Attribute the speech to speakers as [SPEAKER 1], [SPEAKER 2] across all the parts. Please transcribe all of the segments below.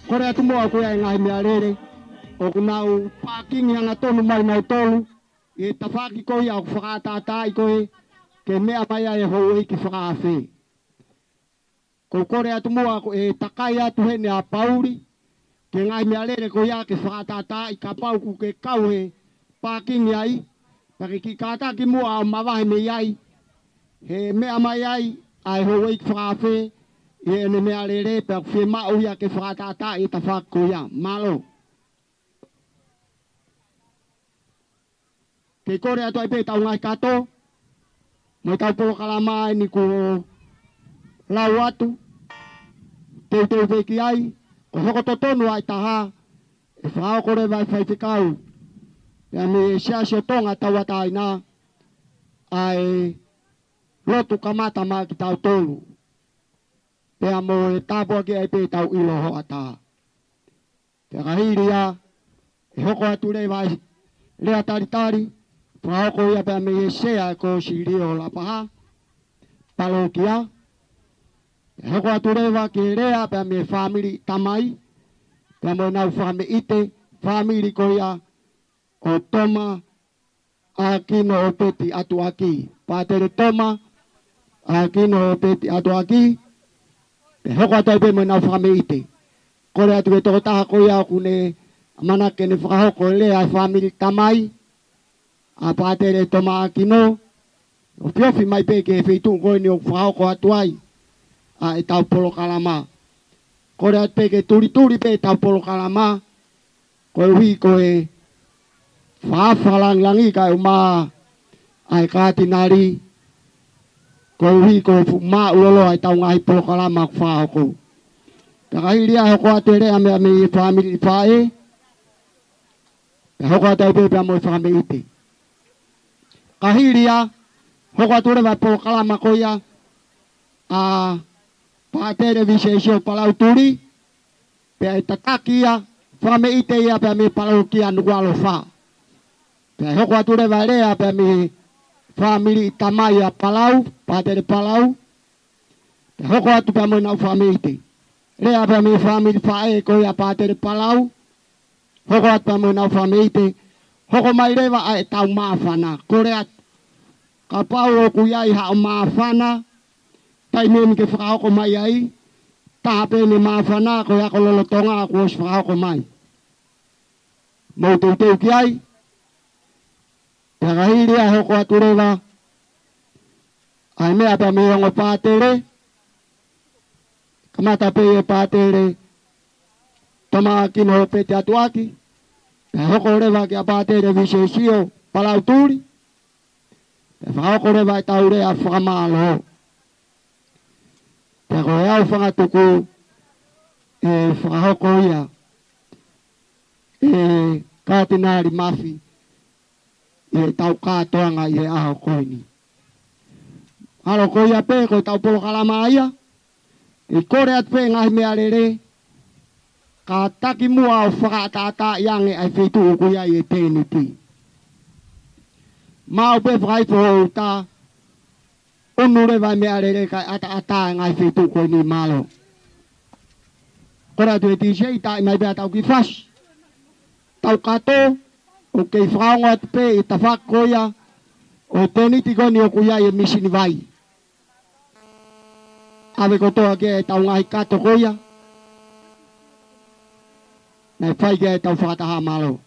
[SPEAKER 1] Korea tumua ko ya ngai mearere o kunau parking yang atonu mai mai tolu e tafaki ko ya whakatata i koe ke mea mai ai hoi ki whakafe. Ko Korea tumua ko e takai atu he ne a pauri ke ngai mearere ko ya ke whakatata i ka pau ku ke kau he parking ai pake ki kata ki mua o mawahe me ai he mea mai ai hoi ki whakafe e ne mea rere pe whi mao ia ke whakatata i ta whako ia. Malo. Ke kore ato ai pe tau ngai kato. Mai tau polo kalama ni ko lau atu. Teu teu peki ai. Ko hoko totonu ai taha. E whao kore vai whai whikau. Pea me sia sia tonga tau atai na. Ai lotu kamata maa ki tau tolu. Pea mo e tāpua ki ai pe tau ilo ho ata. Pea kahiria, e hoko atu rei vai rea taritari, whahoko ia pea me e sea ko siri o Lapaha, Palau kia. E hoko atu rei vai ki rea pea me family tamai, pea mo nau whame ite, family ko ia o Toma'akino o peti Atu'aki. Patele Toma'akino o peti Atu'aki. Pe hoko atai pe mo nau whakame ite. Kore atu e toko taha ko ia kune manake ne whakahoko le ai family tamai. A Patele Toma'akino. O piofi mai pe ke wheitu koe ni o whakahoko atu ai. A e tau polo kalama. Kore atu pe ke turi pe tau polo kalama. Koe hui koe whaafalang langi kai umaa. Ai kātinari. Ko hui ko ma ulolo ai tau ngai polo kalama ku whahoko. Taka hiria hoko ate rea mea me family whae. Pe hoko ate au pepea mo i whakame ite. Ka hiria hoko atu rewa polo kalama ko ia. A Patele visesio Palau Tuli. Pea e tataki ia. Whakame ite ia pea me Palau kia nukualo wha. Pea hoko atu rewa rea pea me family tamai Palau, Patele Palau. Te hoko atu pia mo nau family te. Rea pia me family whae ko ia Patele Palau. Hoko atu pia mo nau family te. Hoko mai rewa ai tau maafana. Kore atu. Ka pau o kuyai hao maafana. Tai memi ke whakahoko mai ai. Taha pene maafana ko ia ko lolo tonga ko os whakahoko mai. Mau teu ki ai. Pakahiria hoko atu rewa. Ai mea pia me ongo Patele. Kamata pe e Patele. Toma'akino pete Atu'aki. Pea hoko rewa ki a Patele visesio Palau Tuli. Te whakakore vai tau rea whakamalo. Te koe au whangatuku e whakahoko ia e kātinari mawhi e tau Katoanga i e aho koini. Halo koia pē koe tau polo kalama ia i kore at pē ngahi mea rere ka taki mua o whakaatata iange ai whetu uku ia i e tēni ti. Mau pē whakaipo o ta unure vai mea rere kai ata ngai whetu koini malo. Kora tu e tisei ta i mai bea tau ki whas. Tau kato o kei whaonga atu pē i ta whakoia o tēni ti koni o kuia i e misini vai. Awe kotoa ke e tau ngahi kato koia. Nei whai ke e tau whakataha malo.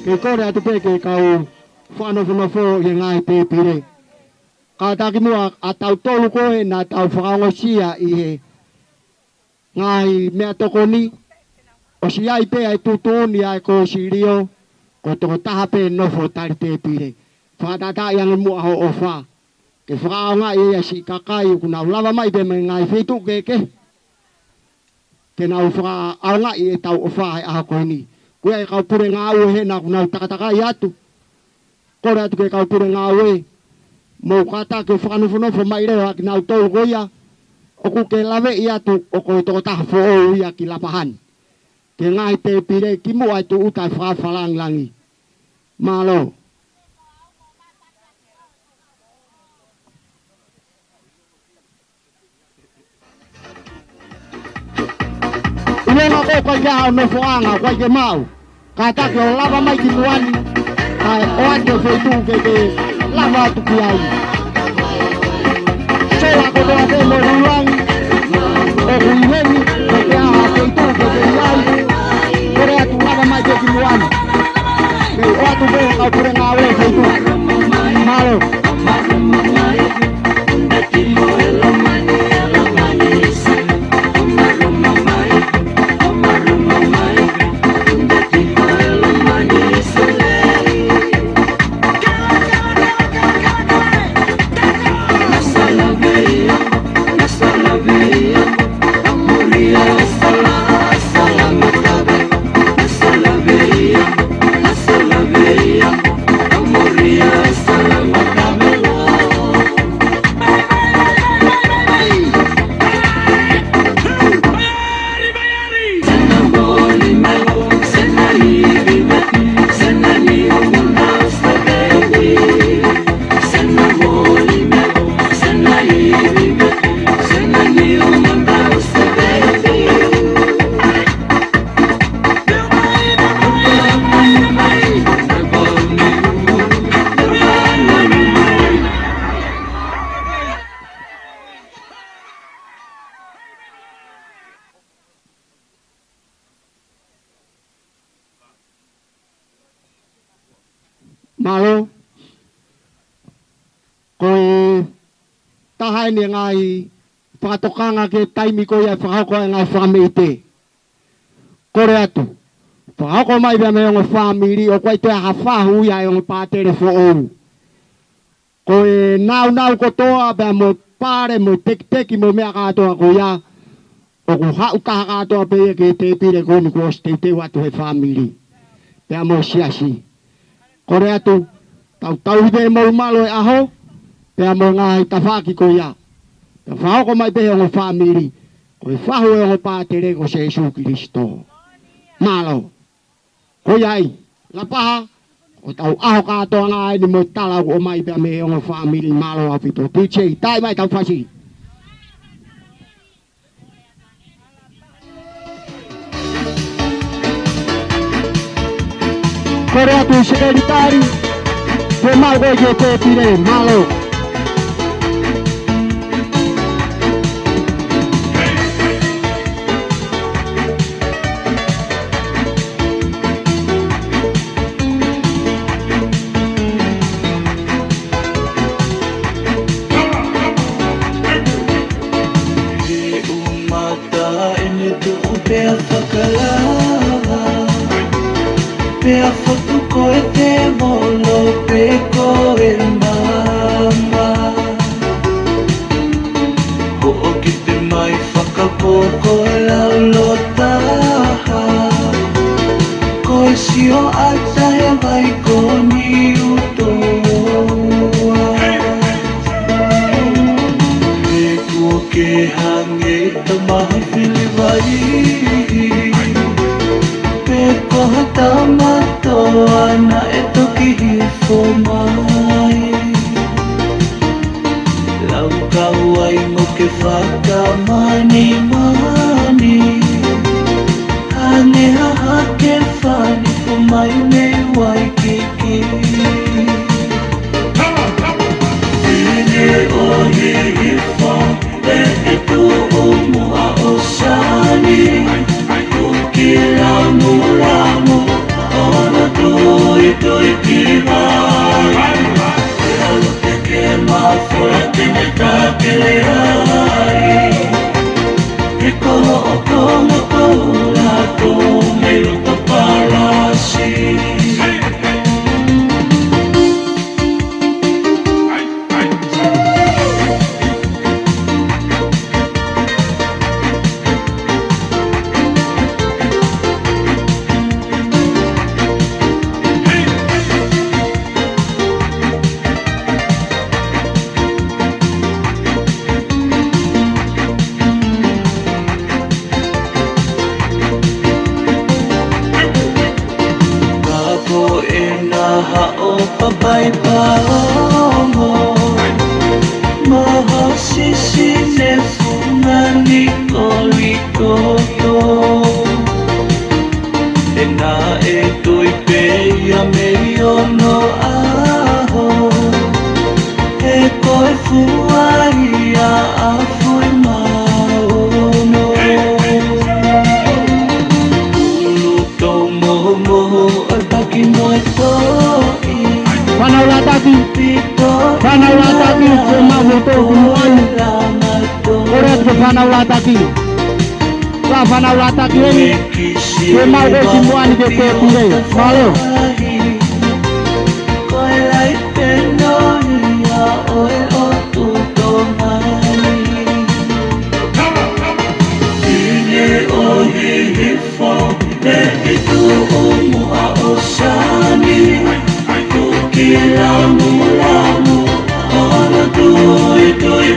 [SPEAKER 1] Ke kore atu peke kau Fakanofo ke ngai te pire. Ka taki mua a tau tolu koe na tau whakaongosia i he ngai mea toko ni. O si ai pe ai tutuni ai ko si rio ko toko taha pe nofo tari te pire. Whakatata iange mua ho ofa. Ke whakaonga i ea si kakai kuna ulawa mai pe me ngai whitu keke. Ke nau whakaonga i e tau ofa ai aha koe ni. Kue e kau pure ngā ue he nā kunau takataka i atu. Kore atu ke kau pure ngā ue. Mou kata ke whakanofo mai reo aki nau tau koia. Oku ke lawe i atu o koe toko taha fōu ia ki Lapahan. Ke ngai te pire ki mua tu utai whawhalang langi. Malo. Ilenga ko koe kia o nofo anga koe ke mau. Ka take o lava mai ki muani. Kai o ate o whetu ke lava atu ki ai. Soa ko toa te mo ruangi. O kuiheni ke kia o whetu ke iai. Kore atu lava mai ke ki muani. Ke o atu ke kau pure ngā ue whetu. Malo. malo koe tahai ni ngai Pakatokanga ke taimi ko ia whakako e ngai whakameite. Kore atu. Whakako mai bea me ongo whamiri o koe te aha whahu ia e ongo Patele fo ou. Koe nau kotoa bea mo pare mo teki mo mea katoa ko ia. O ko hau kaha katoa pe ke te pire koni ko te te watu he whamiri. Bea mo siasi. Kore atu. Tau hide mo malo e aho. Bea mo ngai tawhaki ko ia. Whao mai pehe ongo whamiri. Koe whahu e ongo Patele ko se Jesu Kristo. Malo. Koe ai. Lapaha. O tau aho katoa ngai ni mo tala o mai pehe me ongo whamiri malo apito. Tuche. Tai mai tau whasi. Kore atu sekretari. Koe mau koe ke te pire. Malo.
[SPEAKER 2] Pea fotu koe te molo pe koe mama Ho'o ki te mai whakapoko e laulo taha Koe sio ata he mai ko Niukokai He kua ke hange tamaha whili vai Koha tamatoa na e toki hifo mai Lau kauai mo ke whakamani mani Hane haha ke whani fo mai me waikiki Ine o hifo le e tu umua o sani Lamu ona tui ki mai Lalu te ke mawhora tine tākele ai E koho o konga koula ko me luta parasi Papai paongo Maha sisi ne fungani kolikoto E nā e tui peia me ono aho E koe fuaia a fui maono Ulu tau moho moho o taki moe toi
[SPEAKER 1] Panaulataki, kumahoto kumuani. Koret ke panaulataki. La panaulataki ini kumahoto kumuani ke te pire. Malo.
[SPEAKER 2] Koe lai penoia oe o tutomani. Ine o hihifo te itu umua o sani. Lamu ona tui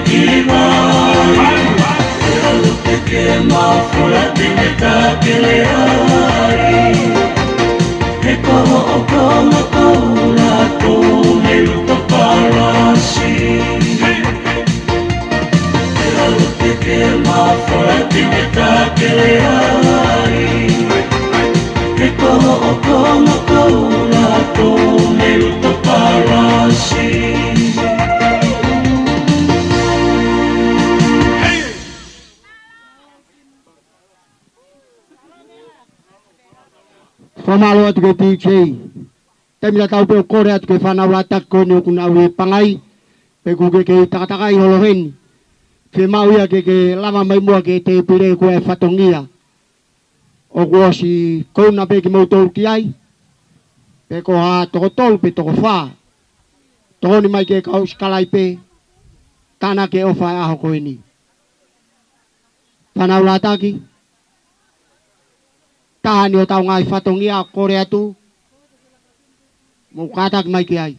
[SPEAKER 2] ki mai Lalu te ke mawhora tine tākele ai E koho o konga koula ko me luta parasi Lalu te ke mawhora tine tākele ai E koho o konga koula ko me luta parasi
[SPEAKER 1] Famalo atu ke DJ. Temila tau pe kore atu ke whanau atak ko ni okuna awe pangai. Pe kuke ke takatakai holoheni. Fe mau ia ke lava mai mua ke te pire ko e whatongia. O kua si kouna pe ki mautou ki ai. Pe ko ha toko tolu pe toko wha. Toko ni mai ke kau skalai pe. Tana ke ofa e aho koe ni. Whanau lataki. Tahani o tau ngai whatongia kore atu. Mau katak mai ki ai.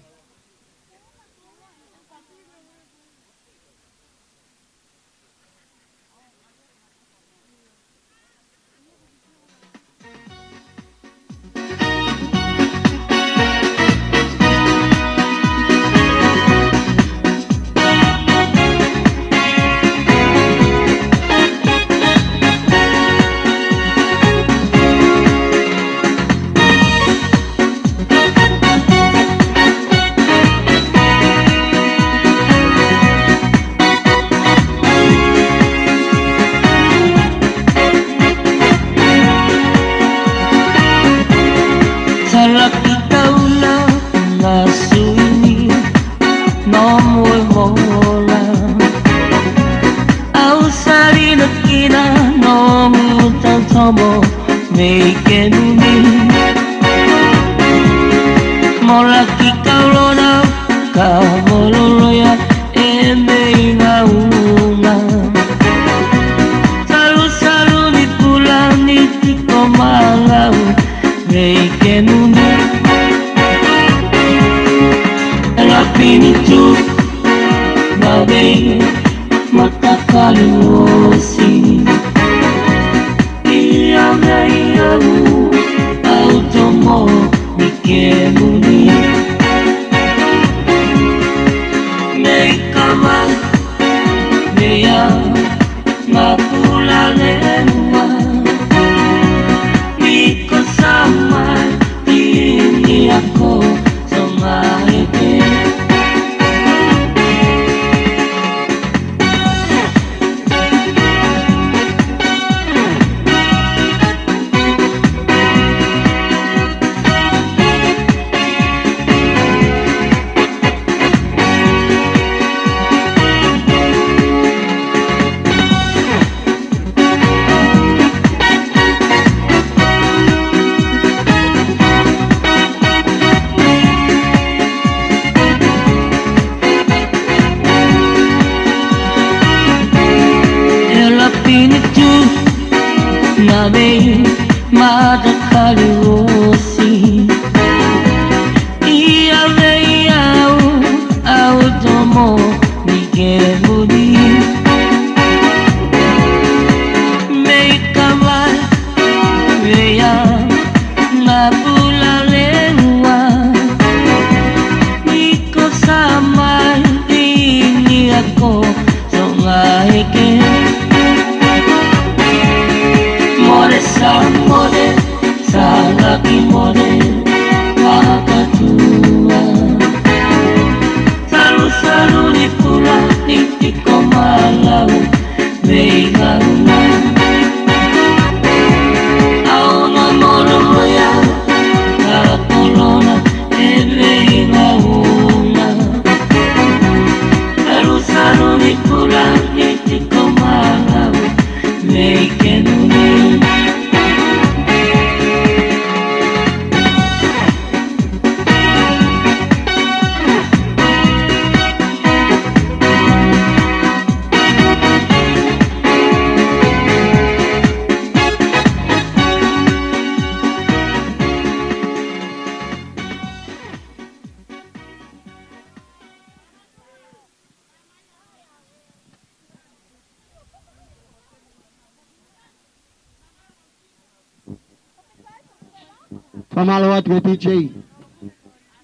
[SPEAKER 1] Pamalo atu e DJ.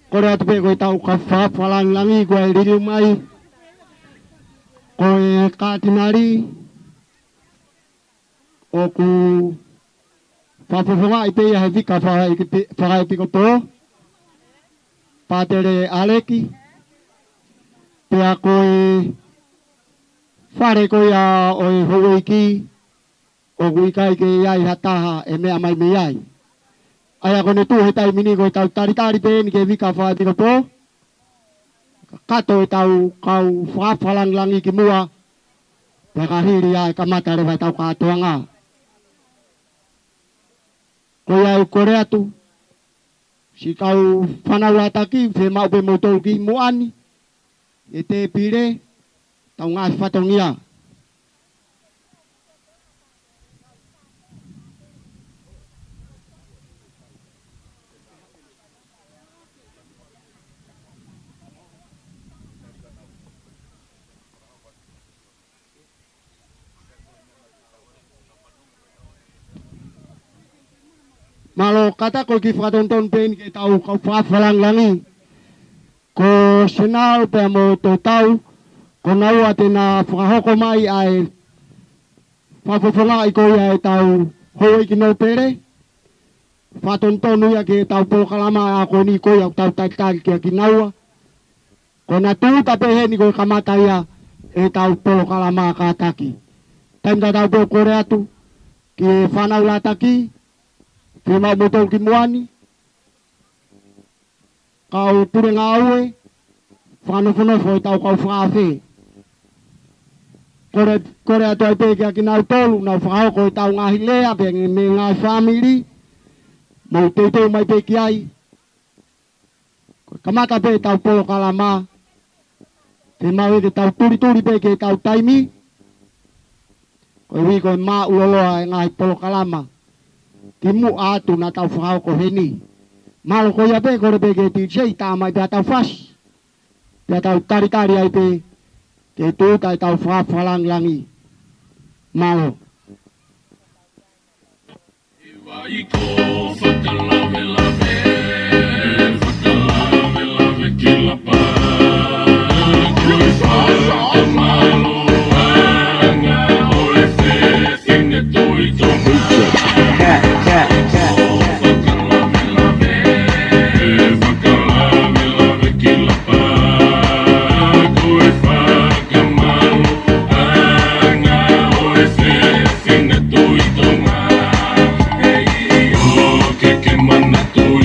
[SPEAKER 1] Kore atu pe koe tau ka whalangi koe riri mai. Koe kātinari. O ku whapapunga i pe ia he vika whakai piko tō. Patele aleki. Pea koe whare koe a oi hoi ki. O kuikai ke iai hataha e mea mai me iai. Aya ko ne tu he tai mini ko tau tari pe ni ke vika fa di ko po. Kato e tau kau whafalang langi ki mua. Pakahiri ai kamata rewa tau Katoanga. Ko iau kore atu. Si kau whanau ataki, whe mau pe motou ki muani. E te pire, tau ngā whatongia. Malo kata ko ki whakatonton pen ke tau kau whafalang langi. Ko senal pe mo to tau, ko nau ate na whakahoko mai ai whafofonga i ko ia e tau hoi ki no pere. Whatontonu ia ke tau polokalama a ko ni ko ia tau taitari kia ki naua. Ko na tūta pehe ni ko kamata ia e tau polokalama ka taki. Taimta tau po kore atu ki whanau la taki. Ke mau motou ki muani. Kau ture ngā aue. Fakanofo i tau kau whakawhi. Kore atu ai peke a ki nau tolu. Nau whakahoko i tau ngahi lea. Pe me ngā whamiri. Mau teiteu mai peki ai. Kamata pe tau polo kalama. Pe mau eke tau turi peke tau taimi. Koe wiko i mā uloloa e ngahi polo kalama. Ki mu atu na tau whakao heni. Malo ko ia pe kore pe ke ti sei tā mai pe tau whas. Pe tau tari ai pe ke tūtai tau whafalang langi. Malo.
[SPEAKER 2] Iwa iko whakalame lame, whakalame lame ki Lapaha. Kui whakamalo anga o e whewhine tui Tonga. Mana tu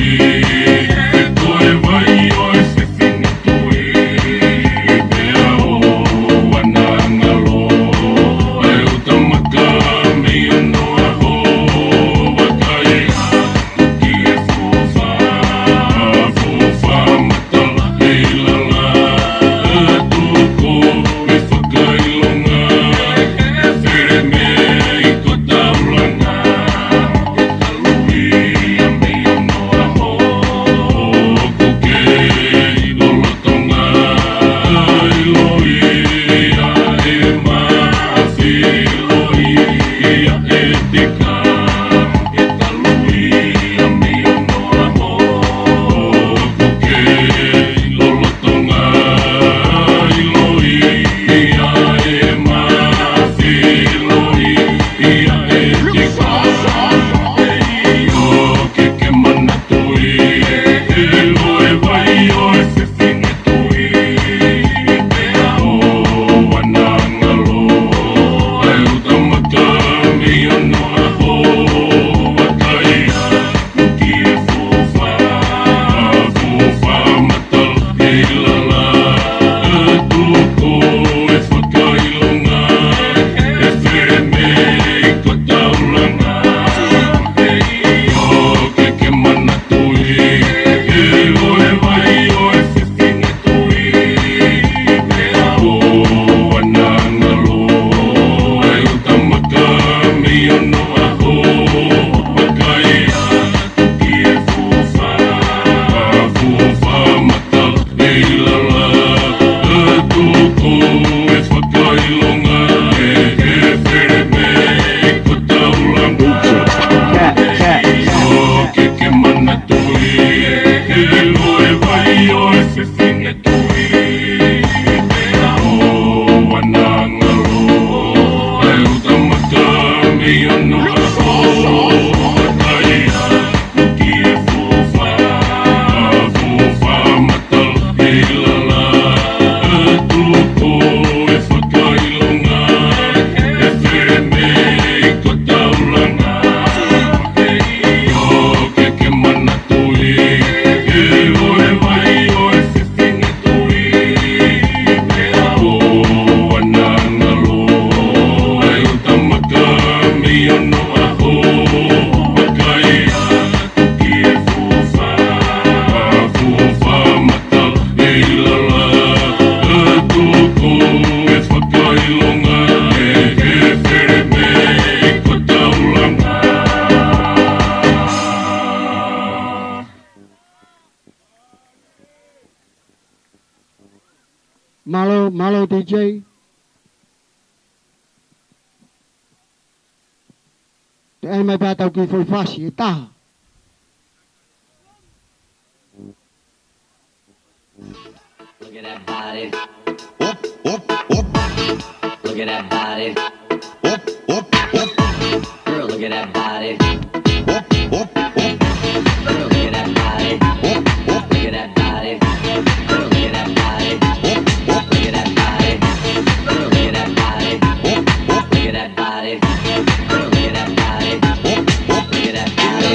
[SPEAKER 1] Malo DJ. Te ai mai pātau ki foi whasi e taha.
[SPEAKER 2] Look at that body. Look at that body. Girl, look at that body. Girl, look at that body. Look at that body. Girl, look at that body. Look at that body. Girl, look at that body. Look at that body. Girl, look at that body. Look at that body.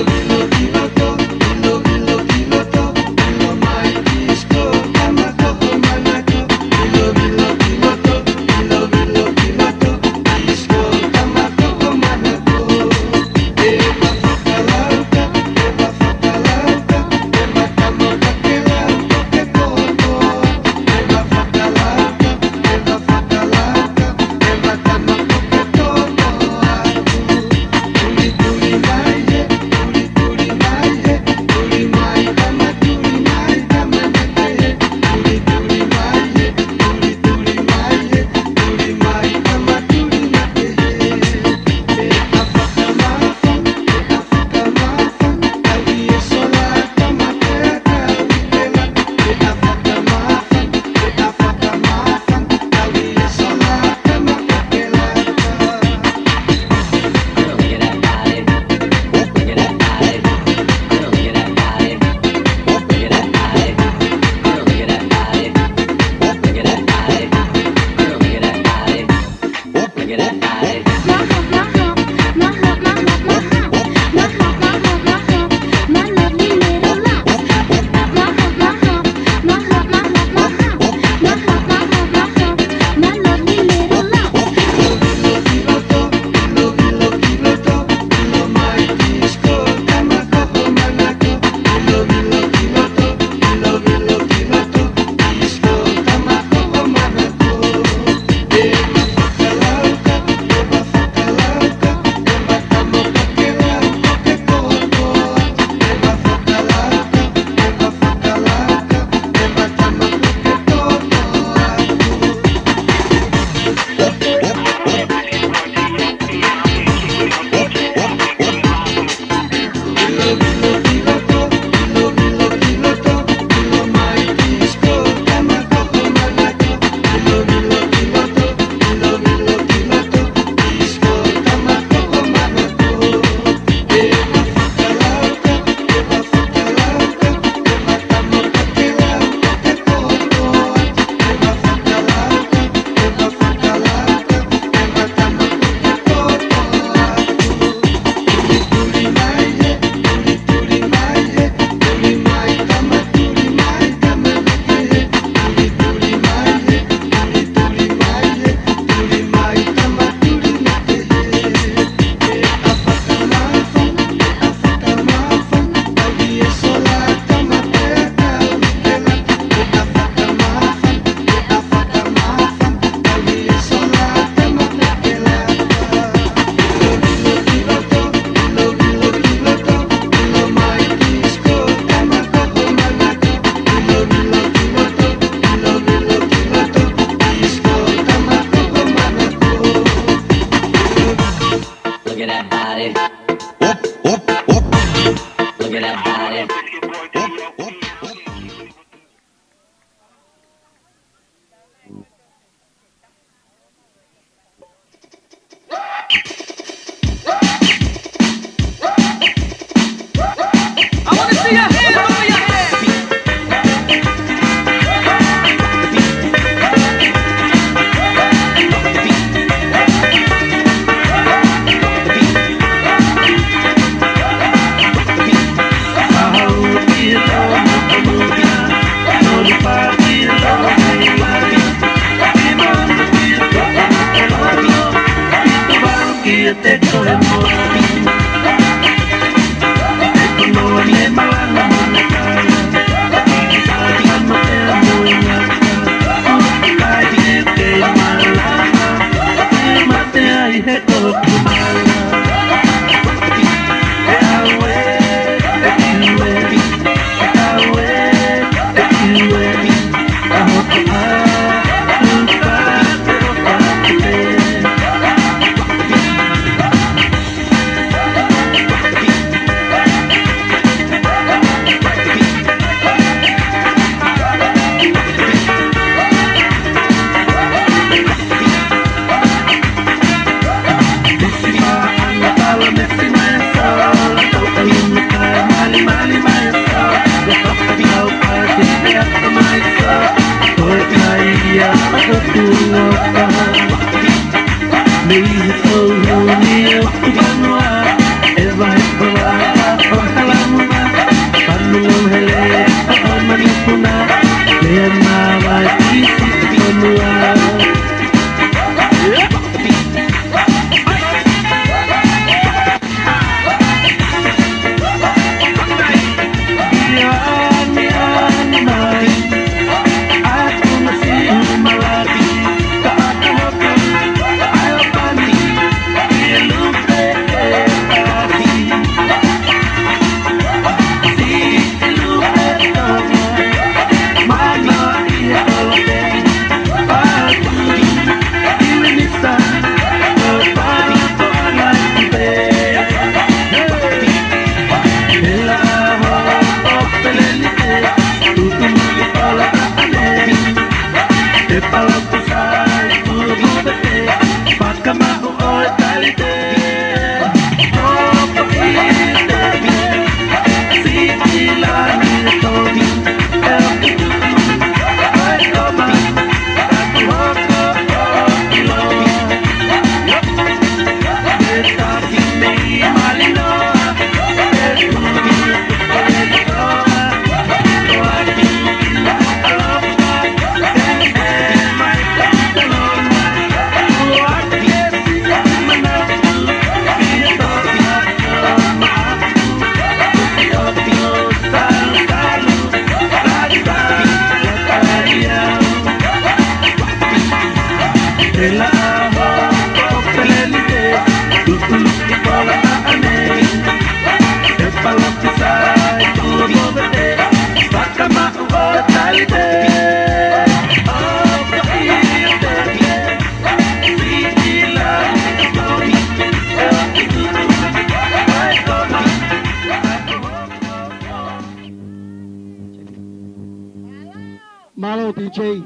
[SPEAKER 1] Malo DJ.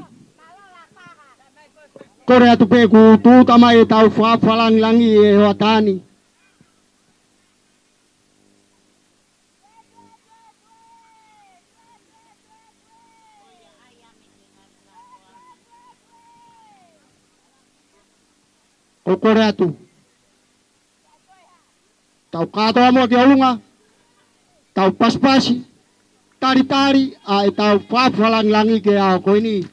[SPEAKER 1] Korea tu pe ku tu tamai tau fa falang langi e watani. O Korea tu. Tau kato amo ke olunga. Tau pas-pasi. Tari-tari a tau fa falang langi ke a ko ini.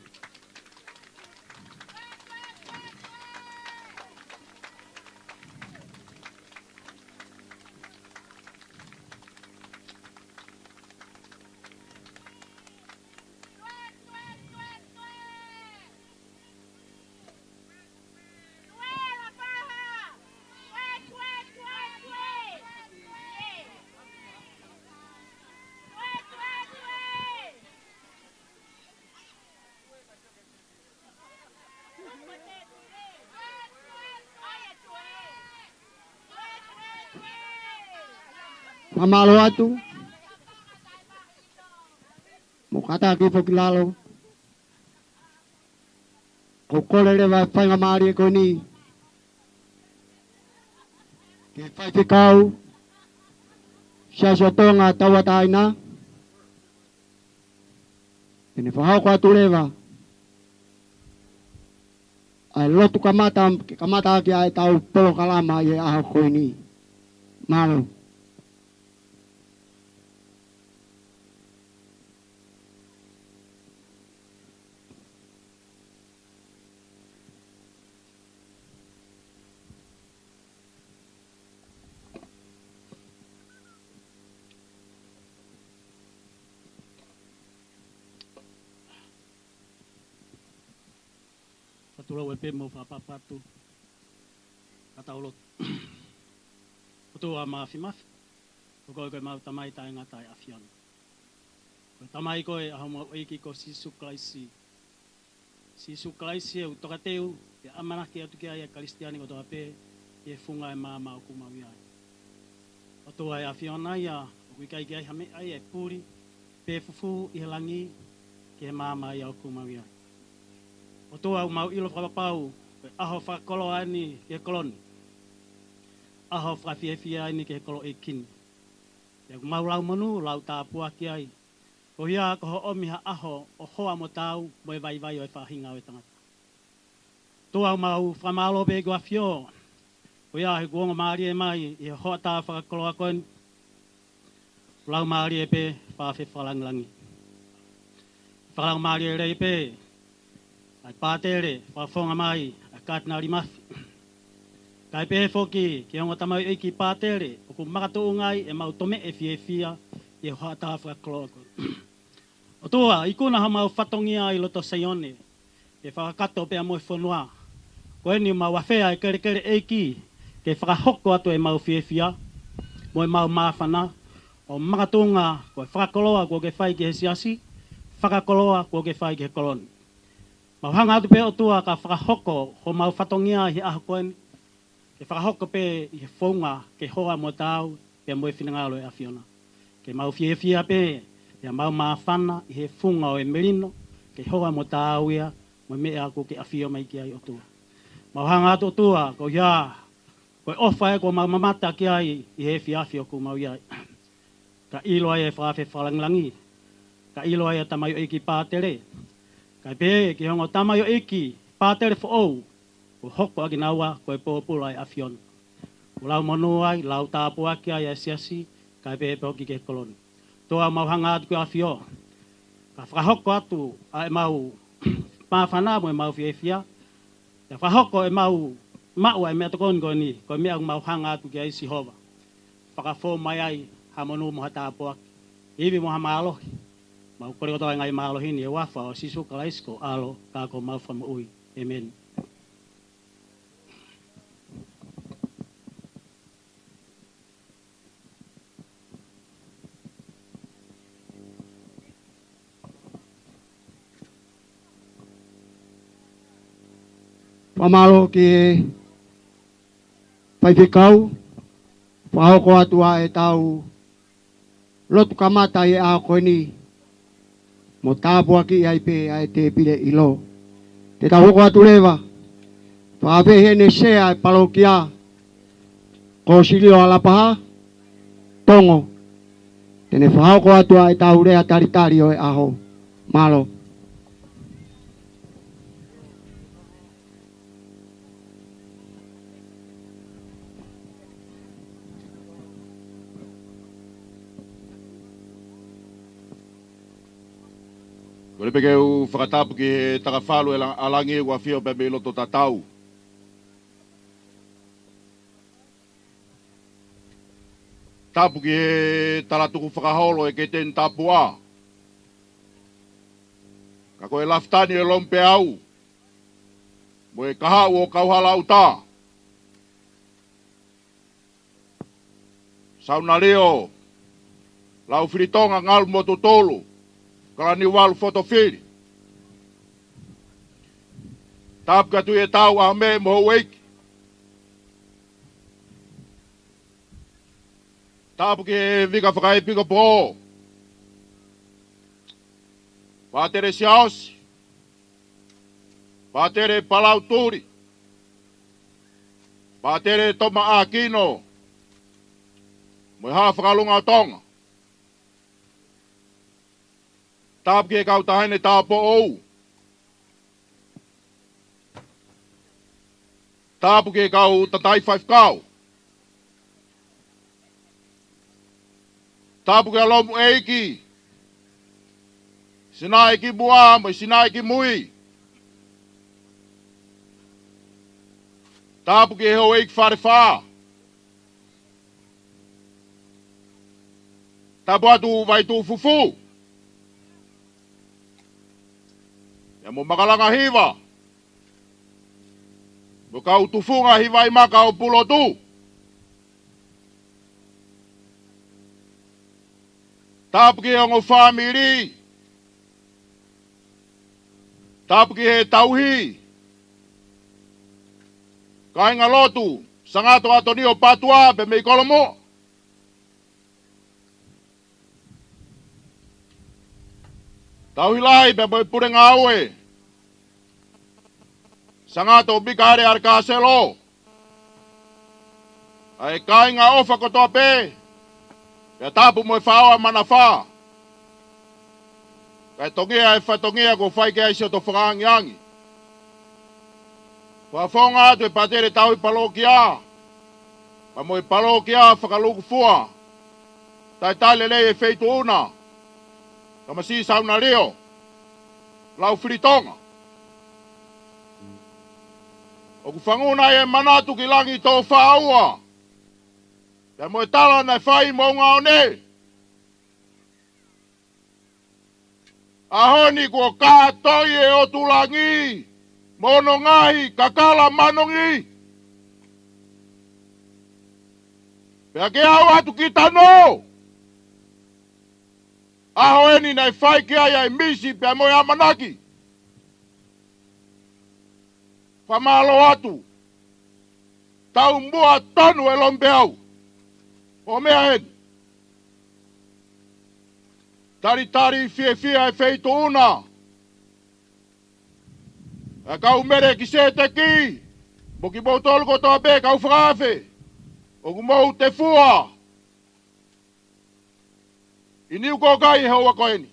[SPEAKER 1] Mamalo atu. Mukata ki pokilalo. Kokole le vai fai ngamari ko ni. Ke fai fikau. Sia Tonga tawataina. Ini fahau ko atu leva. Ai lotu kamata ki ai tau polo kalama ye aho ko ni. Malo.
[SPEAKER 3] Tulau pe mo fa papatu kata ulot utua ma fimaf ko ma tamai ta ngata afion ko tamai ko a mo iki ko sisu klaisi u tokateu ya amana ki atu ki ya kristiani ko to ape ye funga ma ku ma wi utua afion na ya ku kai ki hame ai puri pe fufu ilangi ke mama ya ku ma wi o toa mau ilo whakapau, aho whakolo ani ke koloni. Aho whawhiawhia ani ke kolo e kini. Ia mau lau manu, lau tāpua ki ai. Ko ia ko ho omiha aho o hoa mo tau mo e vai o e whahinga o e tangata. Tua mau whamalo pe go afio. Ko ia he guonga maari e mai i hoa tā whakakoloa koen. Lau maari e pe whawhi whalanglangi. Whalang maari e rei pe. Ai Patele whawhonga mai a kātinari mafi. Kai pe foki ki onga tamau e ki Patele o ku makato ngai e mau tome e fia i hoa tā whakakoloa koen. O tua, i kuna ha mau whatongia i loto saione, e whakakato pe a moe whanua. Ko eni mau whawhea e kere eiki, ke whakahoko atu e mau whiewhia, mo e mau mawhana, o makatunga ko e whakakoloa ko ke whai ki he siasi, whakakoloa ko ke whai ki he koloni. Mau hanga atu pe o tua ka whakahoko ho mau whatongia hi aho koeni, ke whakahoko pe i he whaunga ke hoa mo tau, pe a moe whinangalo e awhiona. Ke mau whiewhia pe, ia mau mawhana i he funga o e merino, ke hoa mo tāuia, mo mea ko ke awhio mai ki ai o tua. Mau hanga atu o tua, ko ia, ko e ofa e ko mau mamata ki ai i he whiawhio ko mau iai. Ka ilo ai e whawhe whalanglangi, ka ilo ai e tamayo eki Patele, ka pe ki hongo tamayo eki Patele fo ou, ko hoko agi naua ko e pōpula ai awhiona. Ko lau monu ai, lau Atu'aki ai e siasi, ka pe poki ke koloni. Toa mau hanga atu ki awhio. Ka whakahoko atu a e mau mawhana mo e mau whiewhia. Ka whakahoko e mau maua e mea tokoni ni, ko mea mau hanga atu ki a isi hova. Whakafo mai ai ha monu mo hata Atu'aki. Iwi mo ha maalohi. Mau kore kotoa ngai maalohi ni e wafa o sisu kalaisko alo kako mau whamu ui. Amen.
[SPEAKER 1] Pamalo ki paipikau, whahoko atua e tau lotu kamata e a koeni, mo Atu'aki ai pe ai te pile ilo. Te tau hoko atu lewa, whape hene sea e palokia, ko silio a Lapaha, tongo. Tene whahoko atua e tau rea taritari o e aho, malo.
[SPEAKER 4] Ko le peke u whakatapu ki he takawhalu e alangi e wafio pe me loto tatau. Tapu ki he talatuku whakaholo e ke ten tapua. Ka koe laftani e lompe au. Mo e kahau o kauhala au tā. Sauna leo. Lau whiritonga ngal mo tutolu. Kala ni walu fotofiri. Tapu katu e tau a me mo weiki. Tapu ki vika whakai pika po. Patele siaosi. Patele Palau Tuli. Patele Toma'akino. Mo ha whakalunga o Tonga. Tapu ki e kau tahene tāpo ou. Tapu ki e kau tatai 5 kau. Tapu ki a lomu eiki. Sina eki bua, mo sina eki mui. Tapu ki e ho eiki wharewha. Tapu atu vai tu fufu. Ya mo makalanga hiva. Mo kau tufunga hiva i maka o pulo tu. Tapu ki ongo family. Tapu ki he tauhi. Kainga lotu. Sangato ato ni o patua pe mei kolomo. Tauhi lai pe moi pure ngaue. Sangato bikare arkaselo. Ai kainga ofa kotoa pe. Ya tapu moi whaoa manafa. Kai tongia e whatongia ko whai ke aisio to whakaangiangi. Whawhonga atu e Patele tau i Palau ki a. Pa mo i Palau ki a whakaluku fua. Tai tale lei e wheitu una. Ka masi sauna leo. Lau Tonga. O ku whanguna e manatu ki langi tō whaua. Ka mo e tala na whai mo ngā o ne. Ahoni ko kātoi e o tulangi. Mono ngahi kakala manongi. Pea ke au atu ki tano. Aho eni nei whai ki ai misi pea mo e amanaki. Whamalo atu. Tau mua tonu e lombe au. O mea eni. Tari fie e feito una. E kau mere ki se te ki. Mo ki mou tolu ko toa be kau whakawe. O ku mou te fua. I Niukokai he ua koeni.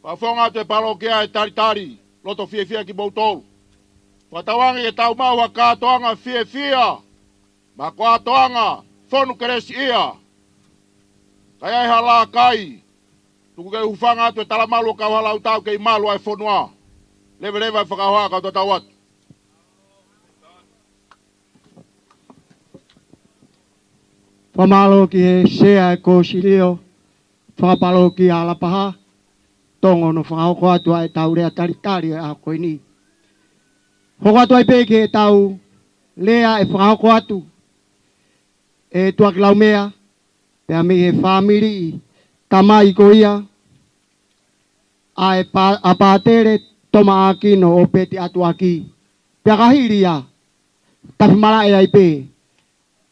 [SPEAKER 4] Whawhonga te parokia e tari. Loto fie ki mou tolu. Whatawangi e tau maua Katoanga fie. Ma Katoanga whonu keresi ia. Kaya iha la kai. Tuku kei ufanga atu e talamalu kau halau tau kei malu ai whonua. Lewe e whakahoa kau tau atu.
[SPEAKER 1] Whamalo ki he sea e ko silio. Whakapalo ki a Lapaha. Tongo no whakahoko atua e tau rea tari e a koe ni. Hoko atua i peke e tau lea e whakahoko atu. E Takuilau mea. Pea me he whamiri tamai ko ia. A Patele Toma'akino o peti Atu'aki. Pea kahiri ia. Tafi mara e ai pe.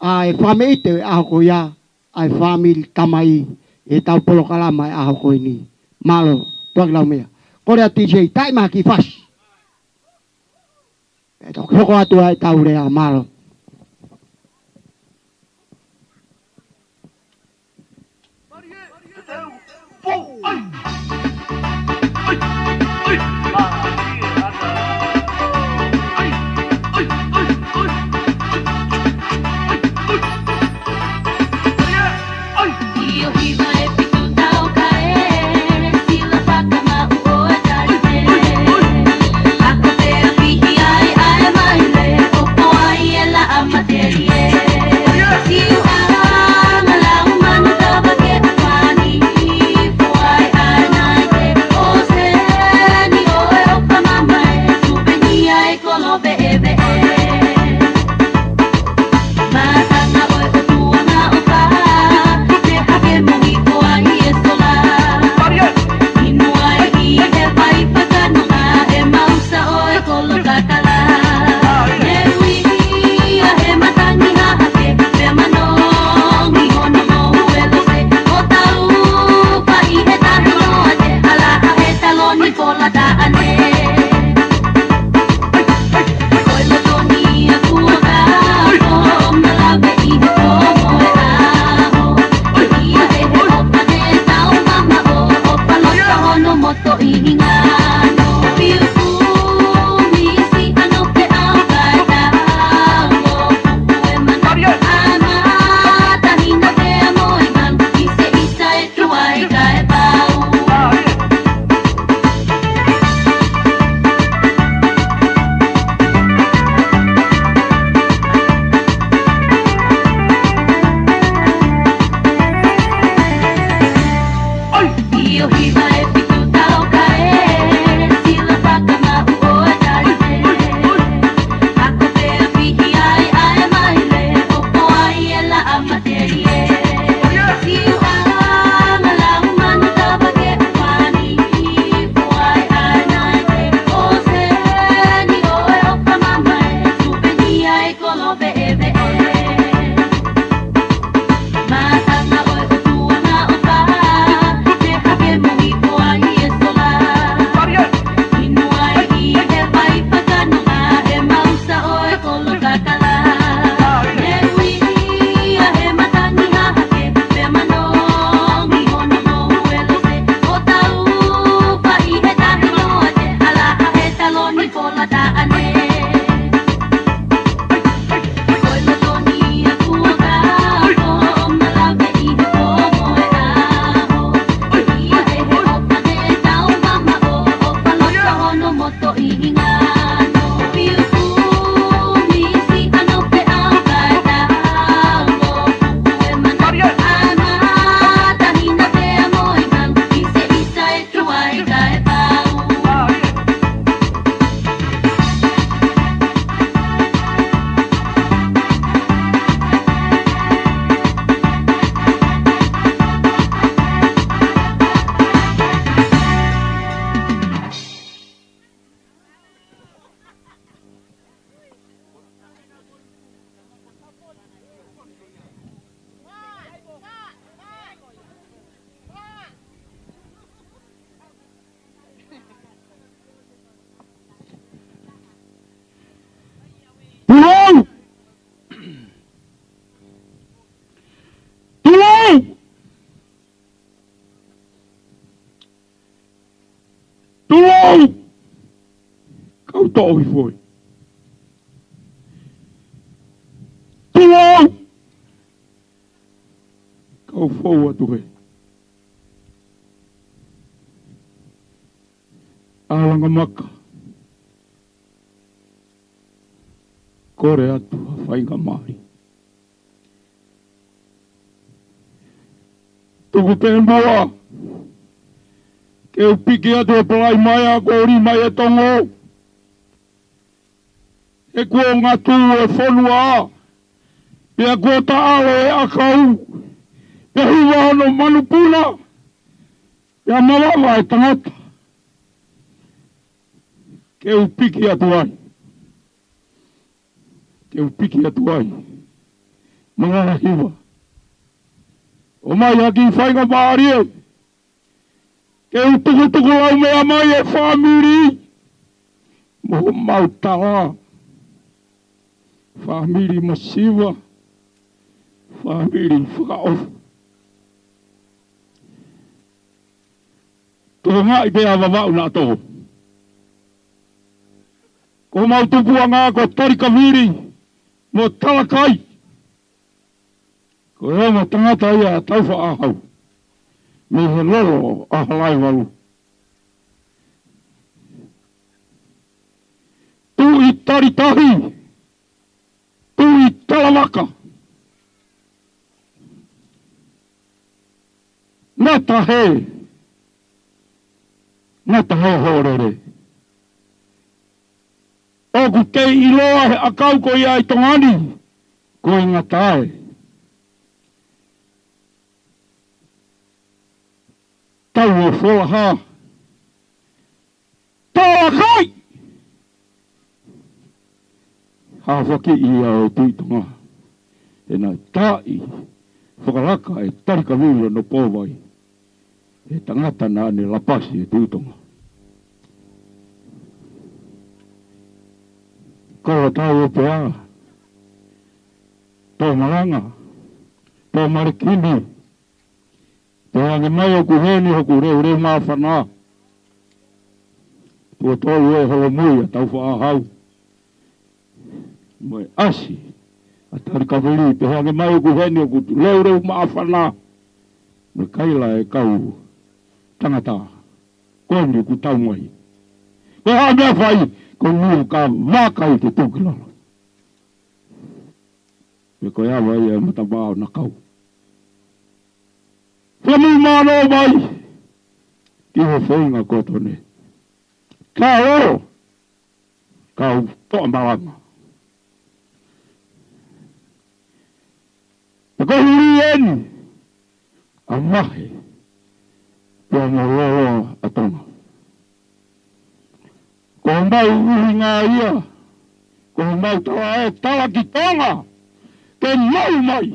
[SPEAKER 1] A e whameite e aho ko ia. A e whamiri tamai e tau polo kalama e aho ko ini. Malo, Takuilau mea. Korea TJ, tai maki fasi. E tau hoko atua e tau rea malo.
[SPEAKER 2] Ai
[SPEAKER 5] Palau! Palau! Palau! Kau tahu foi. Palau! Kau fau atu he. Alanga maka. Kore atu hawhainga maari. Tuku pēmua. Ke upiki atu e palai mai a kōri mai e tongo. E kua ngā tū e whonua. Pea kua taalo e akau. Pea hiwa ano manupuna. Pea malawa e tangata. Ke upiki atu ai. Ke upiki atu ai. Mga hiwa. O mai aki whainga maari e. Ke utukutuku lau mea mai e whamiri. Mo mautawa. Whamiri masiwa. Whamiri whakaofu. Tō ngai pēa wawau nā tō. Ko mautupua ngā ko tarika viri. Mo talakai. Ko ema tangata ia tauwha ahau. Me he loro ahalai walu. Tu i taritahi. Tu i talamaka. Nata he. Nata he horere. Oku kei iloa he akau ko ia i tongani. Ko i ngatae. Tau o wholaha. Tākai! Hawhaki i au tuitonga. E nā tai. Whakaraka e tarika vila no pōwai. E tangata nā ne lapasi e tuitonga. Kawa tau o pēa. Tō maranga. Tō marikini. Pēa nge mai o kuheni hoku reu reu mawhanā. Tua tōu e holo mui a tau whaahau. Moe asi. A tarika vili. Pēa nge mai o kuheni hoku reu reu mawhanā. Me kaila e kau. Tangata. Koni ku tau mai. Ko haa mea whai. Ko niu ka mākau te tūkilala. Me ko iawa ia e matabao na kau. Whamu māno mai. Ki ho whainga kotone. Ka o. Ka o toa maranga. Te ko huri eni. A mahe. Pua mo lolo a tonga. Ko mau uhi ngā ia. Ko mau tawa e tawa ki tonga. Ke mau mai.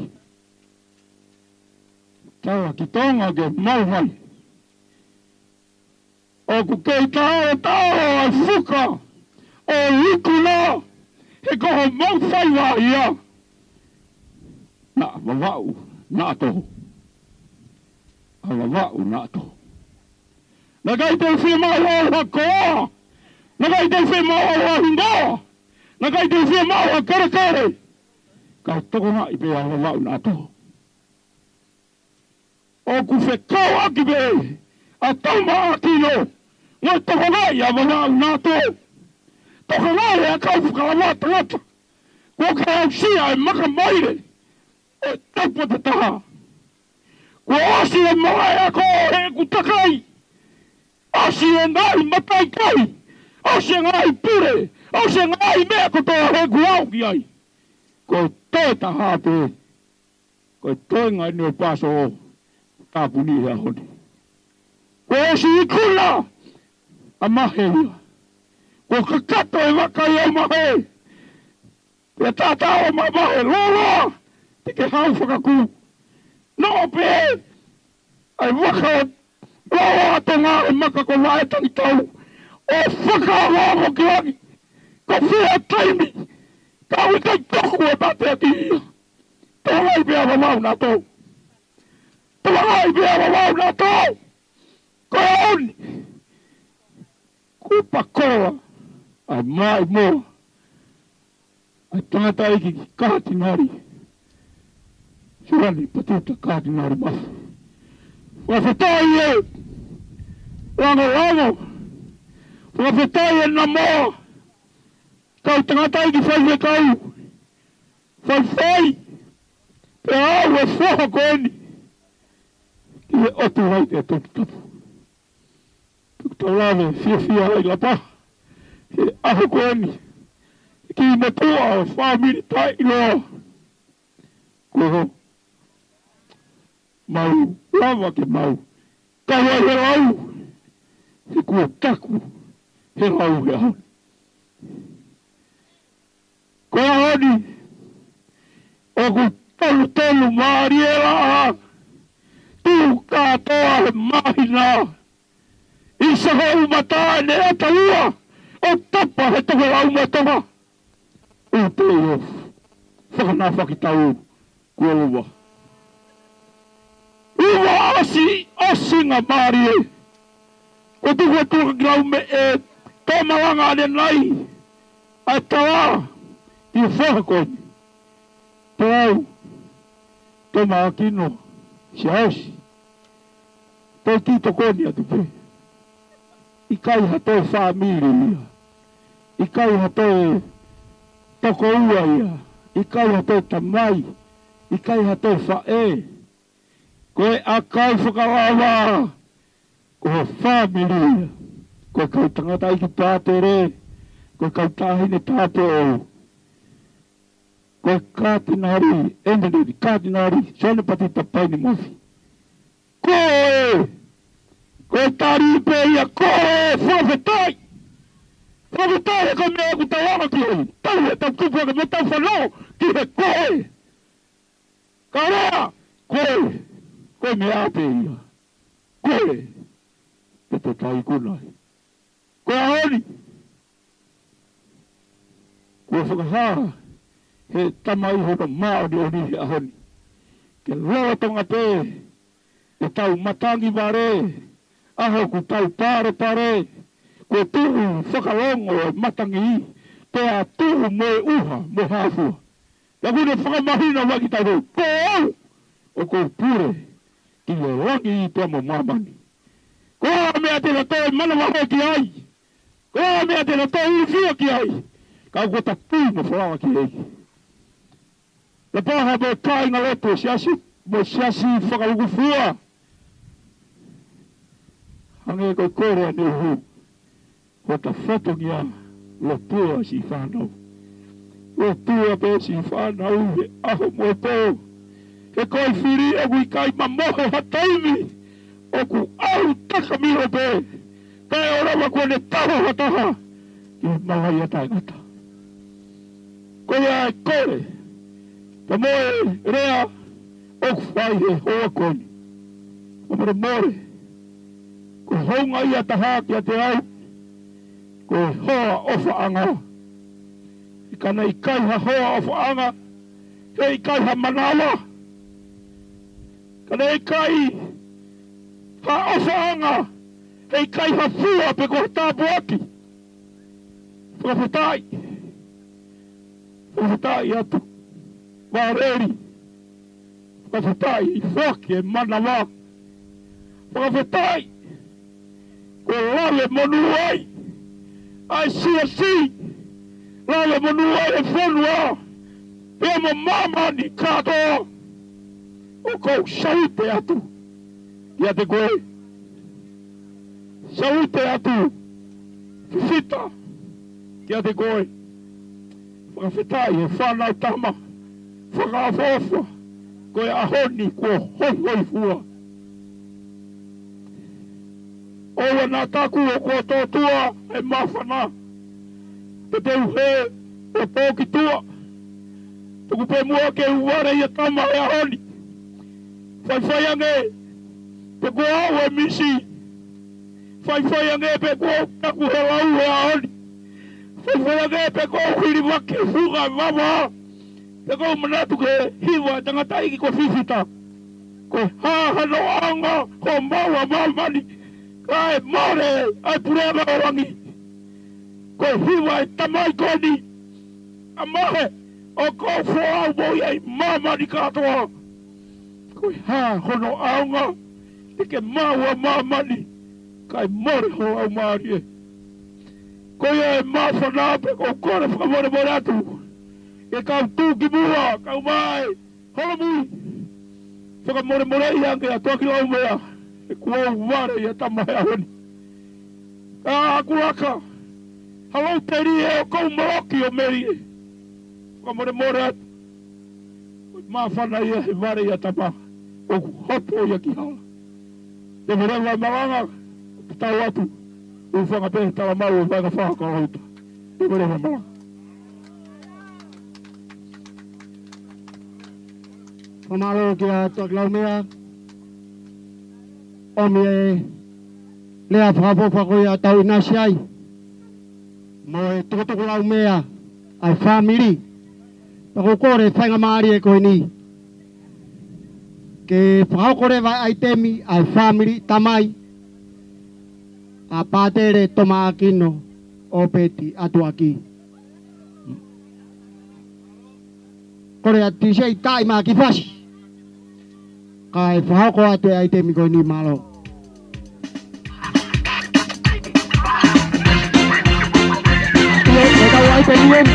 [SPEAKER 5] Tawa ki tonga ke mau mai. O ku kei tao a fuka. O likuna. He koho mau whaiwa ia. Nā wawau nā toho. A wawau nā toho. Nā kai te whimau o hakoa. Nā kai te whimau o hingoa. Nā kai te whimau o karakare. Ka tokona i pēa wawau nā toho. O ku whekau aki pē. A Toma'akino. Ngā tokona i a wawau nā toho. Tokalale a kau whakalawata ngata. Kua ka au sia e maka maire. E tapa te taha. Kua osi e mai a ko he kutakai. Osi e ngai matai kai. Osi e ngai pure. Osi e ngai mea kotoa he kuau ki ai. Ko toi taha te. Ko toi ngai nio paso o. Tāpuni hea honi. Ko osi i kula. A mahe ia. Ko kakato e wakai au mahe. Pea tātao ma mahe lolo. Tike hau whakaku. No pe. Ai waka. Lolo a tonga e maka ko lae tangi tau. O whakawa ki waki. Ko whia taimi. Kau i kai toku e bate a ki ia. Tōngai pia wawau nā tō. Tōngai pia wawau nā tō. Ko oni. Kupa koa. Ai mai moa. Ai tangata iki kātinari. Surani patuta kātinari mafu. Whawhetai e. Lango. Whawhetai e na moa. Kau tangata iki whaiwe kau. Whai. Pe au e whoha koeni. Ki e otu hai te Tongatapu. Tulawe fia ai Lapaha. He aho koeni. Ki me tua o whamiri tai iloa. Koho. Mau. Lava ke mau. Kaua he lau. He kua taku. He lau he au. Koa honi. Oku tolu maari e laha. Tu katoa he mahina. Isa ho umata ne atalua. O tapa he tohe lau matoha. O te o whakanofo ki tau kua lua. Ua osi ngā maari e. O tuku tuka grau me e tōmalanga ane nai. A tawa i whakakoni. Palau. Toma'akino. Siaosi. Toi tito koni atu pe. I kai hatoi whamiri ia. I kai hatoi toko ua ia. I kai hatoi tamai. I kai hatoi whae. Koe a kai whakalawa. Koe whamiri ia. Koe kau tangata iki Patele. Koe kau tahine tāpeo. Koe kātinari. Endeneri kātinari. Sone pati tapaini mofi. Koe! Koe tari pe ia koe whawhetai. Whawhetai he koe mea ku tawanga ki hei. Tau he tau kupua ke me tau whanau ki he koe. Ka rea, koe. Koe mea pe ia. Koe. Te te tai kunai. Koe ahoni. Koe whakahaa. He tamai hono mao ni oni he ahoni. Ke loa tonga pe. E tau matangi ware. Aho ku tau pare. Ko tuhu whakalongo e matangi. Pea tuhu moe uha mo hafua. La kune whakamahina waki tau rau. Ko au. O ko pure. Ki e rangi i pea mo mamani. Ko mea te na toi mana waho ki ai. Ko mea te na toi uwhia ki ai. Kau ko ta pui mo whalawa ki ai. Lapaha mo kai ngā lepo siasi. Mo siasi whakaluku fua. Hange koe kore ane hu. Ko ta whatongia lo pua si whanau. Lo pua pe si whanau he aho mo tō. He koe whiri e kui kai mamohe hataimi. O ku au taka miho pe. Kai orawa kua ne taho hataha. Ki mawai atai ngata. Koe ai kore. Ta moe rea. O ku whai he hoa koni. Amara more. Ko honga ia taha ki a te au. Ko hoa ofa anga. I kana i kai ha hoa ofa anga. Ke i kai ha manawa. Kana i kai ha ofa anga. Ke i kai ha fua pe ko Atu'aki. Whakawhetai. Whakawhetai atu. Wāreri. Whakawhetai i whaki e manawa. Whakawhetai. Ko lale monu ai. Ai si. Lale monua e whanua. Pea mo mama ni katoa. O kou saute atu. Ia te koe. Saute atu. Fifita. Ia te koe. Whakawhitai e whanau tama. Whakawhawha. Koe ahoni kua hoi fua. Ola nā taku o kua tōtua e mawhana. Te te uhe o pōki tua. Tuku pe mua ke uware ia tama e ahoni. Whai ange. Pe kua au e misi. Whai ange pe kua taku he lau e ahoni. Whai ange pe kua hiri wake fuga wawa. Pe kua manatu ke hiwa tangatai ki kua fifita. Koe hahano anga ho maua mamani. Kai more ai purema o wangi. Koe hiwa e tamai koni. Amahe o ko fo bo ai mama ni katoa. Koe ha hono aunga. Ike maua mamani. Kai more ho au marie. Koe e mawhana pe ko kore whakamore more atu. E kau tūki mua, kau mai. Hola mui. Whakamore more i anke a Takuilau mea. E kua ware ia tamahe ahoni. Ka aku aka. Halau teri e o kou maroki o meri e. Whakamore more atu. Mawhana ia he ware ia tamahe. O hopo ia ki hala. Te morewa maranga. Te tau atu. U whangapehe tala mau o vanga whaka lauta. Te morewa maranga.
[SPEAKER 1] Pamalo ki a Takuilau mea. Omi e lea whakapopa koe a tau inasi ai. Mo e Takuilau mea ai whamiri. Pako kore whainga maari e koe ni. Ke whakakore vai ai temi ai whamiri tamai. A Patele Toma'akino o peti Atu'aki. Kore a tisei tai maa ki whasi. Kai whahako ate ai temi koe ni malo. Ia, tau ai temi en.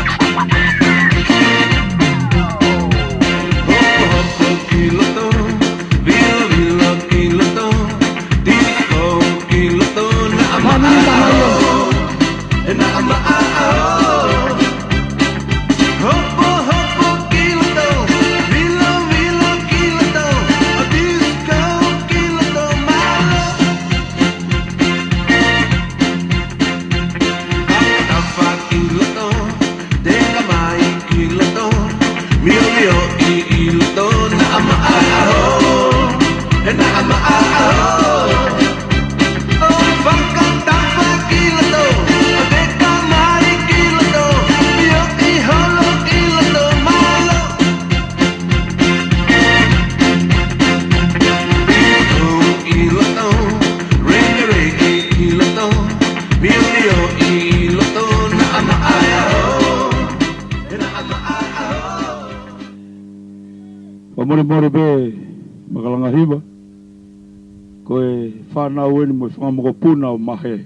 [SPEAKER 1] Family tamayo. More be makalanga hiba koe whanau eni mo whangamoko puna o mahe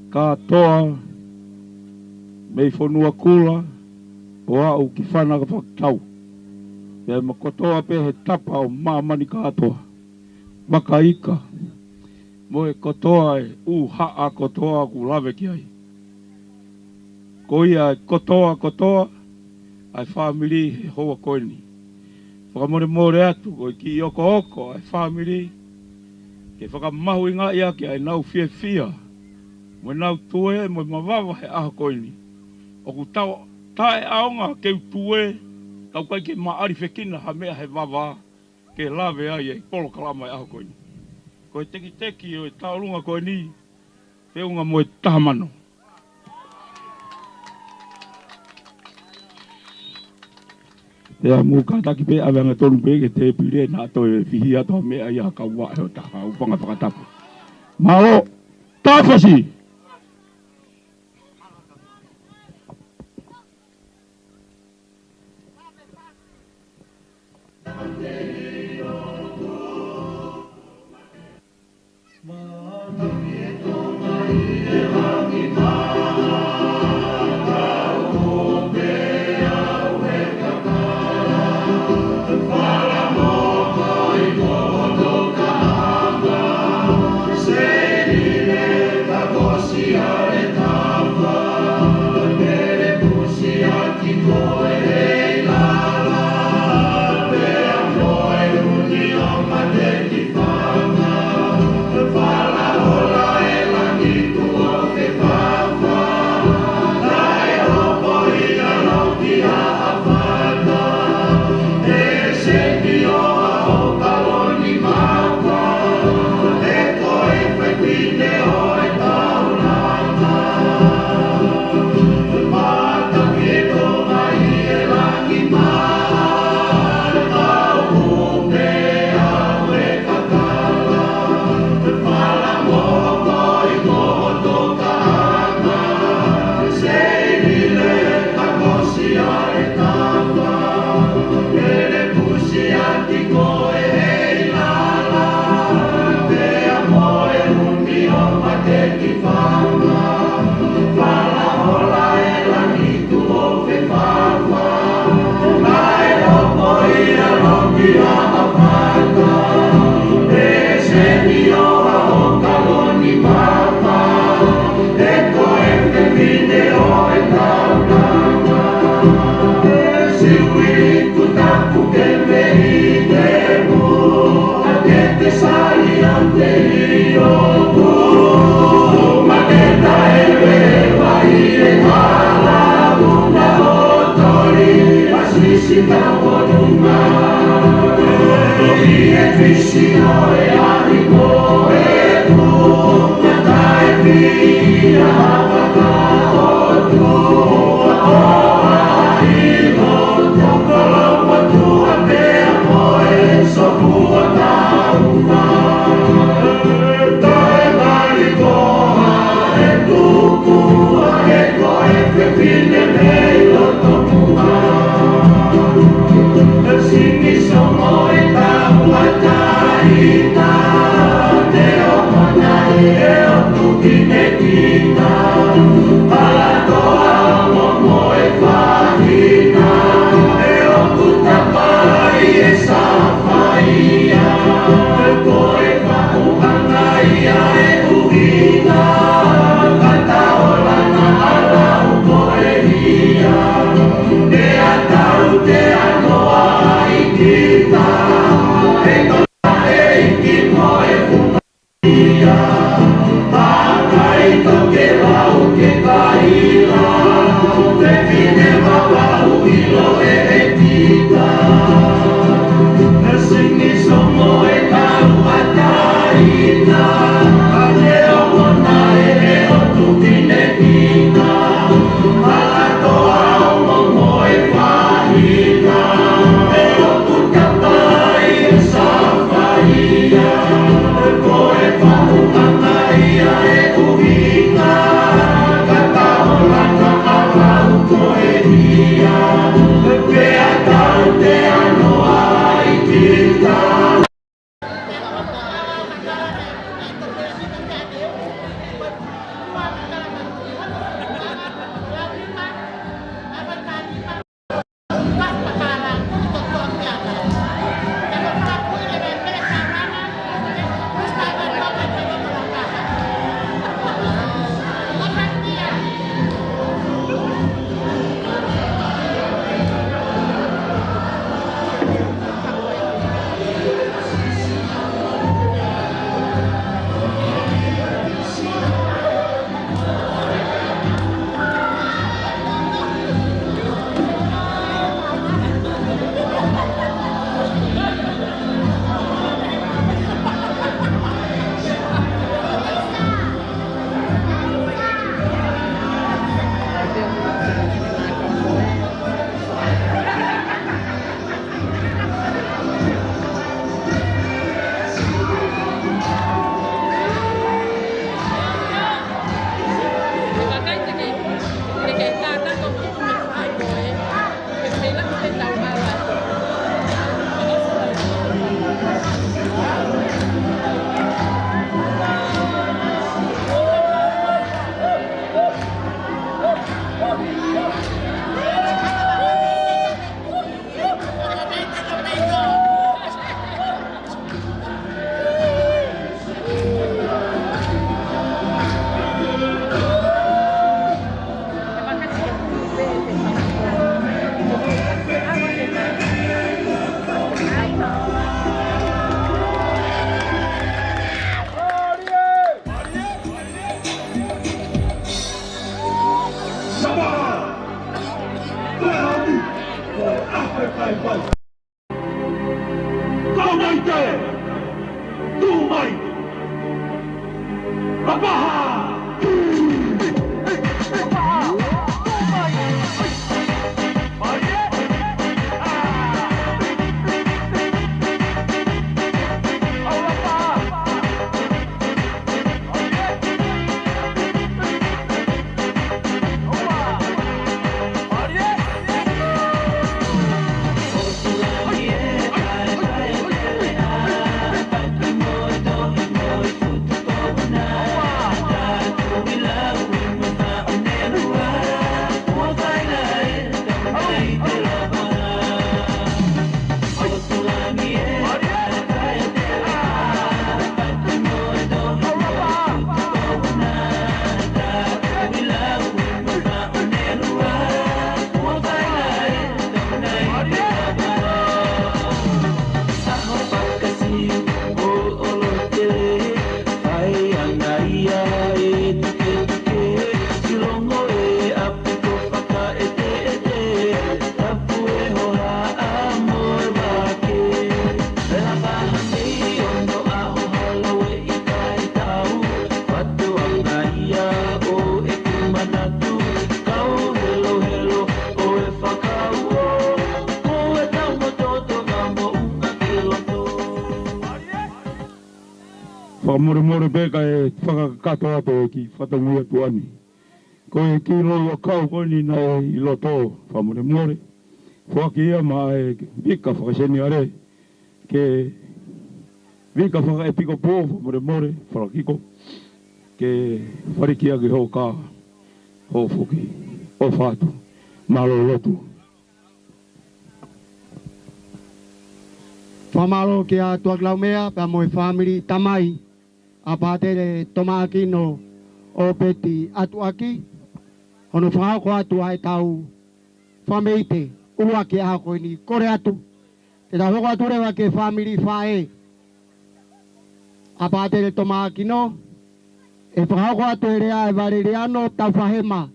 [SPEAKER 1] katoa mei whanua kula o au ki whanaka whakatau e makotoa pe he tapa o mamani katoa makaika mo e kotoa e haa kotoa ku lawe ki ai koia e kotoa ai whamiri he hoa koeni whakamore more atu, koe ki oko ai whamiri. Ke whakamahu inga ia ki ai nau fia. Mo nau tue, mo mawawa he aha koini. Oku tau tae aonga keu tue, tau kai ke maari whekina ha mea he wawa. Ke lawe ai e polo kalama e aha koini. Koe teki o e taurunga koe ni, peunga mo e tahamano. Ia muka taki pe avanga tonu pe ke te pire na to e fihi ato me ia ka wa e ta ka upanga Pakatapu. Malo tafasi.
[SPEAKER 5] whakamore peka e whakakato ato ki whatanguia tuani. Ko e ki roi kau koni na e i loto whamore. Whakia ma e vika whakaseni are ke vika whaka e piko pō whamore whakiko ke wharikia ki ho ka ho whuki o whātu malo lotu.
[SPEAKER 1] Whamaro ki a Tuaklau mea, pa moe family tamai, a Patele Toma'akino o peti Atu'aki, hono whahako atu ai tau whameite, ua ki a koe ni kore atu. Te ta hoko atu rewa ke family whae, a Patele Toma'akino, e whahako atu e rea e Vareriano tau whahema.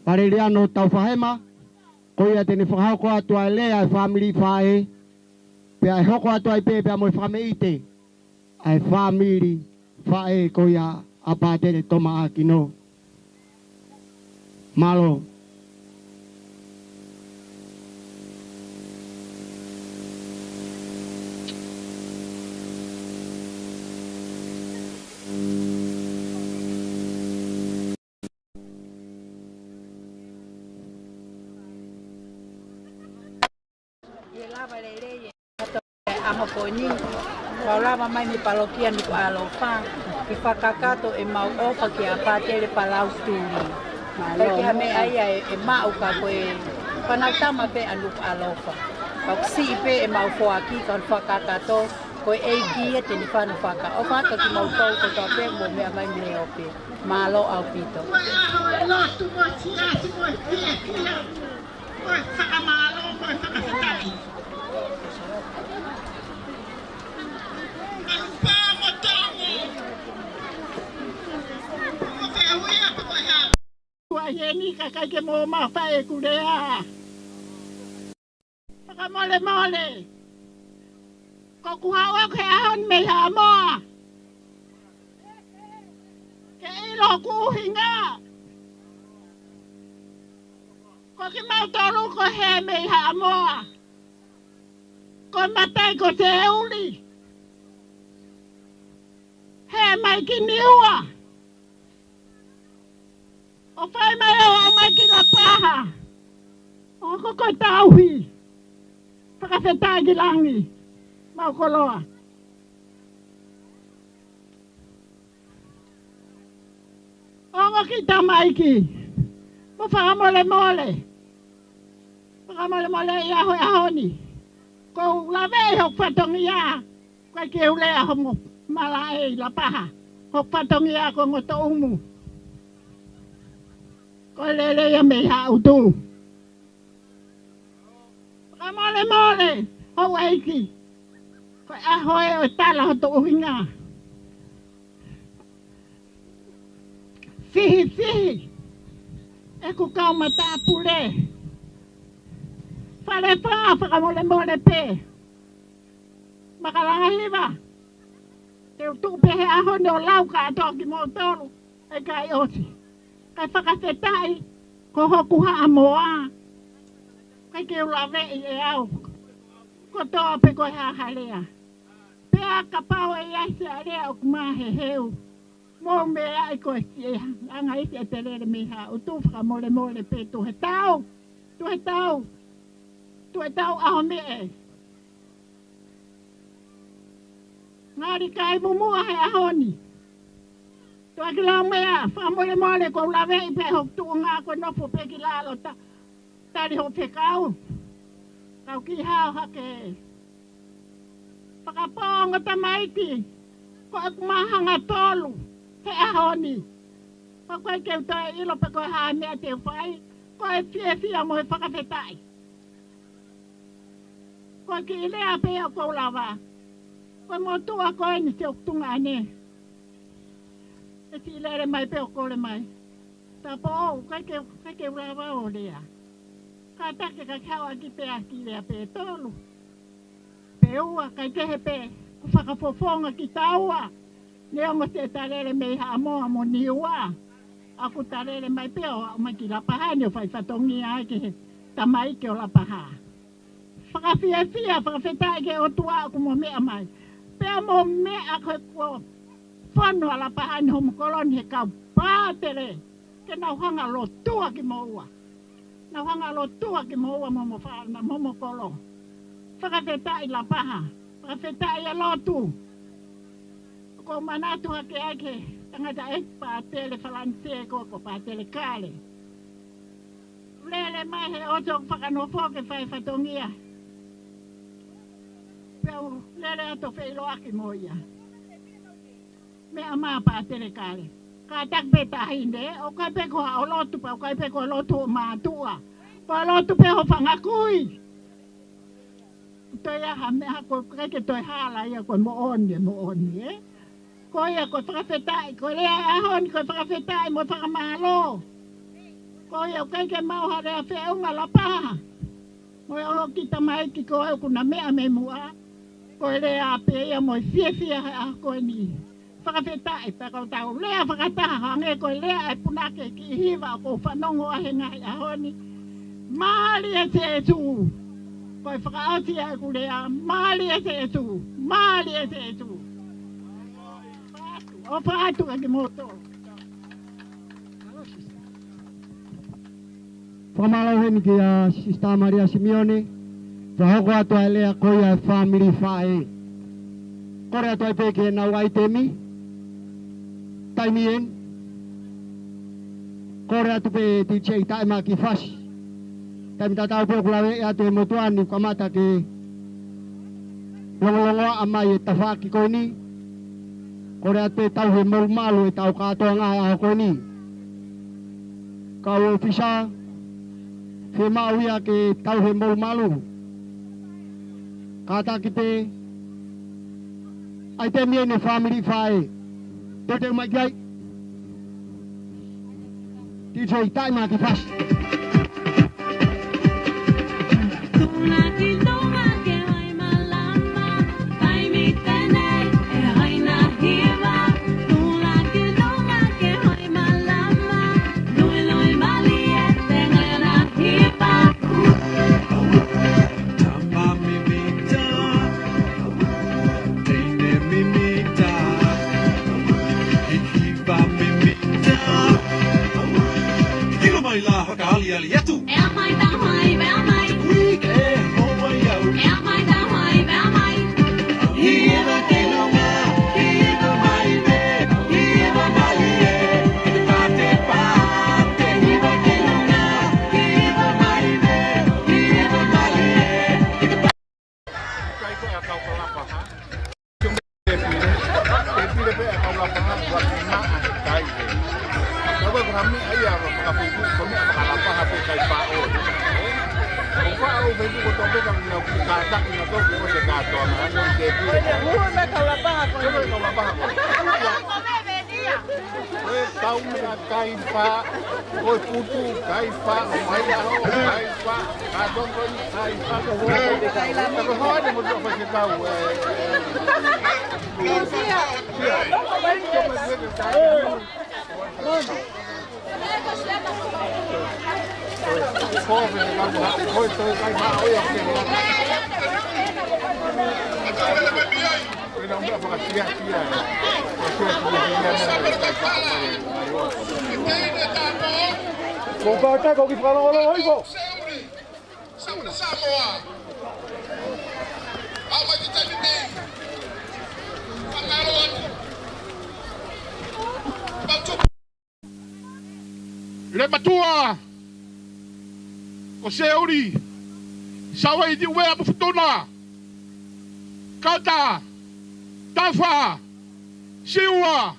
[SPEAKER 1] Vareriano tau whahema, koe a tene whahako atu ai lea e family whae, pea e hoko atu ai pea moe whameite, ai family whae koia a Patele Toma'akino. Malo.
[SPEAKER 6] Amaponi, Palau mai mi parokia ni ko alofa, ki whakakato e mau ofa ki a Patele Palau Tuli. Ki hame aia e mau ka koe whanautama pe anu alofa. Kauksi pe e mau foaki ka whakakato koe eiki e te ni whanu whaka. O whaka ki mau tau ko tau pe mo mea mai me ope. Malo au pito.
[SPEAKER 7] Yeni kakai ke mo ma fa e kurea. Paka mole. Ko kuhawa ke ahon me ha mo. Ke ilo ku hinga. Ko ki mau toru ko he me ha mo. Ko matai ko te uli. He mai ki niua. O whai mai o mai ki Lapaha. O koko tauhi. Whakawhetai ki langi. Mau koloa. O ngoki tamaiki. Mo whakamole. Whakamole i aho e ahoni. Ko lawe hok whatongi a. Koe ke ule aho mo Malani Lapaha. Hok whatongi a ko ngoto umu. Ko lele ya me ha utu. Mole, ho waiki. Ko aho e o tala ho to uhinga. Fihi. E ku kau mata pule. Fale pa, whakamole pe. Makalanga hiva. Te utu pe he aho no lau ka atoki mo tolu. E kai oti. Kai whakawhetai, ko hokuha amoa. Kai ke ulawe i e au. Ko toa pe koe hahalea. Pea ka pao e aise a rea o kumahe heu. Mō mea i koe si e anga isi e te rere me ha. O tu whakamole pe tuhe tau. Tuhe tau aho me e. Ngāri kai mumua he ahoni. Takuilau mea, whamole ko lawe i pe hok tu ngā ko nofu pe ki lalo tari ho pe kau. Kau ki hao hake. Whakaponga tamaiti, ko ak mahanga tolu, he ahoni. Ko koe keu toi ilo pe koe haa mea te whai, ko e fia mo he whakawhetai. Ko ki ilea pe o kou lawa. Ko mo tua koe ni te oktunga ane. E si lere mai pe o kore mai. Ta po o, kai ke urawa o lea. Ka take ka kawa ki pe aki lea pe tolu. Pe ua, kai kehe pe, ku whakafofonga ki taua. Neongo te tarere mei ha amoa mo niua. Aku tarere mai pe o mai ki Lapaha, ni o whai whatongi ai ke tamai ke o Lapaha. Whakawhiawhia, whakawhetai ke o tua aku mo mea mai. Pe Pea mo mea koe kua whanua Lapaha ni homo koloni he kau Patele. Ke nau hanga lo Atu'aki mo ua. Nau hanga lo Atu'aki mo ua momo whaana momo kolo. Whakawhetai Lapaha. Whakawhetai a lotu. Ko manatu hake ake. Tangata e Patele whalanse ko Patele kale. Lele mai he oto Fakanofo ke whai whatongia. Peo lele ato whailo aki mo ia. Mea maa Patele kale. Ka takpeta hinde, o kai peko o lotu pa, o kai peko lotu o mātua. Ko lotu pe ho whangakui. Toi aha mea ko kake toi hala ia ko mo oni, eh? Ko ia ko whakawhetai, ko lea ahoni ko whakawhetai mo whakamalo. Ko ia kai ke mau harea whiunga Lapaha. Mo ia olo kita mai ki ko au kuna mea me mua. Ko lea pe ia mo fia a ko ni. Whakawhetai, pekau tau lea whakataha hange ko lea e punake ki hiwa ko whanongo ahe ngai ahoni. Maali e te etu. Koi whakaoti a ku lea, maali e te etu. Maali e te etu. O whaatu a ki moto.
[SPEAKER 1] Whamalau heni ki a Sista Maria Simeone. Whahoko atu a lea koi a family whae. Kore atu ai peke nau ai temi. Taimien. Kore atu pe ti chei taima ki fasi. Taimi tatau pe kulawe atu e motuani kamata ke longo amai e tawhaki koe ni. Kore atu e tau he malu e tau Katoanga a koe ni. Kau ofisa he mauia ke tau he malu. Kata ki pe ai te mien e family whae. Te mai gai. Ti chei taima ki fasi.
[SPEAKER 4] Le matua o seuri sawa i diwe apu futuna kata tafa siwa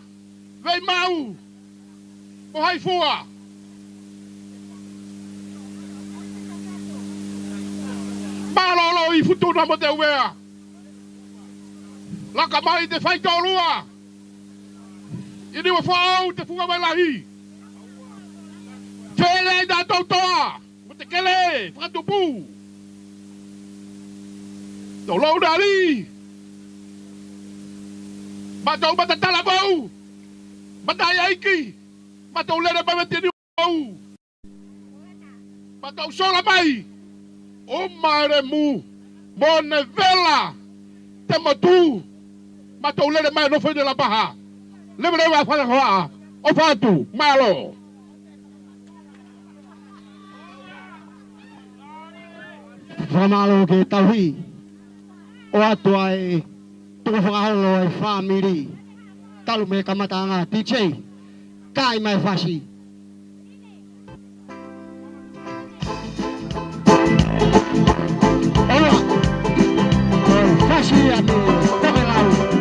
[SPEAKER 4] vei mau o haifua malolo i futuna mo te wea laka mai te whai tōrua i niwa whaau te funga mai lahi Tele da totoa, mate kele, whakatupu. Tau lau nari. Matau matatala bau. Matai aiki. Matau lere mametini bau. Matau sola mai. O mare mu. Mone vela. Te matu. Matou lele mai no foi de Lapaha. Lele wa fa hoa. O fatu malo.
[SPEAKER 1] Whamalo ke tauhi. O atua e tuku whakaholo e whamiri. Talu me kamatanga. DJ. Kai mai whasi. Ola. O whasi a me Takuilau.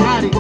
[SPEAKER 1] Mari.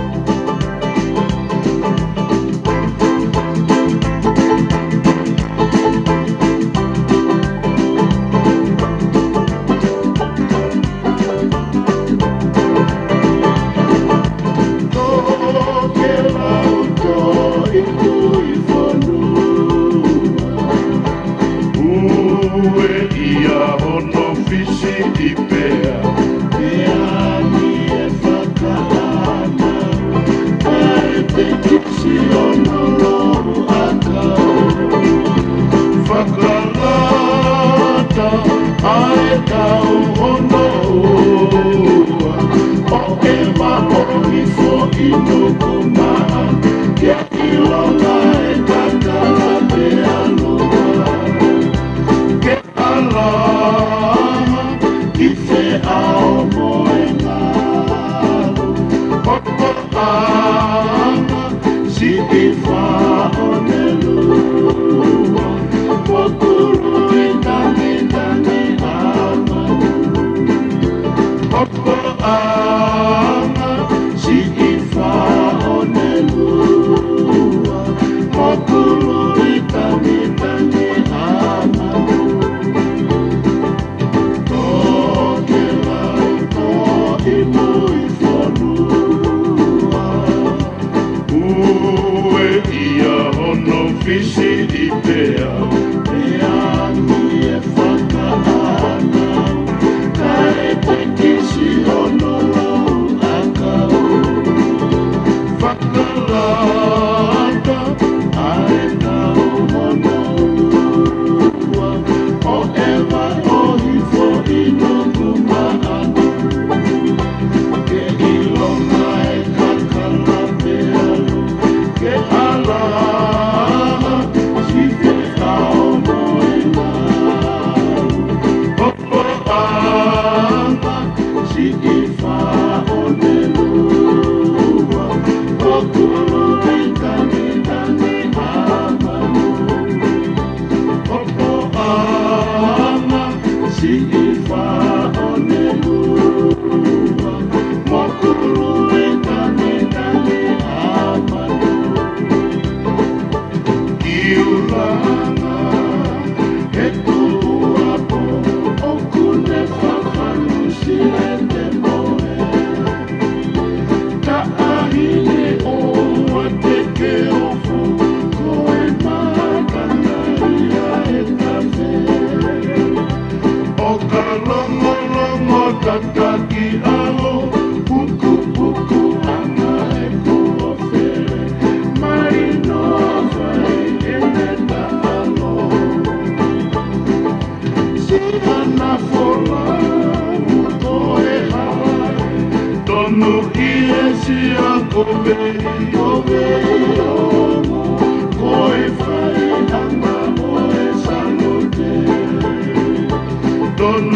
[SPEAKER 8] Tonga,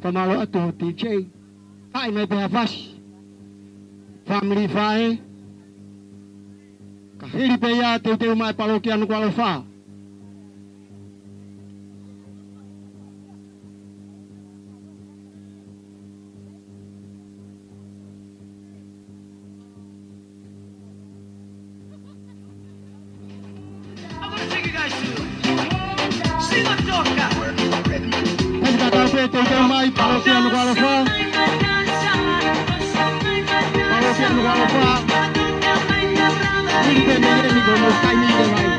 [SPEAKER 1] Pamalo ato TJ. Ai mai pe afas. Family fae. Kahiri pe ya te mai parokia no kwalo fa. Te mai parokia no kwalo fa. Parokia no kwalo fa. Hindi pe me ni go mo kai ni de mai.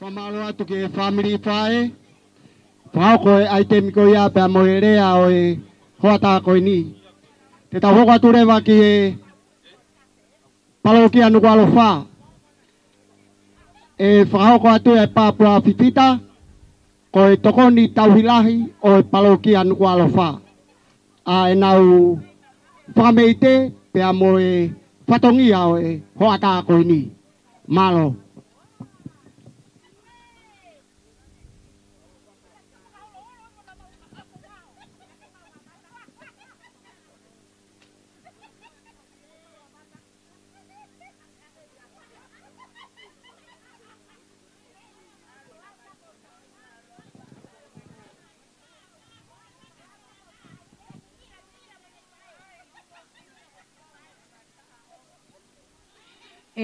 [SPEAKER 1] Pamalo atu ke family fae. Pao koe ai te miko ia pe moerea o e hoata koe ni. Te tau hoko atu rewa ki e parokia no kwalo fa. E whahoko atu e Papua Fifita. Ko e tokoni tauhilahi o e parokia no kwalo fa. A e nau whakameite pe mo e whatongia o e hoata koe ni. Malo.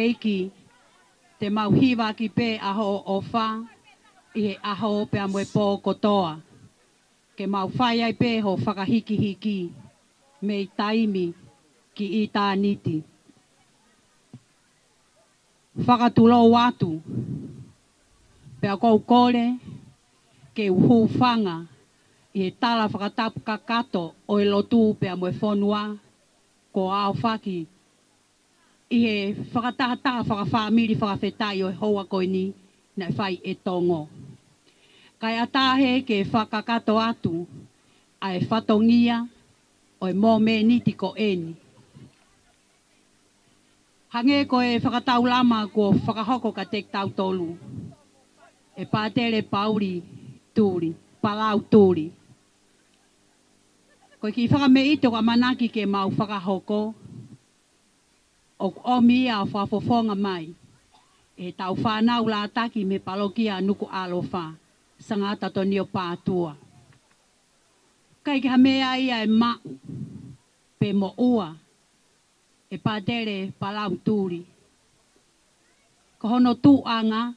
[SPEAKER 6] eiki te mauhiwa ki pe aho o wha i he aho pe a moe pō kotoa. Ke mau whai ai pe ho whakahiki hiki me i taimi ki i tā niti. Whakatulo watu pe a kou kore ke uhu whanga i he tala whakatapu kakato o e lotu pe a moe whonua ko ao whaki i he whakatahataha whakawhamiri whakawhetai o he hoa koe ni na whai e tongo. Kai atahe ke whakakato atu a e whatongia o e mō me niti ko eni. Hange ko e whakatau lama ko whakahoko ka tek tau tolu. E Patele Pauri Tuli, Palau Tuli. Ko ki whakame ito ka manaki ke mau whakahoko o omia o whafofonga mai. E tau whanau la ataki me palokia nuku alofa. Sangata to nio pātua. Kai ki hamea ia e mau, pe mo ua, e Patele Palau Tuli. Ko hono tūanga,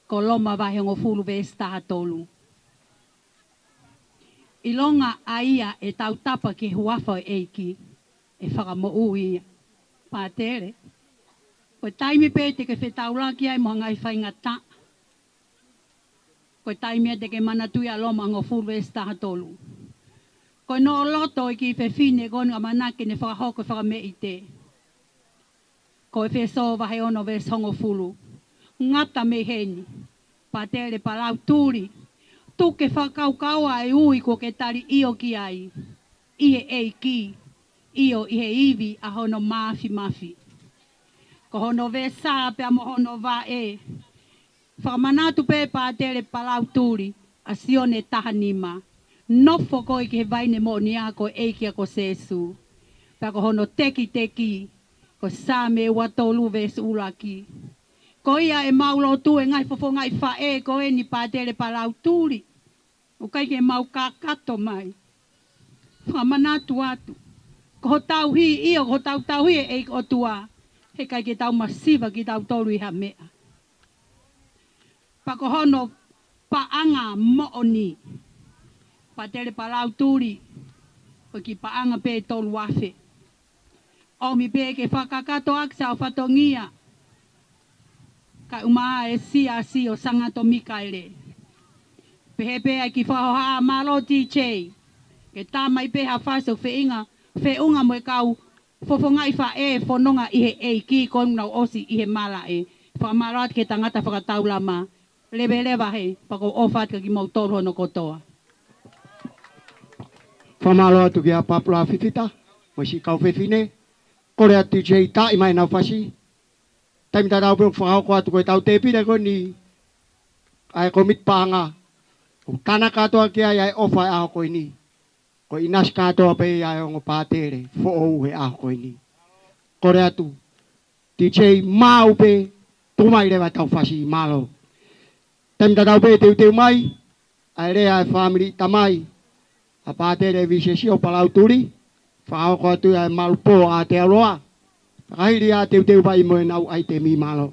[SPEAKER 6] ko loma vahe ngo fulu vestaha tolu. Ilonga aia e tau tapa ki huafa eiki, e whakamo ui Patele. Ko taimi pe te ke whetaulaki ai moha ngai whainga ta. Ko taimi te ke manatui a loma ngo fulu vestaha tolu. Ko no loto i ki whewhine konu a manake ne whakahoko whakame i te. Ko e wheso vahe ono ves hongo fulu. Ngata me heni. Patele Palau Tuli. Tuke whakaukaua e ui ko ke tari io ki ai. Ihe eiki. Io ihe iwi a hono mafi. Ko hono vesa pe amo hono va e. Whakamanatu pe Patele Palau Tuli. A sione tahanima. Nofo koe ki he vaine mo ni a ko eiki a ko sesu. Pea ko hono teki. Ko sa me watolu ves ulaki. Ko ia e maulo tu e ngai fofo ngai wha e ko e ni Patele Palau Tuli. O kai ke mau kakato mai. Whamanatu atu. Ko ho tau hi ia, ko tau hi e eik o tua. He kai ke tau masiva ki tau tolu i ha mea. Pa ko hono paanga mooni. Patele Palau Tuli. Ko ki paanga pe tolu wafe. O mi pe ke whakakato aksa o whatongia. Ka umaa e si o sangato Mikaele. Pehepe ai ki whahoha malo DJ. Ke tamai peha whaso wheunga mo e kau fofonga i wha e whanonga i he eiki konunau osi i he mala e. Whamarat ke tangata whakataulama. Lewa he, pako ofat ka ki mau toro no kotoa.
[SPEAKER 1] Whamalo atu ki a papula whiwhita, mo si kau whewhine. Kore atu DJ ta i mai nau whasi. Taimi ta tau pēng whakao ko atu koe tau tepire ko ni ai komit panga. O kana katoa ki ai ofa e aho koe ni. Ko inas katoa pe ai ongo Patele, fo ou he aho koe ni. Kore atu, DJ mau pe, tumai rewa tau whasi malo. Taimi ta tau pe teu mai, ai rea e family tamai. A Patele visesi o Palau Tuli, whakao ko atu ai malupo a te aroa. Kahiri a teu pai mo e nau ai te mi malo.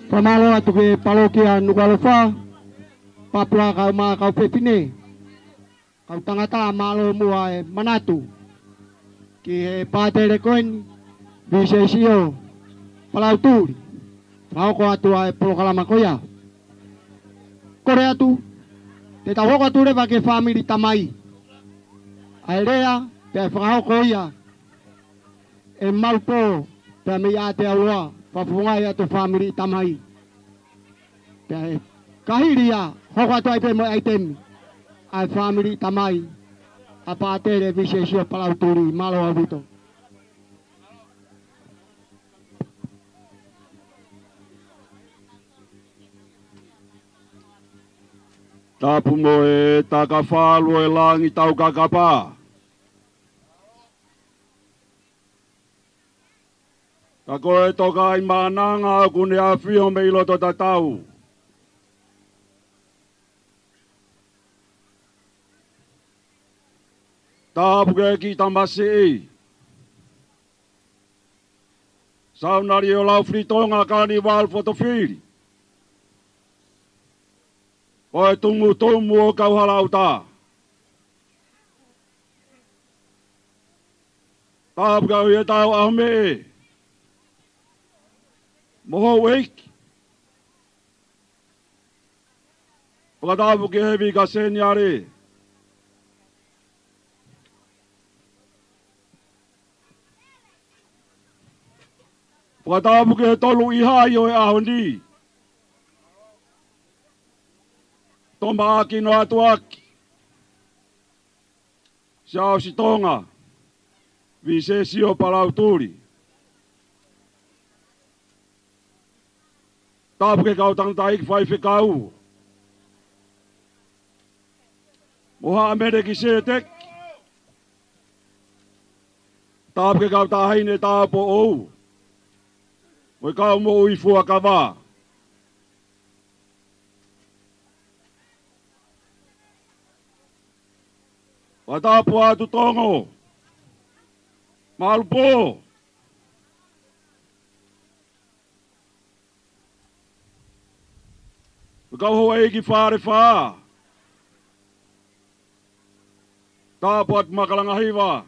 [SPEAKER 1] Pamalo atu ke palokia Nukalofa, Papua kau ma kau pepine, kau tangata malo mua manatu, ki Patele koin, bisesio, Palau Tuli, mau ko atu ai prokalama koya. Korea tu, te tahu ko tu le bagi family tamai, ailea te frau koya, malpo te mi ate awa, pafungai atu family tamai. Kahiria, hoko tu ai pe mo item, ai family tamai, apa Patele bisesio Palau Tuli, malo abuto.
[SPEAKER 5] Tapu mo e takawhalu e langi tau kakapa. Ka koe toka i mananga kune a whio me iloto tatau. Tapu ke ki tamasi i. Saunari o lau fritonga kani wal fotofiri. Oe tumu o kau halau tā. Tāpuka ui e tau ahome e. Moho weiki. Pakatapu ke hevi ka senyare. Pakatapu ke tolu ihai o e ahoni. Toma'akino Atu'aki. Siao si Tonga. Vise sio Palau Tuli. Tapu ke kau tangtaik fai whekau. Moha amere ki se tek. Tapu ke kau tahaine tāpo ou. Moi kau mo ui fua kawa. Watapu atu tongo. Malupo. Kau hoa eki whare wha. Tapu atu makalanga hiwa.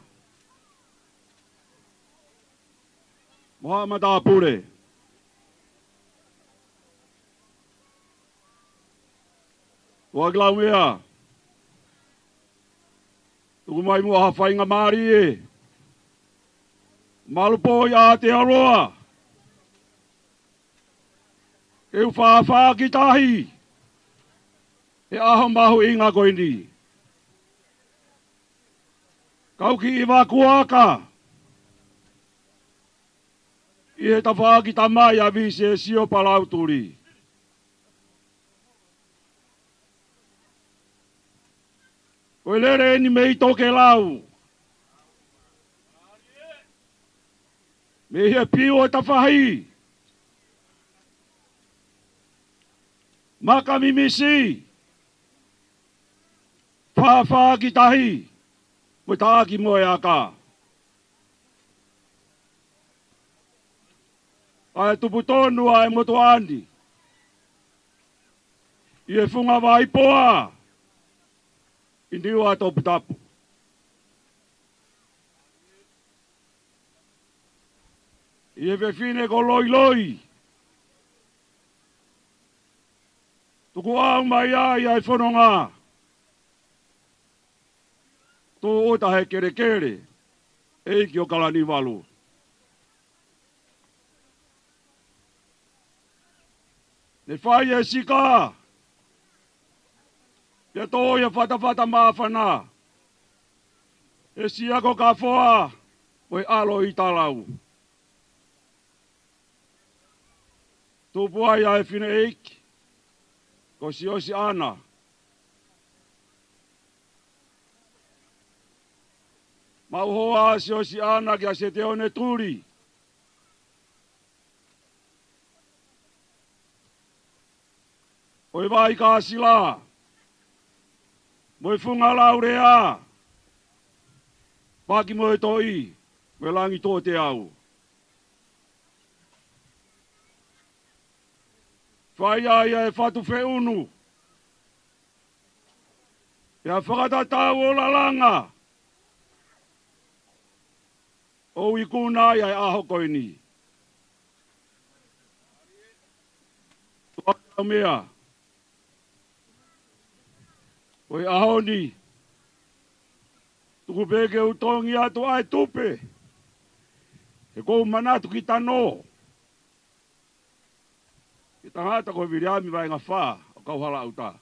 [SPEAKER 5] Moha matapure. Waglau mea. Tuku mai mua hawhainga maari e. Malupo i Aotearoa. E uwhawha ki tahi. E aho mahu inga koini. Kau ki iwa kuaka. I he tawha ki tamai a vise sio Palau Tuli. Koe lere ni mei toke lau. Me he pio e tawhahi. Maka mimisi. Whawha ki tahi. Koe taaki moe aka. Ai tupu tonu ai moto andi. I e whunga waipoa. I niwa topu tapu. I e whewhine ko loi loi. Tuku au mai ai ai whanonga. Tō ota he kere kere. Eiki o kalani walu. Ne whai e sika. Ia tō ia whata mawhana. E siako ka whoa. Oi alo i talau. Tōpua ia e whine eiki. Ko si osi ana. Mau hoa si osi ana kia se te one turi. Oi vai ka sila. Moi funga laurea. Paki moi toi. Me langi tō te au. Whai ai e whatu whe unu. Ia whakatatau o la langa. O i kuna ia e aho koini. Tuaka mea. Oi ahoni. Tuku peke utongi atu ai tupe. E kou manatu ki tano. Ki tangata koe viriami vai ngā whā. O kau hala uta.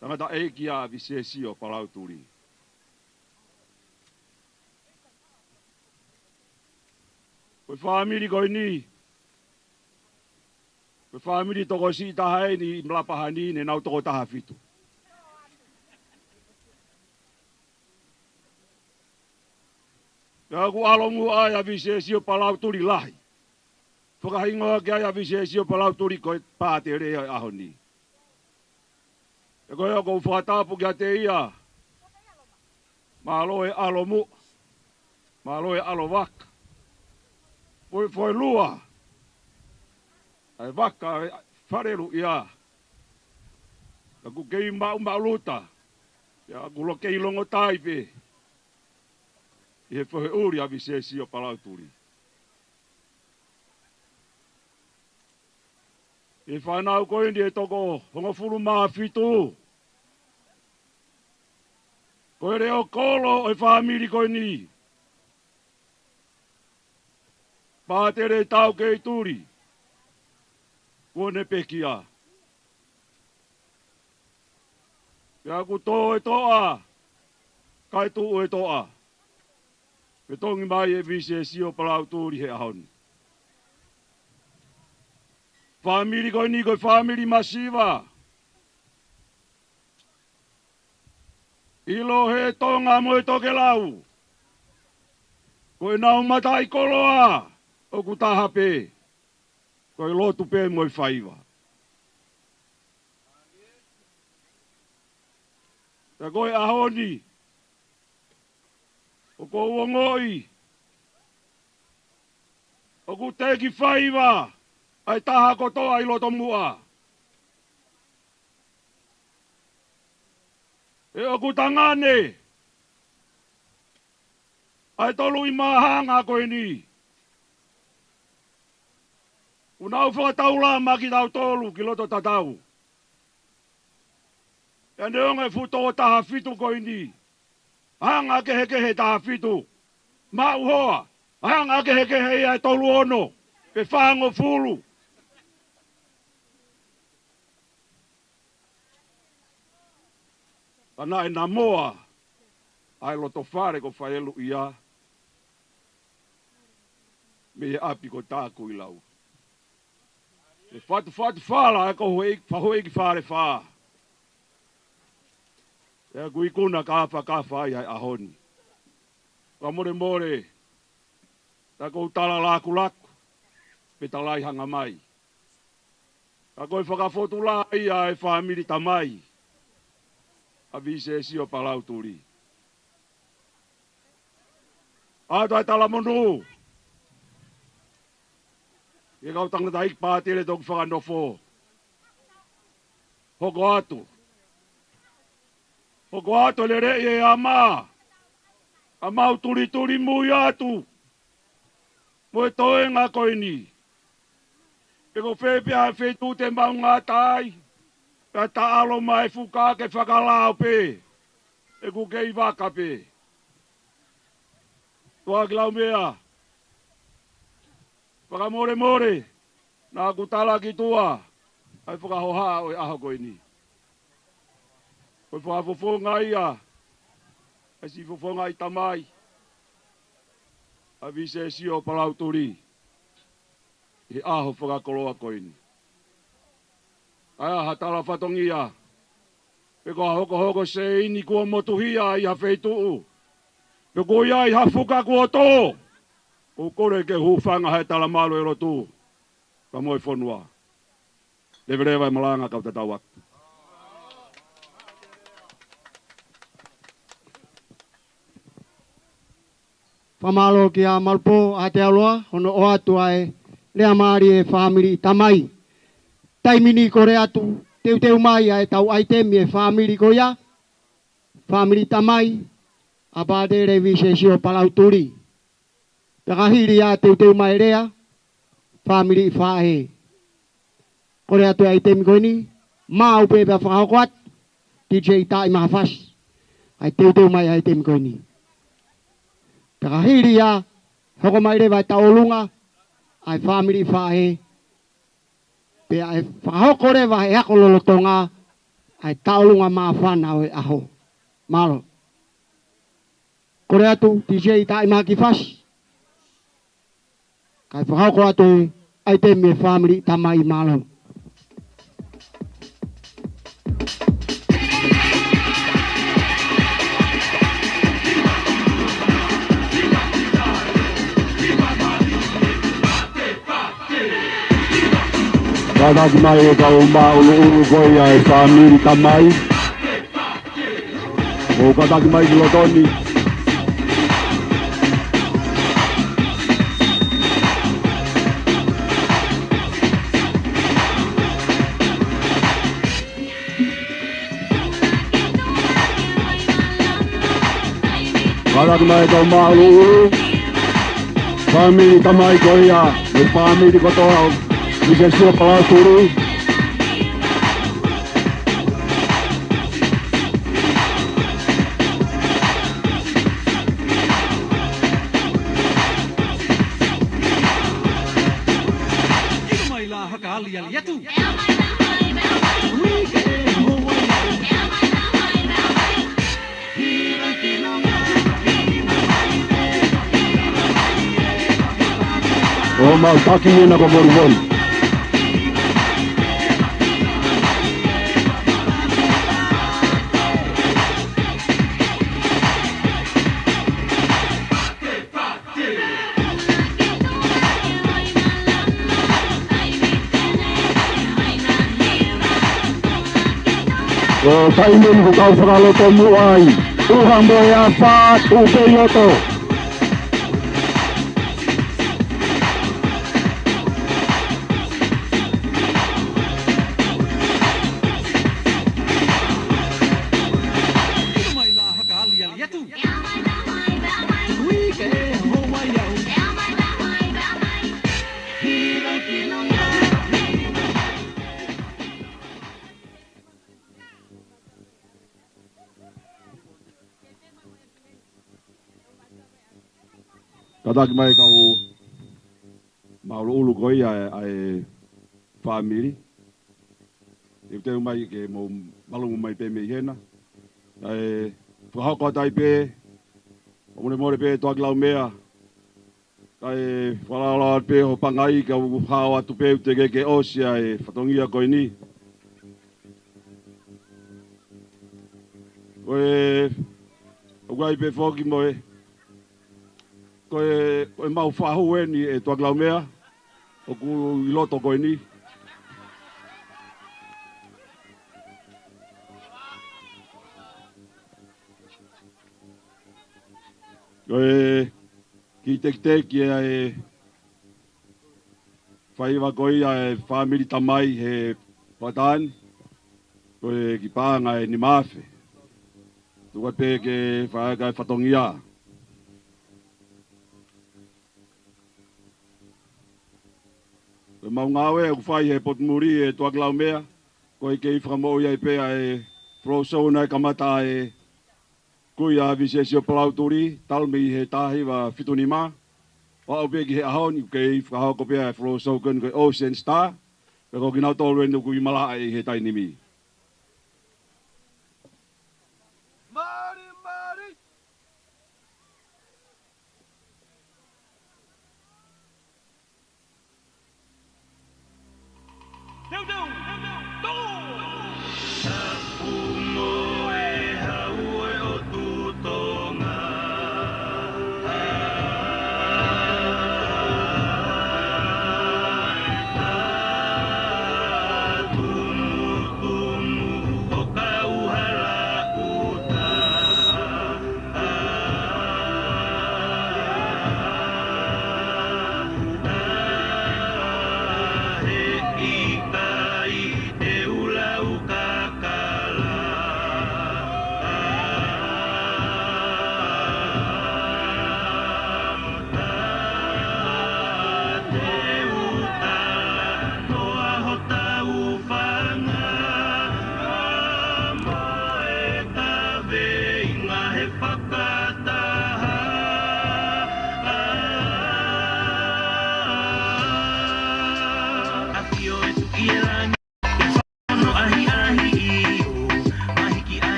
[SPEAKER 5] Tangata eiki a visesi o Palau Tuli. Koe whaamiri koe ni. Koe whaamiri toko si tahai ni Lapaha ni ne nau toko taha fitu. Ia ku alongu ai a visesi o Palau Tuli lahi. Whakahingoa ki ai a visesi o Palau Tuli koe Patele ai ahoni. E koe o kou whatapu ki a te ia. Malo e alo mu. Malo e alo waka. Foi lua. Ai waka e wharelu ia. Ka ku kei mau luta. Ia ku lo kei longo taipe. I he whahe uri a visesi o Palau Tuli. E whanau koe ni e toko hongofuru maa fitu. Koe reo kolo e whamiri koe ni. Patele tau kei turi. Kone pekia. Ia ku tō e toa. Kai tu e toa. Pe tongi mai e vise si o Palau Tuli he ahoni. Family koe ni koe family masiva. Ilo he Tonga mo e Tokelau. Koe nau matai koloa. O ku taha pe. Koe lotu pe mo e whaiva. Ta koe ahoni. O ko uongoi. O ku teki whaiva. Ai taha kotoa i loto mua. E o ku tangane. Ai tolu i mahanga koe ni. Unau whakataula maki tau tolu ki loto tatau. E neonge futo o taha fitu koe ni. Hanga kehe taha fitu. Mau hoa. Hanga kehe ia tolu ono. Pe whango fulu. Ana e na moa, ai loto whare ko whaelu ia, me e api ko Takuilau. E whatu whala e ko whahoe ki whare wha. E kui kuna ka ai ai ahoni. Wa more, ta kou tala laku, pe talai hanga mai. Ta koe whakafotu la ia e whamiri tamai. A vise si o Palau Tuli. Ato ai tala monu. E kau tangata ik Patele toku Fakanofo. Hoko atu. Hoko atu le rei e ama. Amau turi mui atu. Moe toe ngā koe ni. E ko whepe a whetu te maunga tai. Ka taalo mai fuka ke whakalao pe. E ku kei waka pe. Tua ki lau mea. Whakamore. Nā ku tala ki tua. Ai whakahoha o e aho koe ni. Koe whakafofonga ia. Ai si fofonga i tamai. A vise si o Palau Tuli. I aho whakakoloa koe ni. Ai hatala whatongia. Peko hoko se ini kua motuhia i hawheituu. Peko ia i hafuka kua tō. Ko kore ke hufanga he tala malo e rotu. Ka moe whonua. Leverewa i malanga kau tatawak.
[SPEAKER 1] Pamalo ki a malpo a te aloa. Hono o atu ai lea maari e whamiri tamai. Taimini kore atu, teu mai ai tau aitemi e whamiri ko ia, whamiri tamai, a Patele vise si o Palau Tuli. Taka hiri a teu mai rea, whamiri i whahe. Kore atu aitemi ko ni, maa upepe a whahokoat, DJ tai maha whas, ai teu mai aitemi ko ni. Taka hiri a, hoko mai rewa tau olunga, ai whamiri i whahe, pe ai whahoko rewa he ako lolotonga ai taulunga maa whana o e aho. Malo. Kore atu, DJ tai maa ki whas. Kai whahoko atu ai te me family tamai malo.
[SPEAKER 5] Kataki mai e kau maa ulu koe ai whamiri tamai. O kataki mai ki lotoni. Kalaki mai tau maulu. Family tamai koia. Me family kotoa. Visesio Palau Tuli. O mau taki ina ko borbon. O taimen ko kau whakaloto muai. Uhang boy afa, upeyoto. Kataki mai kau maulu ulu koi ai family. Eu te mai ke mo malungu mai pe me hena. Ai whahako tai pe. Omune more pe Takuilau mea. Ai whalala pe ho pangai ka hao atu pe te ke osia e whatongia koi ni. Koe ugai pe whoki moe. Koe mau whahu e ni e Takuilau mea. O ku iloto koi ni. Koe ki tek e whaiwa koi e family tamai he patan. Koe ki pānga e ni mawhi. Tuka pe ke whaakai whatongia. Koe mau ngawe e kuwhai he potmuri e Takuilau mea. Koe ke i whakamau iai pea e whrosau nai kamata e kui a visesio Palau Tuli, talmi he tahi wa fituni mā. Wao pe ki he ahon, ke i whakahau ko pea e whrosau kun koe Ocean Star. Pe ko kinau tolu enu kui malaa e he tainimi.
[SPEAKER 8] Tonga.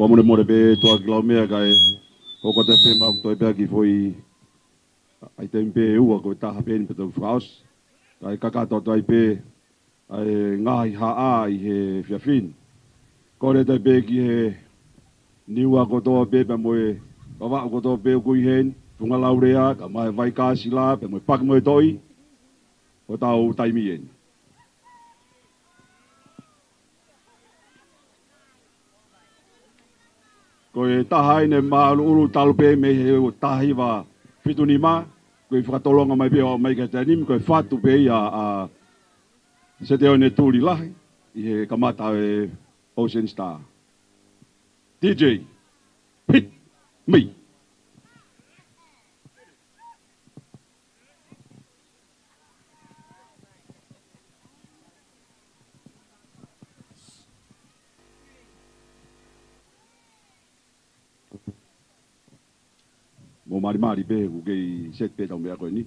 [SPEAKER 8] Ko mo mo be to aglau me kai o ko te pe ma to pe ki foi ai tempe u ko ta ha pen pe to fraus ai kaka to ai pe ai ngai ha ai he fiafin ko le te pe ki he niwa ko to pe pe mo e wa ko to pe ku hen funga laurea ka mai vai ka sila pe mo pak mo toi o tau tai mi en ko e tahai ne ma ulu talu pe me he o tahi wa fituni ma ko i whakatolonga mai pe o mai ka tanim ko e whatu pe ia a se te o ne Tuli lahi i he kamata e Ocean Star DJ hit me mo mari pe ku ke set pe tau mea koe ni.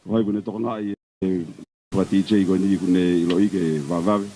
[SPEAKER 8] Wai kune toka ngai wa DJ koe ni kune iloi ke vavawe.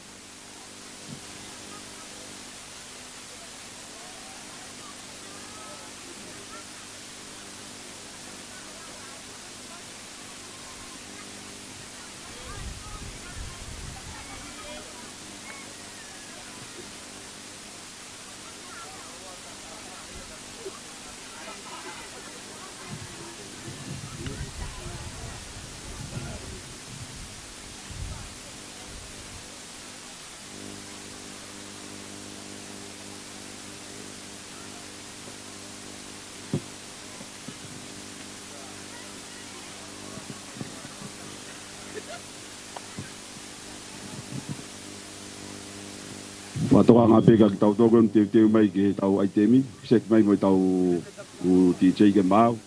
[SPEAKER 8] Watoka ngā peka ki tau tōkon teu mai ki tau aitemi, sek mai mo tau u DJ ke mau.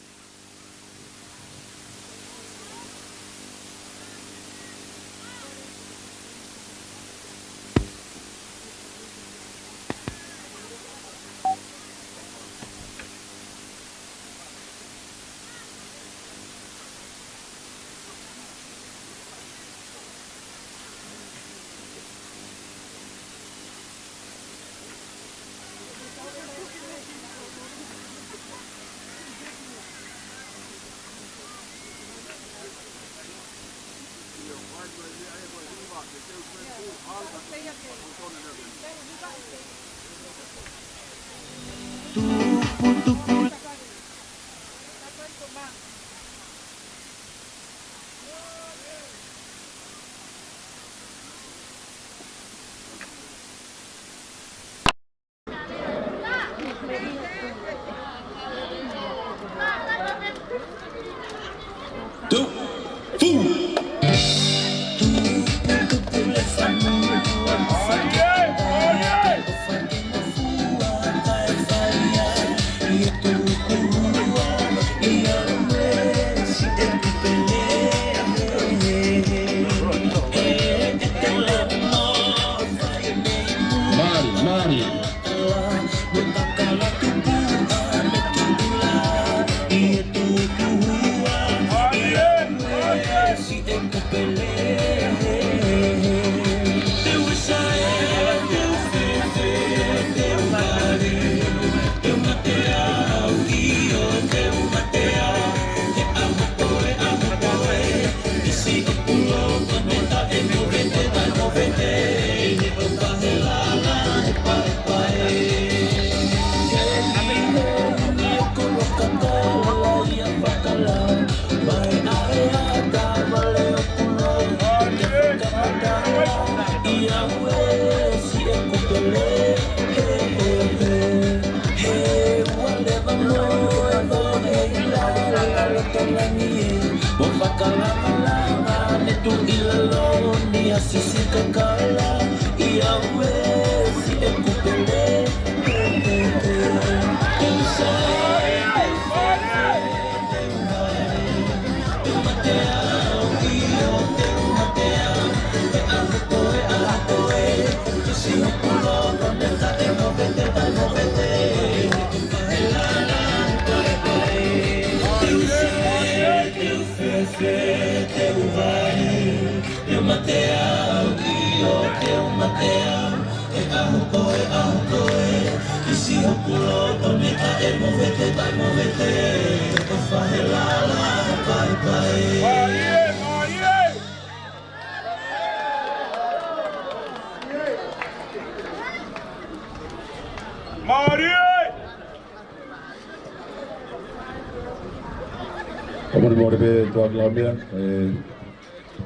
[SPEAKER 8] Kamari mōre pē tuaki la mea,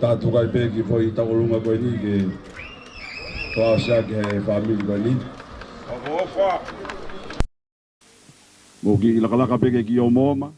[SPEAKER 8] tātukai pē ki fwoi takolunga koe ni ke whaasea ki hei whamili koe ni. Mō ki lakalaka pē ke ki o mōma.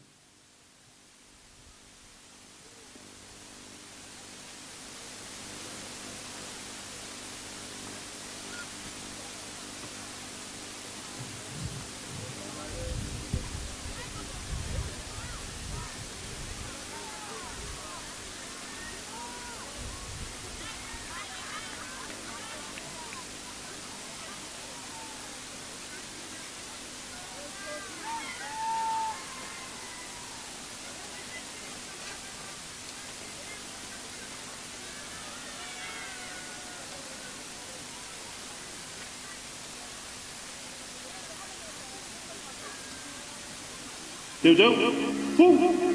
[SPEAKER 5] Teu teu, pum.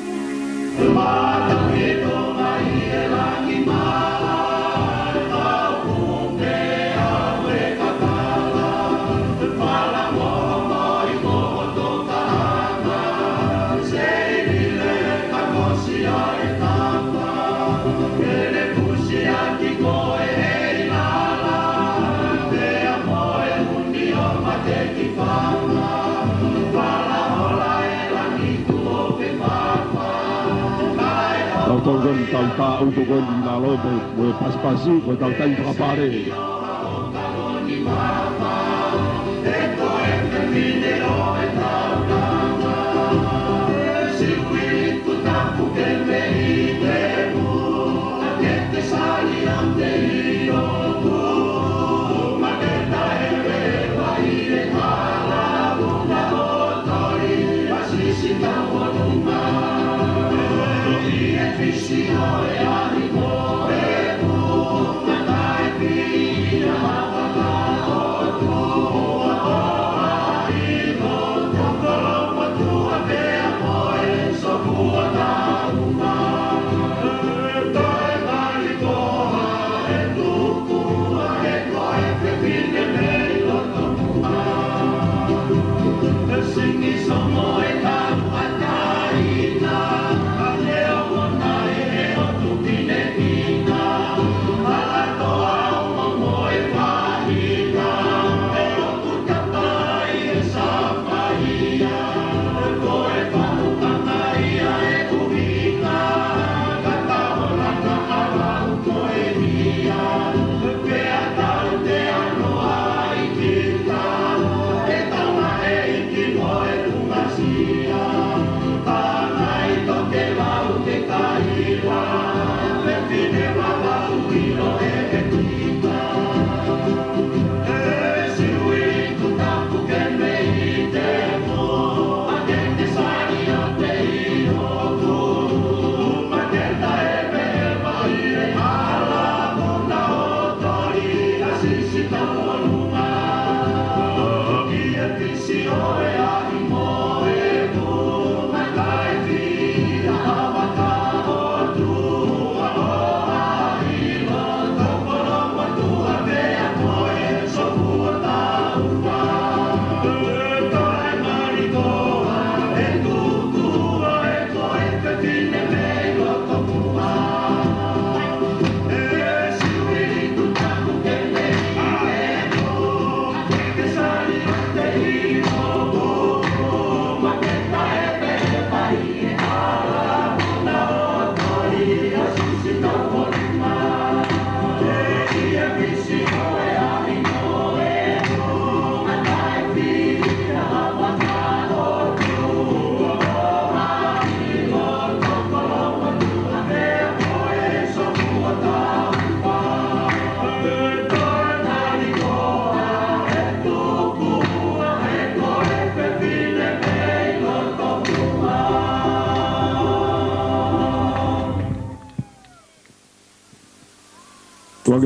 [SPEAKER 8] Tongon tau tā utogon i nā lopo, mo pasipasi, ko tau tai whakapare.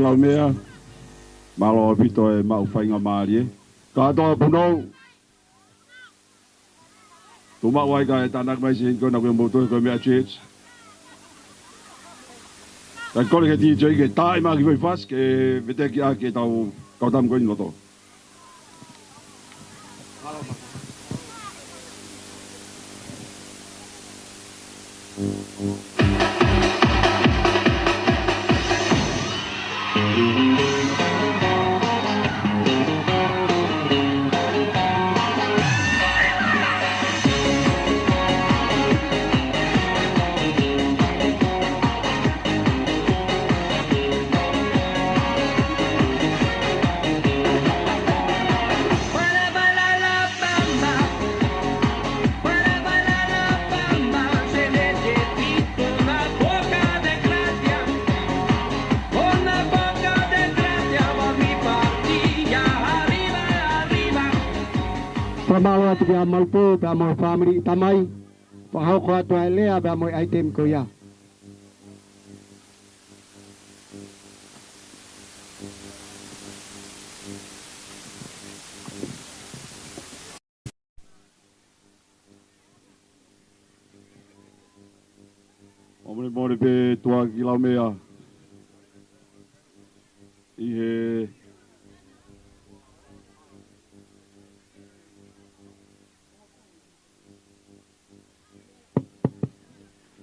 [SPEAKER 8] lau mea. Malo pito e mau whainga maari e. Katoa puno. Tuma wai ka e tanak mai sin ko na ko moto ko mea church. Dan kole ke DJ ke tai ma ki fas ke vete ki a ke tau tam ko ni loto.
[SPEAKER 1] Pamalo atu kia malpo, pia mo family tamai. Pahau ko atu lea, pia mo item ko ya.
[SPEAKER 8] Omone mone pe Atu'aki lau mea. Ihe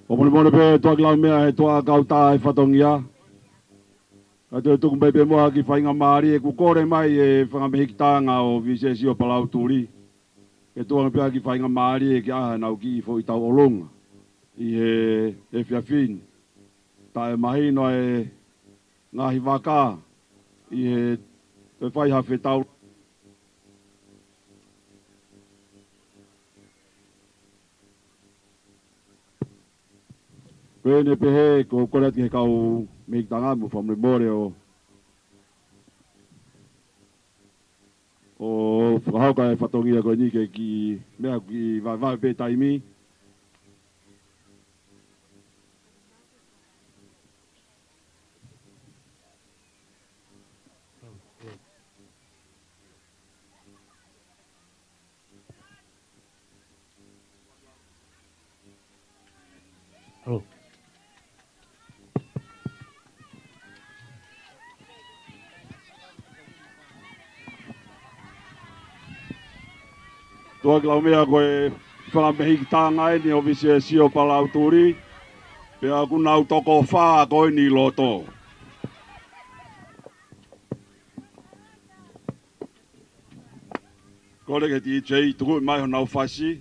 [SPEAKER 8] Omone mone pe Atu'aki lau mea he toa kauta e whatongia. Ka te tuku pepe moa ki whainga maari e kukore mai e whangamehikitanga o visesi o Palau Tuli. E tuanga pia ki whainga maari e ki aha nau ki fo i tau olonga. I he whiawhin. Ta e mahino e ngahi waka. I he te whai hawhi tau. Pene pehe ko kore ati he kau mehikitanga mu whamre o whakahauka e whatongia koe ni ke ki mea ki vai pe taimi.
[SPEAKER 9] Hello.
[SPEAKER 8] Atu'aki lau mea koe whangamehikitanga e ni o visesi o Palau Tuli. Pea ku nau toko whaa koe ni loto. Kore ke DJ tuku mai ho nau whasi.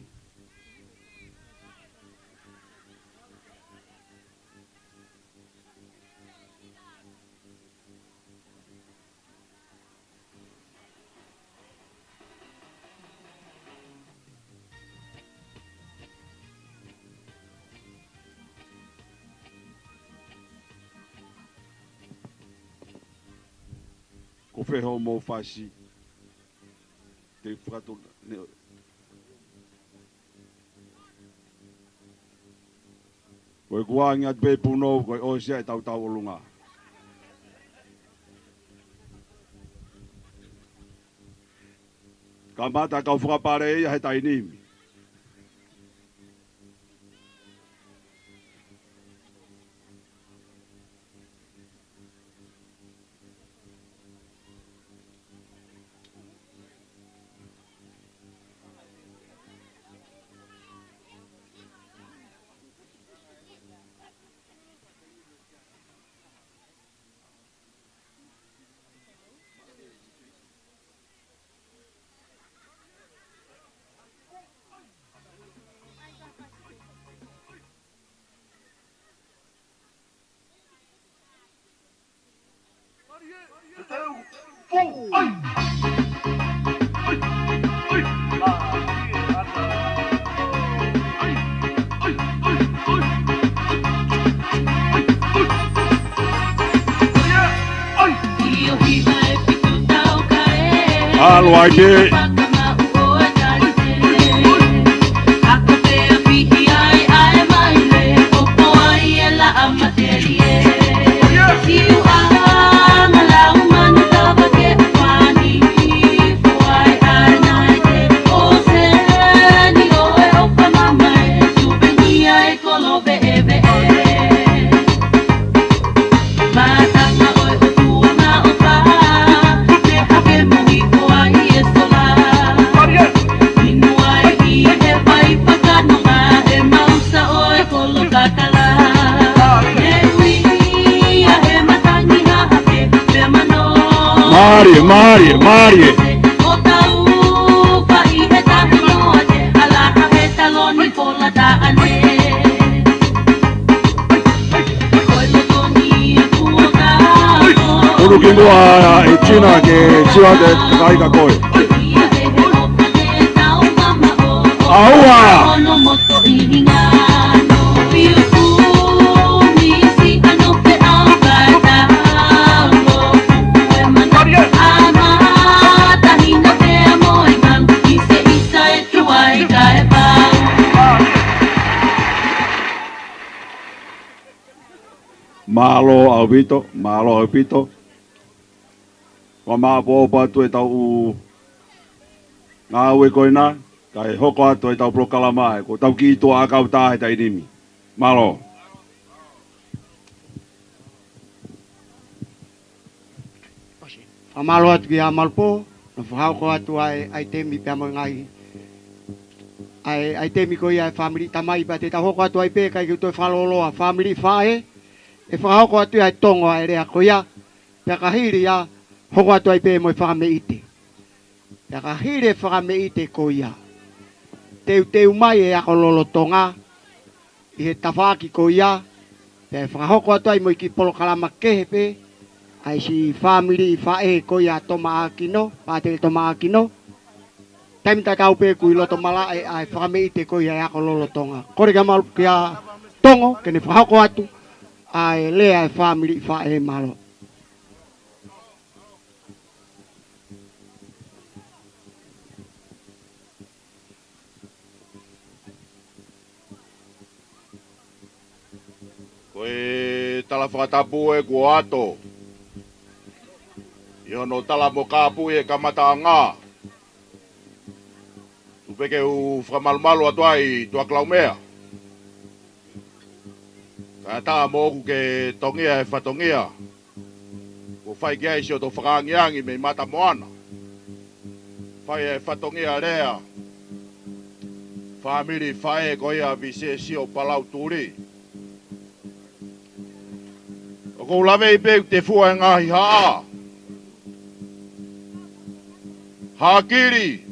[SPEAKER 8] Ko wheho mō whasi. Te whakato... Koe kuangi atu pe puno, koe oisia e tau olunga. Ka mata kau whakapare ia he tainimi. Halo ake. Marie.
[SPEAKER 2] O tau pai he tahi noa te alaha he taloni pola taane. Koe motoni e kua kako.
[SPEAKER 8] Uru ki mua e China ke siwa te kaika koe.
[SPEAKER 2] Ia he he opa te tau mama o.
[SPEAKER 8] Aua!
[SPEAKER 2] Ono moto I hingano. Piu kumi si ano pe au kai tau. Koe mana ama tahina te amoi kan. Ise isa e tuai kai pau.
[SPEAKER 8] Malo au pito. Wa maa po patu e tau ngā ue koina, kai hoko atu e tau prokalama e ko tau ki itoa a kau tāhe tai nimi. Malo.
[SPEAKER 1] Whamalo atu ki a malpo, na whahauko atu ai temi pe amo ngai. Ai temi ko ia family tamai pa te hoko atu ai pe kai ki toi whaloloa family whae. E whahauko atu ai tongo ai rea ko ia. Pea kahiri ia hoko atu ai pe mo i whakame ite. Pea kahiri e whakame ite ko ia. Teu mai e ako lolo tonga. I he tawhaki ko ia. Pea whahauko atu ai mo i ki polo kalama kehe pe. Ai si family whae ko ia Toma'akino, Patele Toma'akino. Taimi tatau pe kui loto mala ai whakame ite ko ia ako lolo tonga. Kore ka malu kia tongo, kene whahauko atu. Ai lea e family whae malo.
[SPEAKER 4] Koe tala whakatapu e kua ato. Iono tala mo kāpu e kamata ngā. Tupeke u whakamalumalo atu ai Tuaklau mea. Ka tā mōku ke tongia e whatongia. Ko whai kia isi o to whakaangiangi me mata moana. Whai e whatongia rea. Whamiri whae ko ia vise si o Palau Tuli. O kou lawe I peu te fua e ngahi haa. Ha kiri,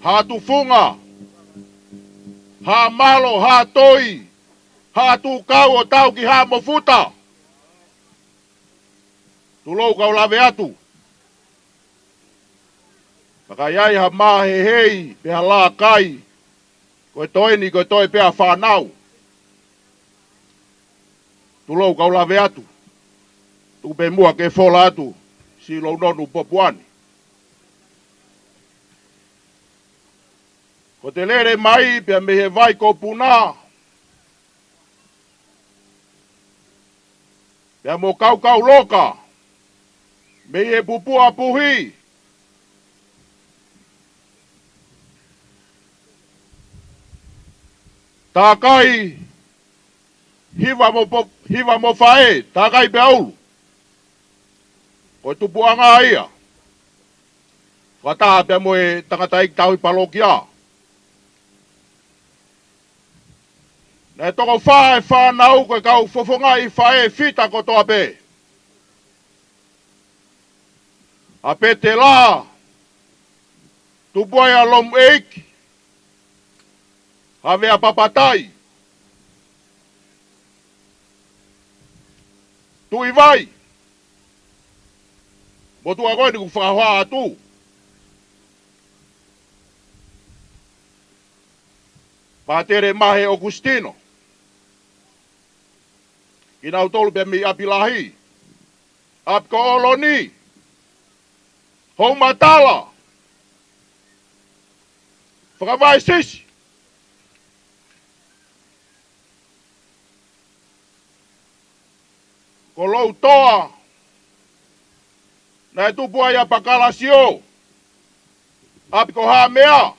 [SPEAKER 4] ha tufunga, ha malo, ha toi, ha tu kau o tau ki ha mofuta. Tulou kau lawe atu. Maka iai ha mahe hei, pe ha la kai, koe toi ni koe toi pe ha whanau. Tulou kau lawe atu. Tupe mua ke fola atu, si lau nonu popuani. Ko te lere mai, pia me he vai ko puna. Pia mo kau loka. Me he pupua puhi. Tā kai hiva mo fae, tā kai pe aulu. Ko tupuanga ia. Wata pia mo e tangata ik tau I palokia. E toko whae whanau koe kau fofonga I whae fita ko toa pe. A pe te la. Tupuai a lom eik. Have a papatai. Tui vai. Motu a koe ni ku whakahoa atu. Patere mahe Augustino. Ina utolu pe mi apilahi. Apko oloni. Hou matala. Whakawai sisi. Ko lou toa. Na e tupua ia pakalasio. Apko haa mea.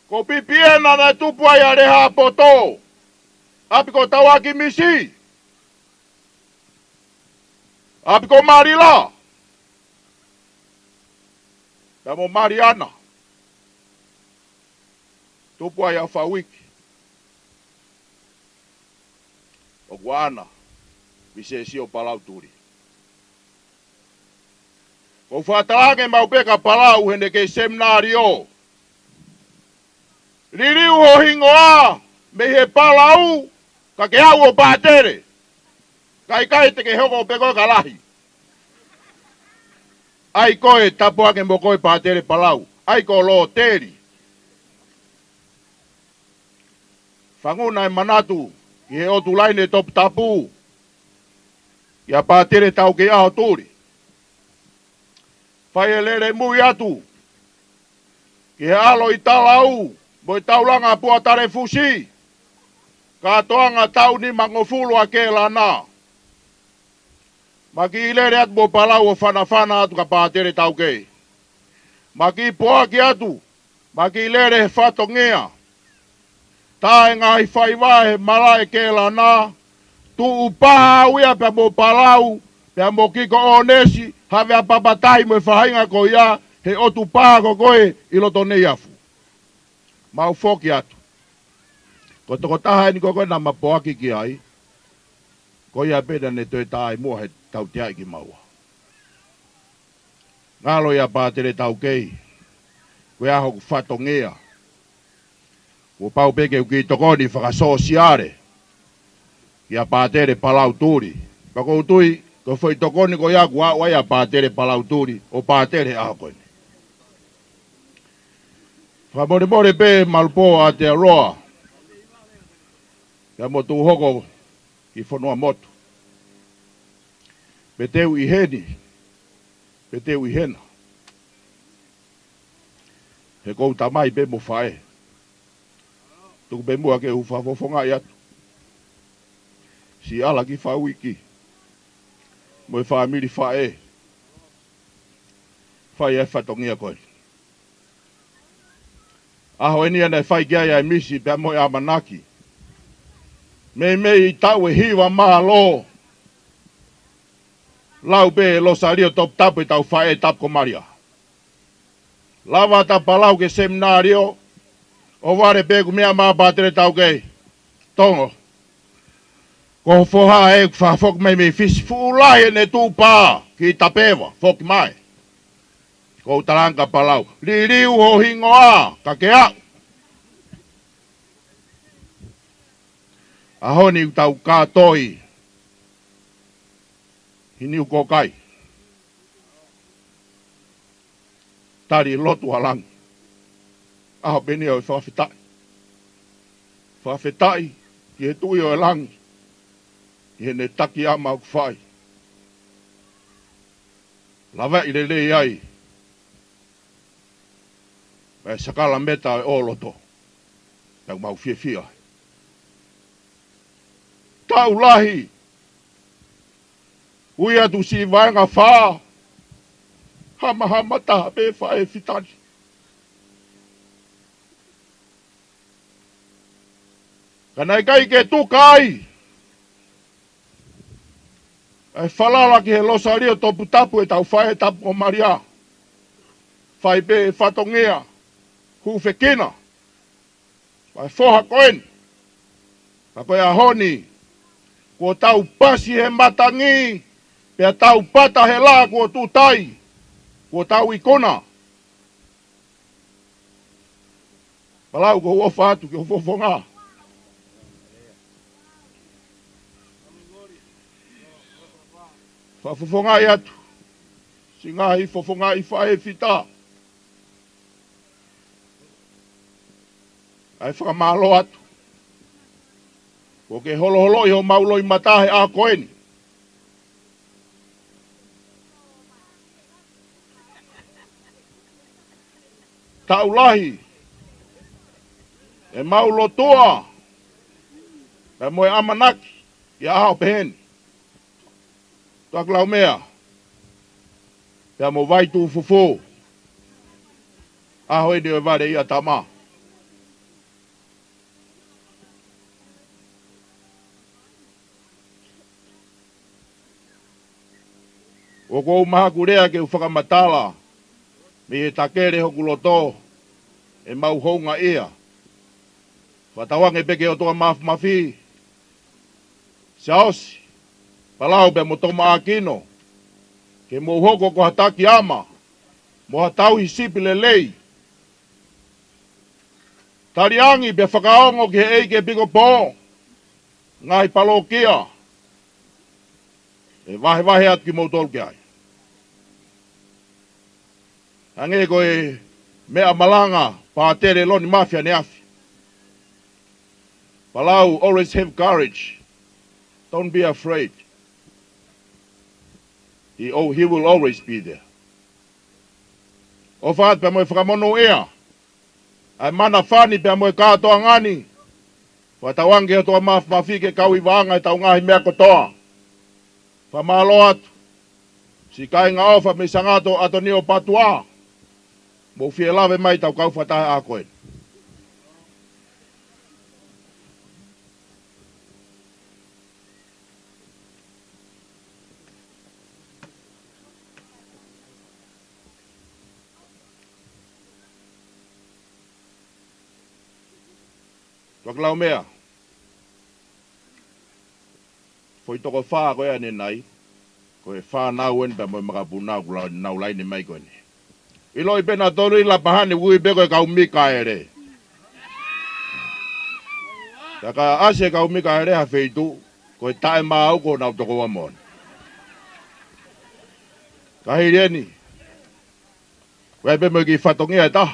[SPEAKER 4] Ko pipiena na e tupua ia reha poto. Apiko tawaki misi. Apiko marila. Tamo Mariana. Tupua ya wha wiki. O guana. Bise si o Palau Tuli. Ko whātarange mau peka Palau hene kei seminario. Ririu ho hingoa me he Palau ka ke hau o Patele. Kai te ke hoko o peko ka lahi. Ai koe tapu ake mo koe Patele Palau. Ai ko lo teri. Whanguna e manatu ki he otu laine Tongatapu. Ia Patele tau ke aho Tuli. Whai e lere mui atu. Ki he alo i talau. Moi taulanga pua tare fusi. Katoanga tau ni mangofulu a ke lana. Maki ilere atu mo Palau o whanawhana atu ka Patele tau ke. Maki poa ki atu. Maki ilere he whatongea. Tae ngai whaiwae malae ke lana. Tu upaha uia pe mo Palau. Pe mo kiko onesi. Have a papatai mo whahinga ko ia. He otu paha ko koe iloto nei afu. Mau foki atu. Ko toko taha ni koe na mapoaki ki ai. Ko ia peda ne toi tae mua he tau tiai ki maua. Ngalo ia Patele tau kei. Koe aho ku whatongea. Ko pau peke uki tokoni whakasosiare. Ia Patele Palau Tuli. Kako utui, ko whai tokoni ko ia kua ia Patele Palau Tuli. O Patele aho koe. Whamore pe malpo a te aroa. Ia motu hoko ki whanua motu. Peteu i heni. Peteu i hena. He kou tamai pe mo whae. Tuku pe mua ke uwha fofonga i atu. Si ala ki whawiki. Mo i whaamiri whae. Whae e whatongia koe. Aho eni ana e whai kia ia e misi pe mo i amanaki. Me i tau e hiwa maa lo. Lau pe lo sario top tapu i tau whae tap komaria. Lava ta Palau ke seminario. O ware pe ku mea maa Patele tau ke. Tongo. Ko foha e whafok me fisi fuulahe ne tūpā. Ki tapewa. Fok mai. Ko taranga Palau. Ririu ho hingoa. Ka ke au. Ahoni tau kātoi. Hi Niukokai. Tari lotu halangi. Aho peni o i whawhetai. Whawhetai. Ki he tui o e langi. Ki he ne taki ama o kwhai. Lawa i le ai. E sakala meta e oloto. Tau mau fia. Tau lahi. Ui atu si vaenga whaa. Hama taha pe whae fitani. Kanai kai ke tukai. E whalala ki he losario topu tapu e tau whae tapu o maria. Whae pe whatongea. Hu whekina. Whae foha koen. Ka koe ahoni. Ko tau pasi he matangi. Pea tau pata he la ko tutai. Ko tau ikona. Palau ko uofa atu ki ufofonga. Whafofonga i atu. Singa i fofonga i whae fita. Ai whakamalo atu. Ko ke holo i ho maulo i matahe a koeni. Taulahi. E maulo toa. E moe amanaki. I aho peheni. Takuilau mea. Pea mo vaitu fufo. Aho edi o vare ia tama. O kou maha kurea ke whakamatala. Me e takere hoku loto. E mau hounga ia. Whatawange peke o toa mafi. Saosi. Palau pe mo Toma'akino. Ke mo hoko ko hataki ama. Mo hatau hisipi lelei. Tariangi be whakaongo ke ei ke piko po. Ngai palokia. E vahe at ki mo tolu ke ai. Hange koe mea malanga Patele loni mafia ne afi. Palau, always have courage. Don't be afraid. He will always be there. O whaat pe moe whakamono ea. Ai mana whani pe moe Katoanga ngani. Whatawange o toa mawhike kau i wanga i tau ngahi mea kotoa. Whamalo atu. Si kai ngā ofa me sangato ato ni o patua. Mo fie lawe mai tau kau whatahe a koe. Takuilau mea. Foi toko whaa koe ane nai. Koe whaa nau en pa moe makapu nau lai ni mai koe ni. Ilo i pena tolu i Lapaha ni wui pe koe kau mika ere. Taka ase kau mika ere ha feitu. Koe tae maa au ko nau toko wamon. Kahiri eni. Koe pe moe ki whatongia e ta.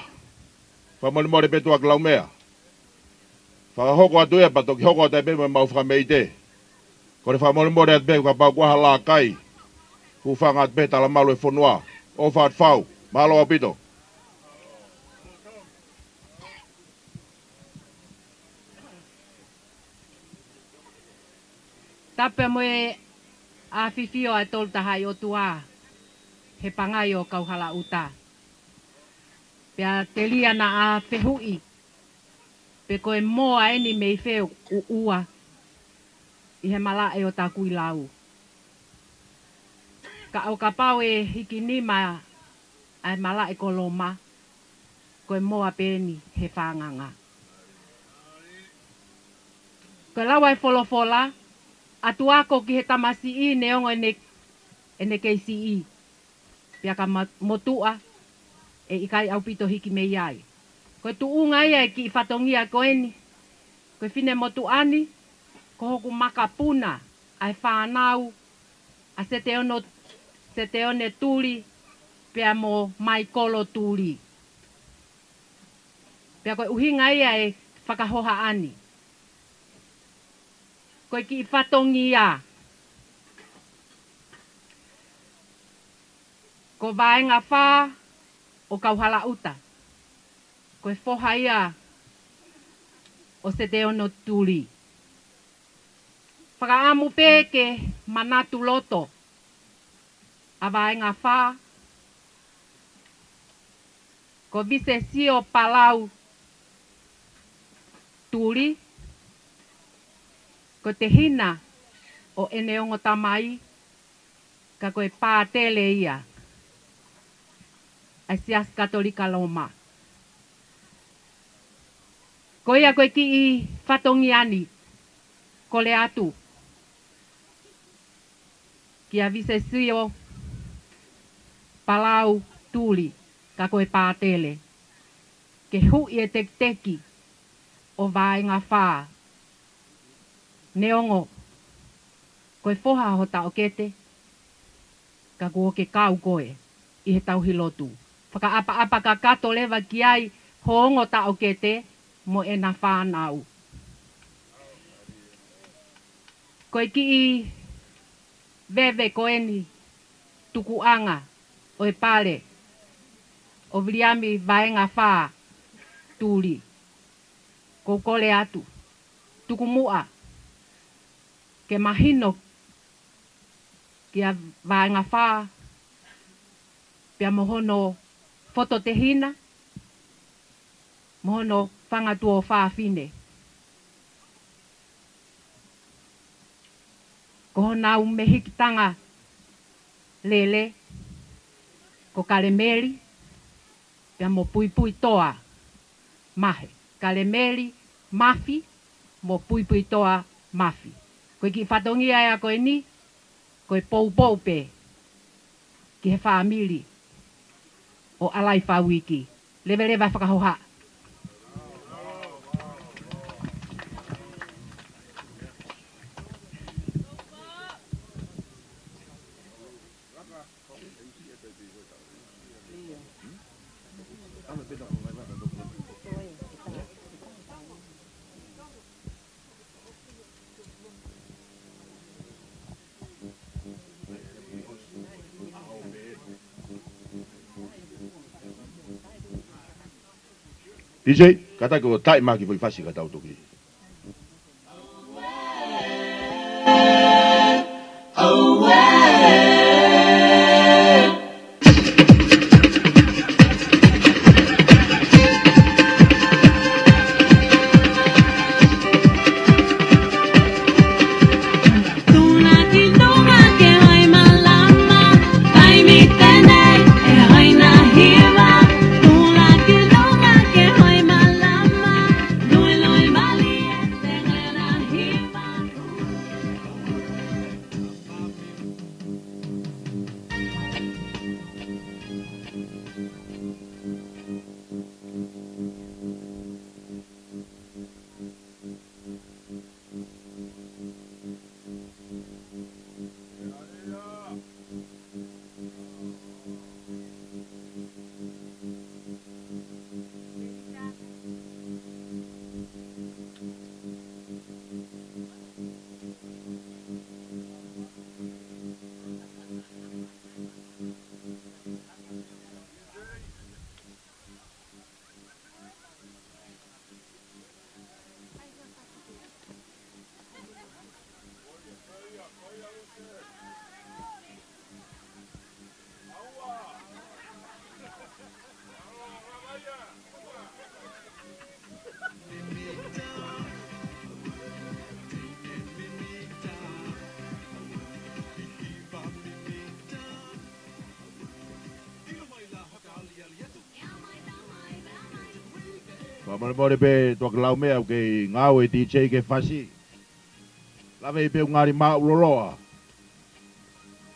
[SPEAKER 4] Whamoni mori pe tua Takuilau mea. Whakahoko atu ea pato ki hoko atu e pe moe mau whakameite. Kore whamoni mori atu pe ka pau kuaha la kai. Ku whanga atu pe tala malu e whonua. O whaat whau. Mahalo apito.
[SPEAKER 10] Tape moe a whiwhio a tolu tahai o tua. He pangai o kauhala uta. Pea te lia na a pehui. Pe koe moa eni mei wheo ua. I he mala e o Takuilau. Ka o ka pau e hiki nima ai mala e koloma. Koe moa peni he whanganga. Koe lawa e wholofola. Atu'ako ki he tamasi i neongo ene keisi i. Pia ka motua e ikai au pito hiki mei ai. Koe tuunga ia e ki i whatongia koeni. Koe whine motuani. Ko hoku makapuna ai whanau. A se te one Tuli. Pea mo mai kolo Tuli. Pea koe uhinga ia e whakahoha ani. Koe ki i whatongia. Ko vaenga wha o kauhala uta. Koe whoha ia o se te ono Tuli. Whakaamu peke manatu loto. A vaenga wha. Ko vise sio Palau Tuli. Ko te hina o ene ongo tamai. Ka koe Patele ia. Ai sias katolika loma. Ko ia koe ki i whatongiani. Ko le atu. Ki a vise sio Palau Tuli. Ka koe Patele. Ke hui e teki o vaenga whaa. Neongo. Koe whoha ho tau kete. Ka kua ke kau koe. I he tau hilotu. Whaka apa ka kato lewa ki ai. Hoongo tau kete. Mo e na whanau. Koe ki i. Veve koeni. Tukuanga. O e pale. O viliami vaenga whaa. Tuli. Ko kole atu. Tukumua. Ke mahino. Kia vaenga whaa. Pia mohono foto te hina. Mohono whangatuo whaa fine. Ko nau me hikitanga lele. Ko kalemeli. Pia mo pui toa mahe. Kalemeli mafi. Mo pui toa mafi. Koe ki whatongia ea koe ni. koe pou pe. Ki he whaamili. O alai whawiki. Lewe whakahoha.
[SPEAKER 4] DJ, kata ko tai maki foi fasi kata utoki. Pamane mole pe Takuilau mea ke ngau e DJ ke fasi. Lave pe ngari ma uloloa.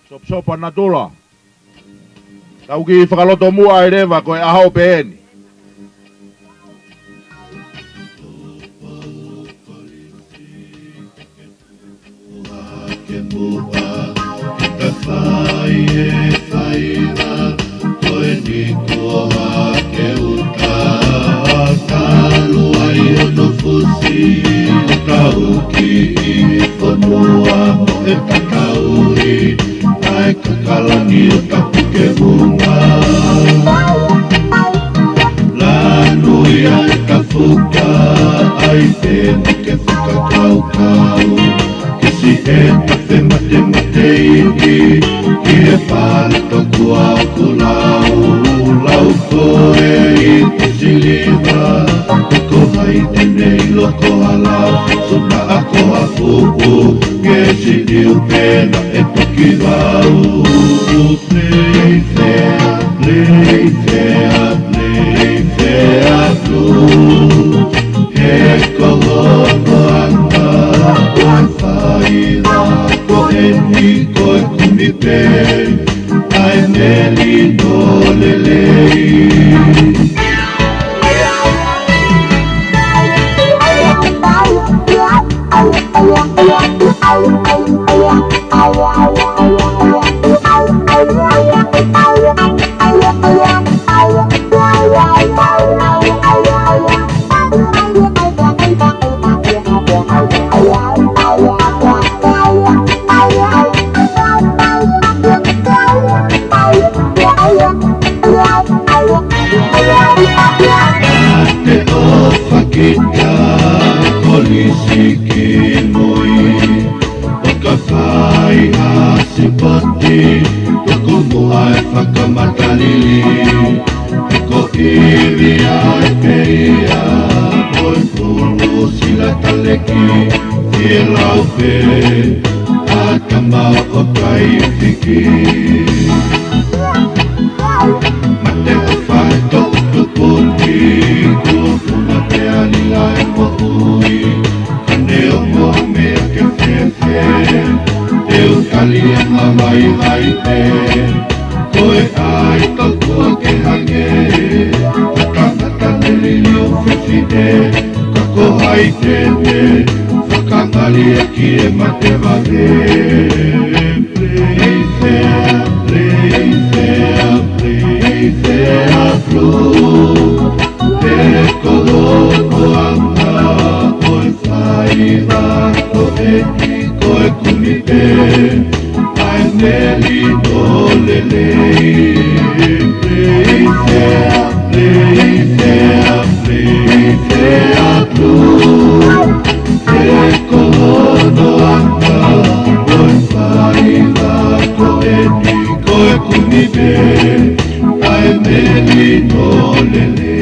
[SPEAKER 4] Sop na tula. Tau ki whakaloto mua e rewa koe ahau pe eni. Ka whai e whaira koe ni kua ke uta. Kalu ai ono fusi Kauki I whanua mo e kakauri Ai kakalani o kapuke bunga Lanui ai ka fuka Ai tēnu ke whakakaukau Kisi e tafe mate ihi Ki e whare toku au kulau Lau koe I kisi liwa Ko hai tenei loko halau Sona ako hafuku Kesi niu pena e toki wau Play fair, play fair, play fair blue He koho anga Wan whaira ko eni koe kumipe Ai meli no lelei Kita polisi kimoi Okafai asipoti Tukumu ai whakamatalili Eko iwi ai peia Poi pulu sila taleki Tielau pe Akamau o kai fiki Mate o whai toku tuputi Kufuna te alila e mo ui Kane o mo mea ke whewhe Te ukali e mau
[SPEAKER 11] tine kako hai tene whakangali e ki e mate wale Pleisea blue Te kolono anga Koe whaira Koe ki koe kumite Ai neli tole lei Pleisea blue Te kolono anga Koe whaira Koe ki koe kumite Ai neli tole lei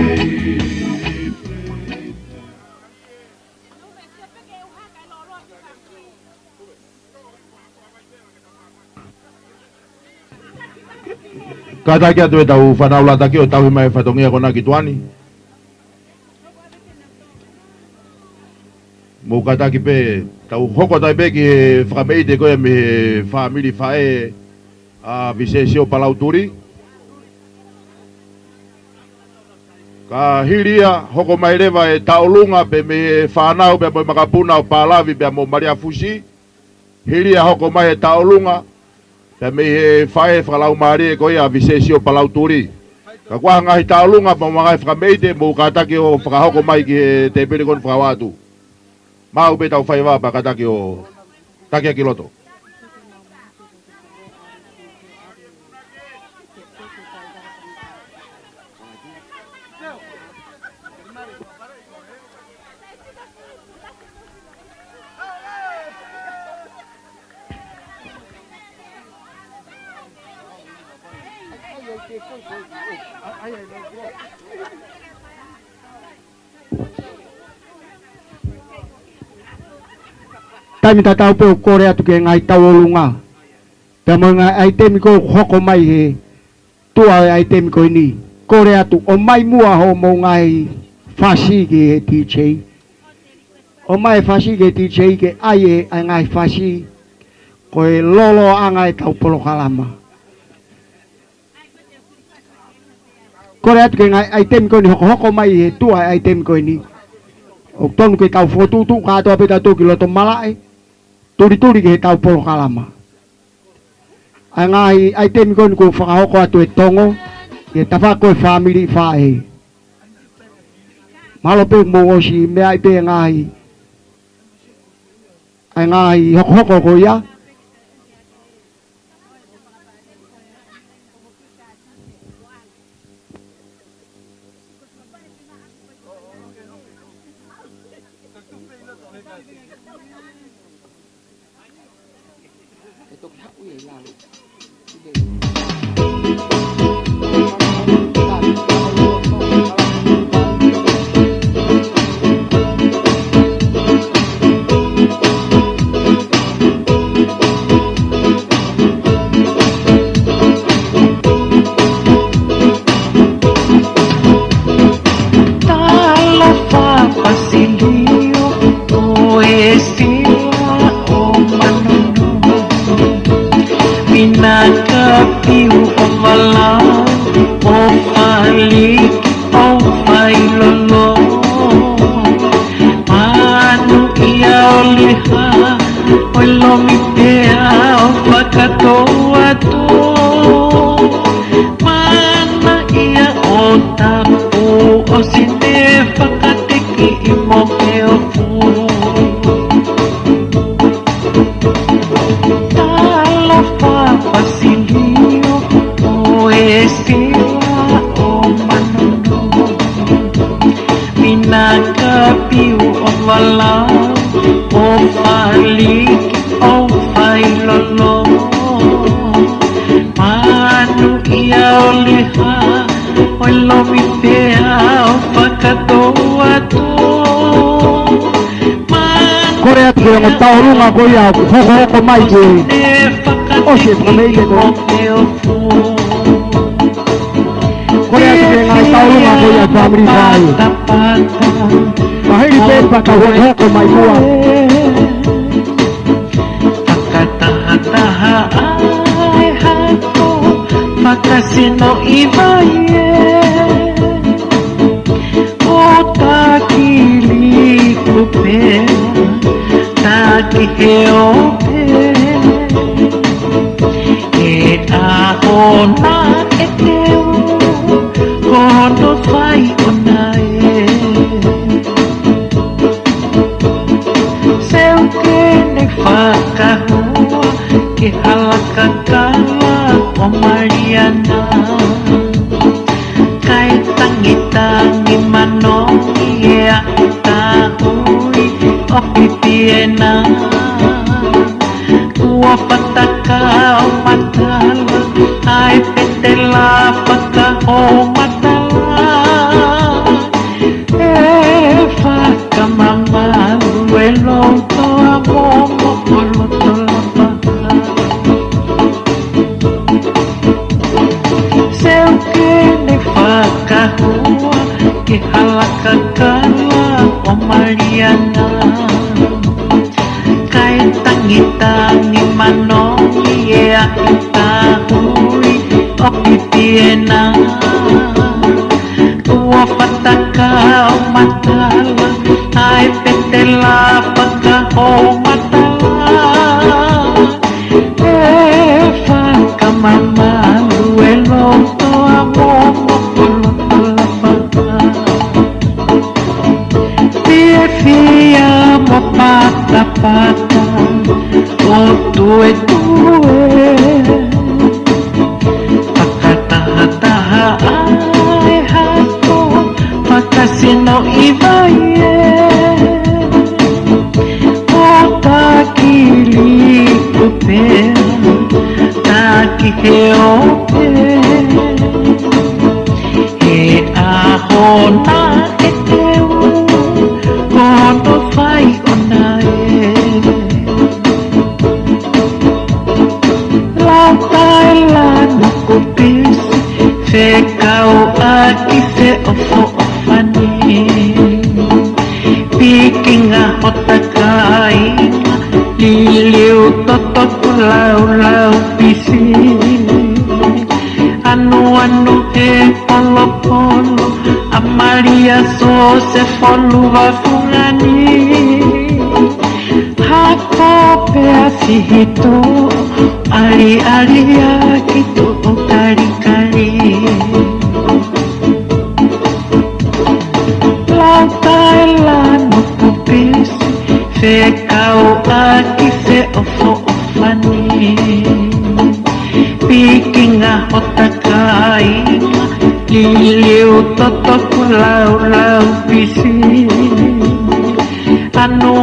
[SPEAKER 4] Kata kia tue tau whanaula taki o tau mai whatongia kona ki tuani. Mō kata ki pe, tau hoko tai pe ki whakameite koe me whamiri whae a visesio Palau Tuli. Ka hiria hoko mai rewa e taulunga pe me whanau pe mo makapuna o Palavi pe mo Maria Fusi. Hiria hoko mai e taulunga pe me whae whakalau maari e koe a visesio Palau Tuli. Ka kua ngahi taulunga pa mga whakameite mo kataki o whakahoko mai ki te pirikon whakawatu. Mau pe tau whae wā pa kataki o takia kiloto.
[SPEAKER 1] Taimi tatau pe kore atu ke ngai tawolunga. Te mo ngai ai temi ko hoko mai he. Tua ai temi ko ni. Kore atu o mai mua ho mo ngai fasi ke he TJ. O mai fasi ke TJ ke ai ai ngai fasi. Ko e lolo angai tau polo kalama. Kore atu ke ngai ai temi ko ni hoko mai he. Tua ai temi ko ni. O tonu ke tau fotutu ka ato apeta tu kiloto malae. Turi ke tau polo kalama. Ai ngai ai temi ko ni ko whakahoko atu e tongo. Ke tafa ko e family whae. Malo pe mo osi me ai pe ngai. Ai ngai hoko ko ia. Korea tu yang tahu lu ngaku ya, hoko mai je. Oh shit, kami ini tu. Korea tu yang tahu lu ngaku ya, family saya. Mahir di tempat kau hoko mai gua.
[SPEAKER 12] Makasino ibaye, otak ahona e teu kono whai ona e seu kene whakahua ke halaka kala o Mariana kai tangi manongi e a tahui o pipiena ua pataka o matala ai petela paka o matala e whakamamalu e loto a momo o loto Lapaha seu kene whakahua ke halaka kala o Mariana kai tangi manongi e a tahui o pipiena ua pataka o matala ai petela paka o matala e whakamamalu e loto a momo o loto Lapaha Pia fia mo pata o tue pakataha ai hako pakasino iwaie o takili kupea taki heope e ahona e teu kono whai ona e Lautailano kupisi Fekau aki fe ofo ofani Pikinga hotakaina Liliu totoku lau pisi Anu he polo polo Amalia so se folu wafungani Hako pea fihito Ali akito o kari Lautailano kupisi Fekau aki fe ofo ofani Pikinga hotakaina Liliu totoku lau pisi Anu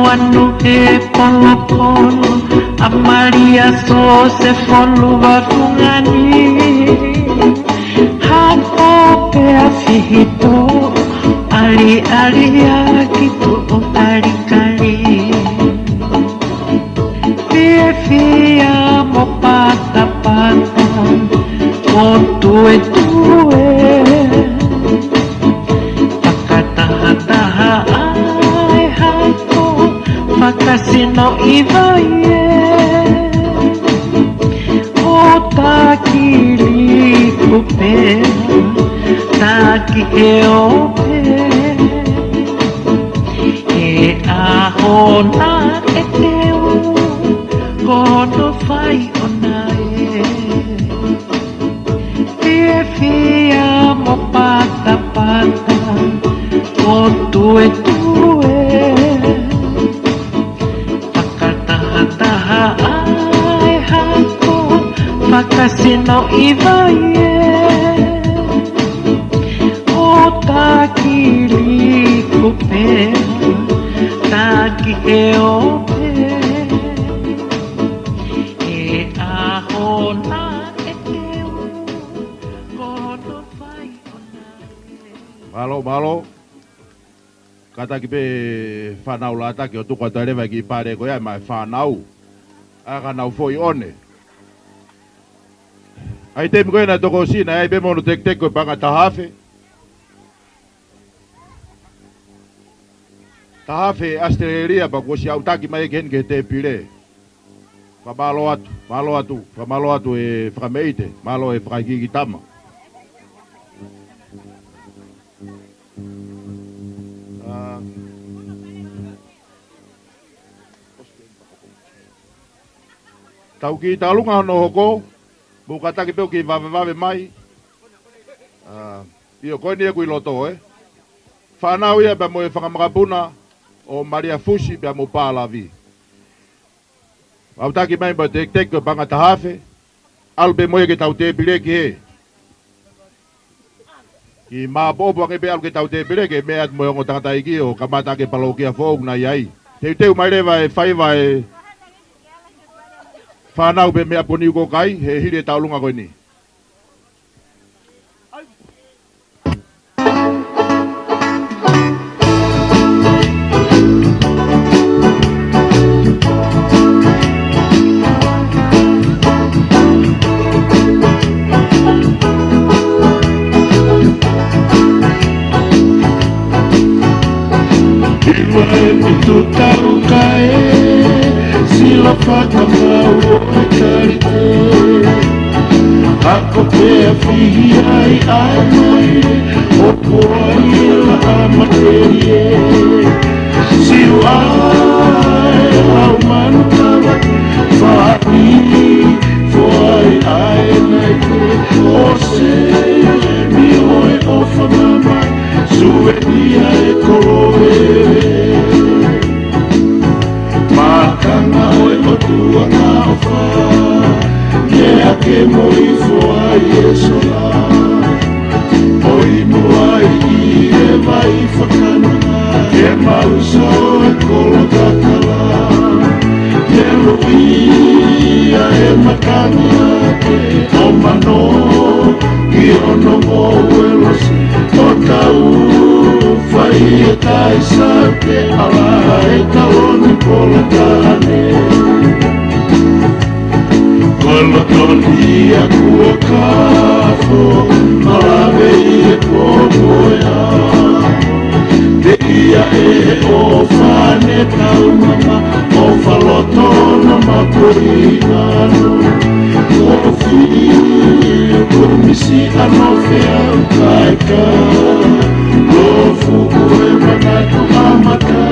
[SPEAKER 12] he polo polo Amalia so se folu wafungani Hako pea fihito Ali akito o kari Fia mo pata o tue Pakataha ai hako Makasino iwaie o takili kupea taki heope e ahona e teu kono whai ona e fia mo pata o tue Pakataha ai hako Makasino iwaie o takili kupea taki heope e ahona e teu kono whai ona
[SPEAKER 4] Malo. Kata ki pe whanau lata ki o tuka tarewa ki pare ko ia mai whanau. Aka nau foi one. Ai te mikoe na toko sina, ai be mono tek ko panga tahafe. Tahafe Australia pa ko si autaki mai ken ke te pire. Fa malo atu e frameite, malo e fragi tama. Tau ki talunga no hoko, Mukataki peo ki vave mai. Io koe nia kui loto Whanau ia bea mo e whakamakapuna o Maria Fusi bea mo pālavi. Autaki mai ba te teko banga tahafe. Albe mo e ke tau te pire ki he. Ki maa bobo ke be alke tau te pire ke mea mo e ngotanga taiki o kamata ke palokia fōg na iai. Teu mai rewa e whaiva e whanau be mea po Niukokai he hire taulunga koe ni.
[SPEAKER 11] Tu tahu kae sila whakamau o e karite Ako pea whihi ai ai mai o poa ila a materie Siu ai au manu tawa whapi Foai ai nei te o se mi oe o whamama Sue ia e koroe Makanga oe o tua ngā o wha Nea ke moi fua i e sola Oi mua i e vai whakananga E mausa o e kolo takala E luia e makanga ke o mano I ono mo uelosi o tau Whai e tai sa te ala e taloni pola tane Kola toni a kua kafo Malawe i e popoea Te ia e o whane tau mama O whaloto na mapuri anu O whiu kumisi ano whea ukaika Lofu ue manatu amata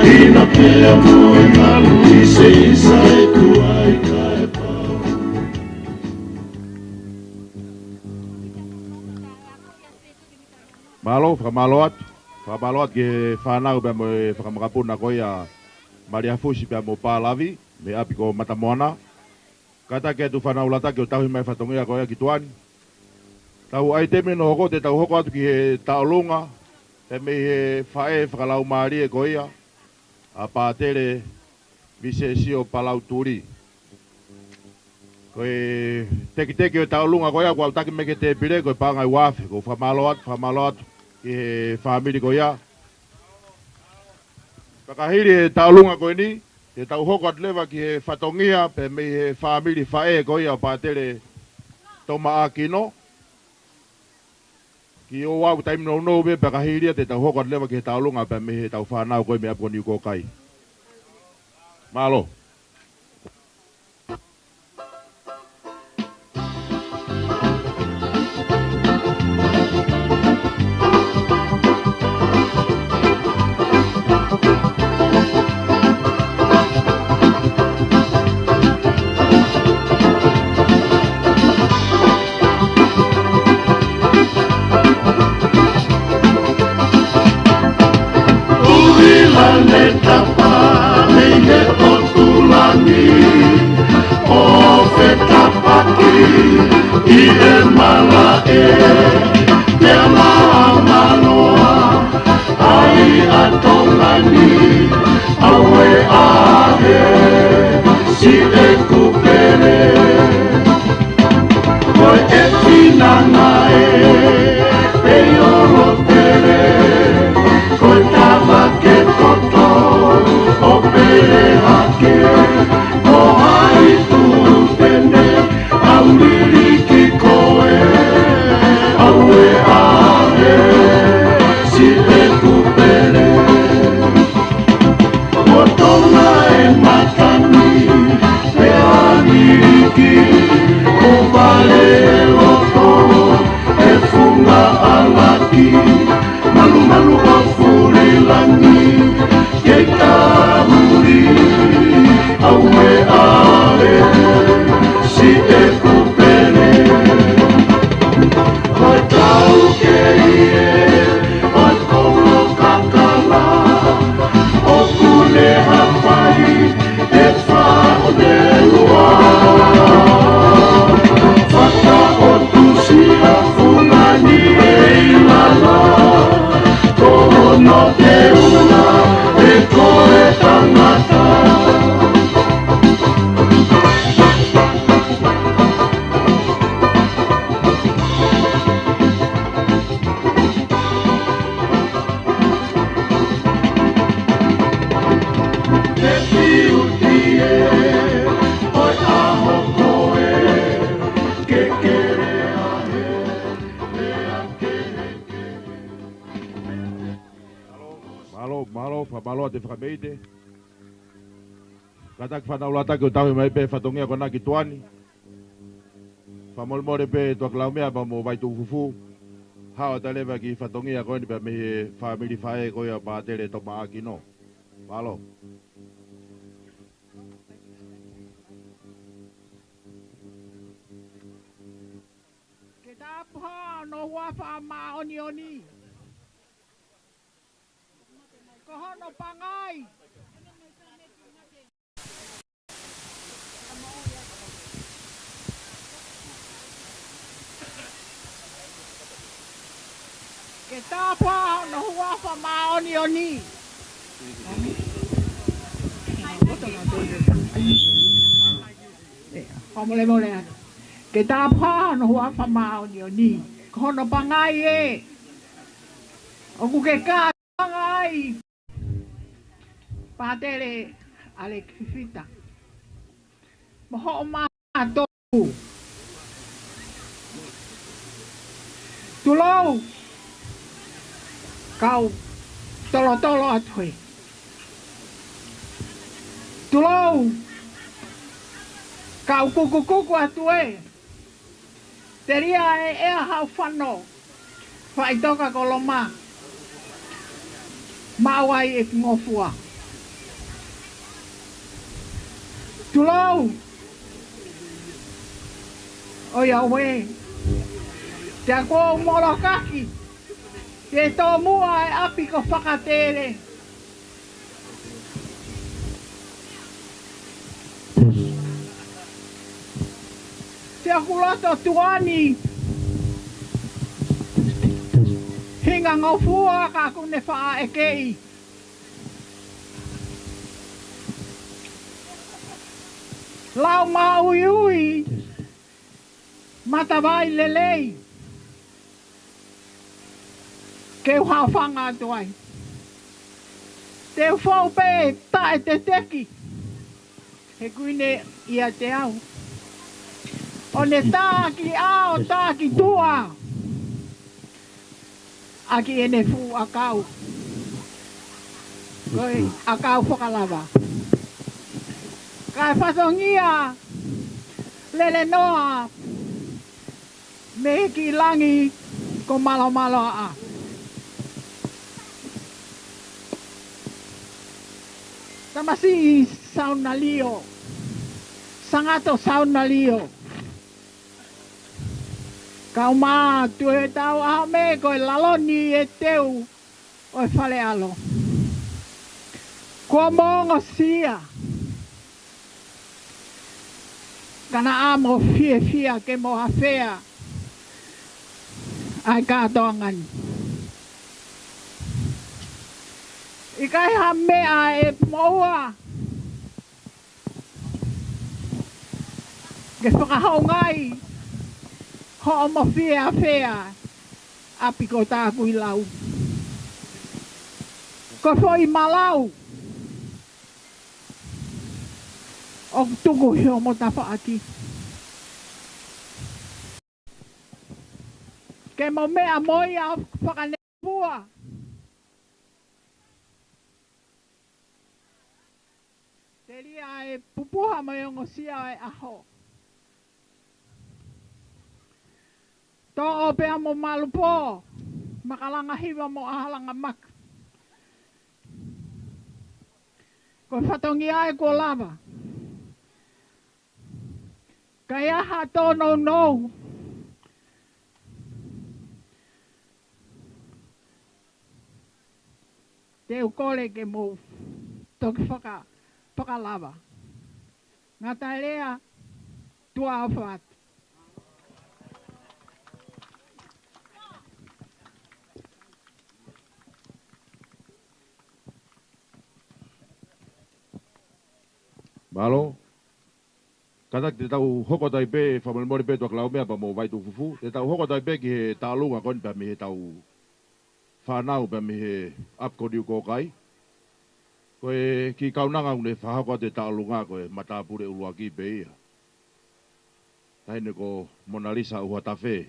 [SPEAKER 11] Ina pea moe ngalu ise isa e tuai kae pau
[SPEAKER 4] Malo, whamaloat ke whanau bea mo e whakamakapuna koe a Maria Fusi bea mo pālavi me api ko matamoana Kata ke tu whanau lata ke o tahu mai whatongia koe a ki tuani Tau ai teme no hoko te tau hoko atu ki he taolunga Te me he whae whakalau maari e koea A Patele vise sio Palau Tuli Koe teki o taolunga koea Kua utaki me ke te pire koe pāngai wafe Ko whamaloat ki he whamiri koea Kakahiri e taolunga koe ni Te tau hoko atu lewa ki he whatongia Pe me he whamiri whae koea Patele Toma'akino Ki o wau taimi no no be pakahiria te tau hoko lewa ki he taulunga pe me he tau whanau koe me apu Niukokai. Malo.
[SPEAKER 11] Awe
[SPEAKER 8] Malo, pamalo te whakameite. Katak whanaulata ki o tawe mai pe whatongia kona ki tuani. Whamolmore pe tua klaumea pa mo vaitu fufu. Hao talewa ki whatongia koe ni pa mehe whamiri whae koe a Patele Toma'akino. Malo.
[SPEAKER 7] Ke tāpua no wafa ma oni oni. Ko hono pangai. Ke tāpua no wafa ma oni oni. Mole mole. Ke tāpua no wafa ma oni oni. Ko hono pangai e. Oku ke kā pangai. Patele ale kifita. Moho ma toku. Tulou. Kau tolo atui. Tulou. Kau kuku atui. Teria e hau whano. Whaitoka koloma. Mawai e ngofua. Tulou. Oia we. Te ako molokaki. Te tō mua e api ko whakatele. Te aku loto tuani. Hinga ngofua ka kune wha e kei. Lau maui ui. Matawai lelei. Ke whawhanga tuai. Te whau pe tae te teki. He kuine ia te au. O ne tāki ao, tāki tua. Aki ene fu akau. Koi akau whakalawa. Kai whatongia. Lele noa. Me ki langi ko malo a. Tamasi sauna lio. Sangato sauna lio. Kau mā tue tau aho me koe laloni e teu oi whale alo. Kua mongo sia. Kana amo fia ke moha fea. Ai Katoanga. Ikai ha mea e moa. Ke whakahaungai. Ho mo fea. Api ko Takuilau. Ko foi Malau. O tuku hio mo Atu'aki. Ke mo mea moi a whakanepua. Te ria e pupuha mo yongo sia e aho. Tō opea mo malupo. Makalanga hiwa mo ahalanga mak. Ko whatongi ai ko lava. Kaya ha tō no. Te ukole ke mo toki whakalava. Ngā tai rea tua awhat.
[SPEAKER 8] Malo. Katak te tau hoko tai pe whamalmori pe tua klaumea pa mo vaitu fufu. Te tau hoko tai pe ki he tālunga kon pa mi he tau whanau pa mi he apko Niukokai. Koe ki kaunanga une whahako te tālunga koe matapure uluaki pe ia. Taine ko Mona Lisa ua tawhe.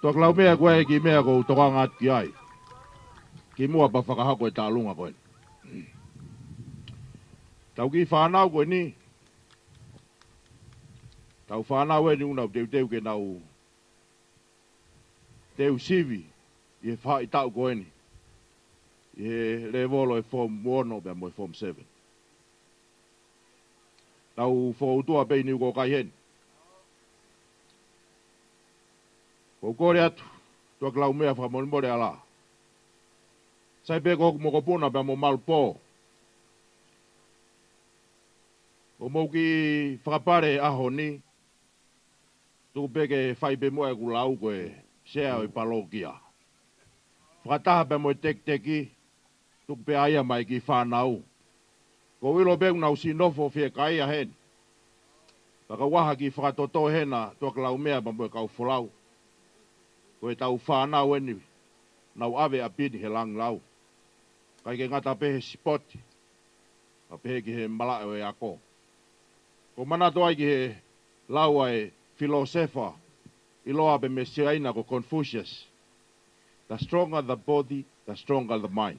[SPEAKER 8] Tua klaumea koe ki mea ko Tonga ki ai.
[SPEAKER 4] ki mua pa whakahako e tālunga koe. Tau ki whanau koe ni. Tau whanau e ni unau teu ke nau teu sivi i e wha i tau koe ni. I he levolo e form 1 o mo e form 7. Tau whautua pei Niukokai hen. Ko kore atu, tua klau mea whamonimore ala. Sai pe ko mo kopuna pe mo malpo. O mo ki whakapare aho ni, tu peke whai pe moe kulau koe sea o i palokia. Whakataha pe mo tek teki, tu pe aia mai ki whanau. Ko wilo pe unau sinofo fie kaia hen. Taka waha ki whakatoto hena, tua klau mea pa mo e kau wholau. Ko e tau whanau eni, nau ave a pini he lang lau. Kai ke ngata pehe sipoti, a pehe ki he malao e ako. Ko mana toa ki he laua e filosefa, iloa pe me siaina ko Confucius. The stronger the body, the stronger the mind.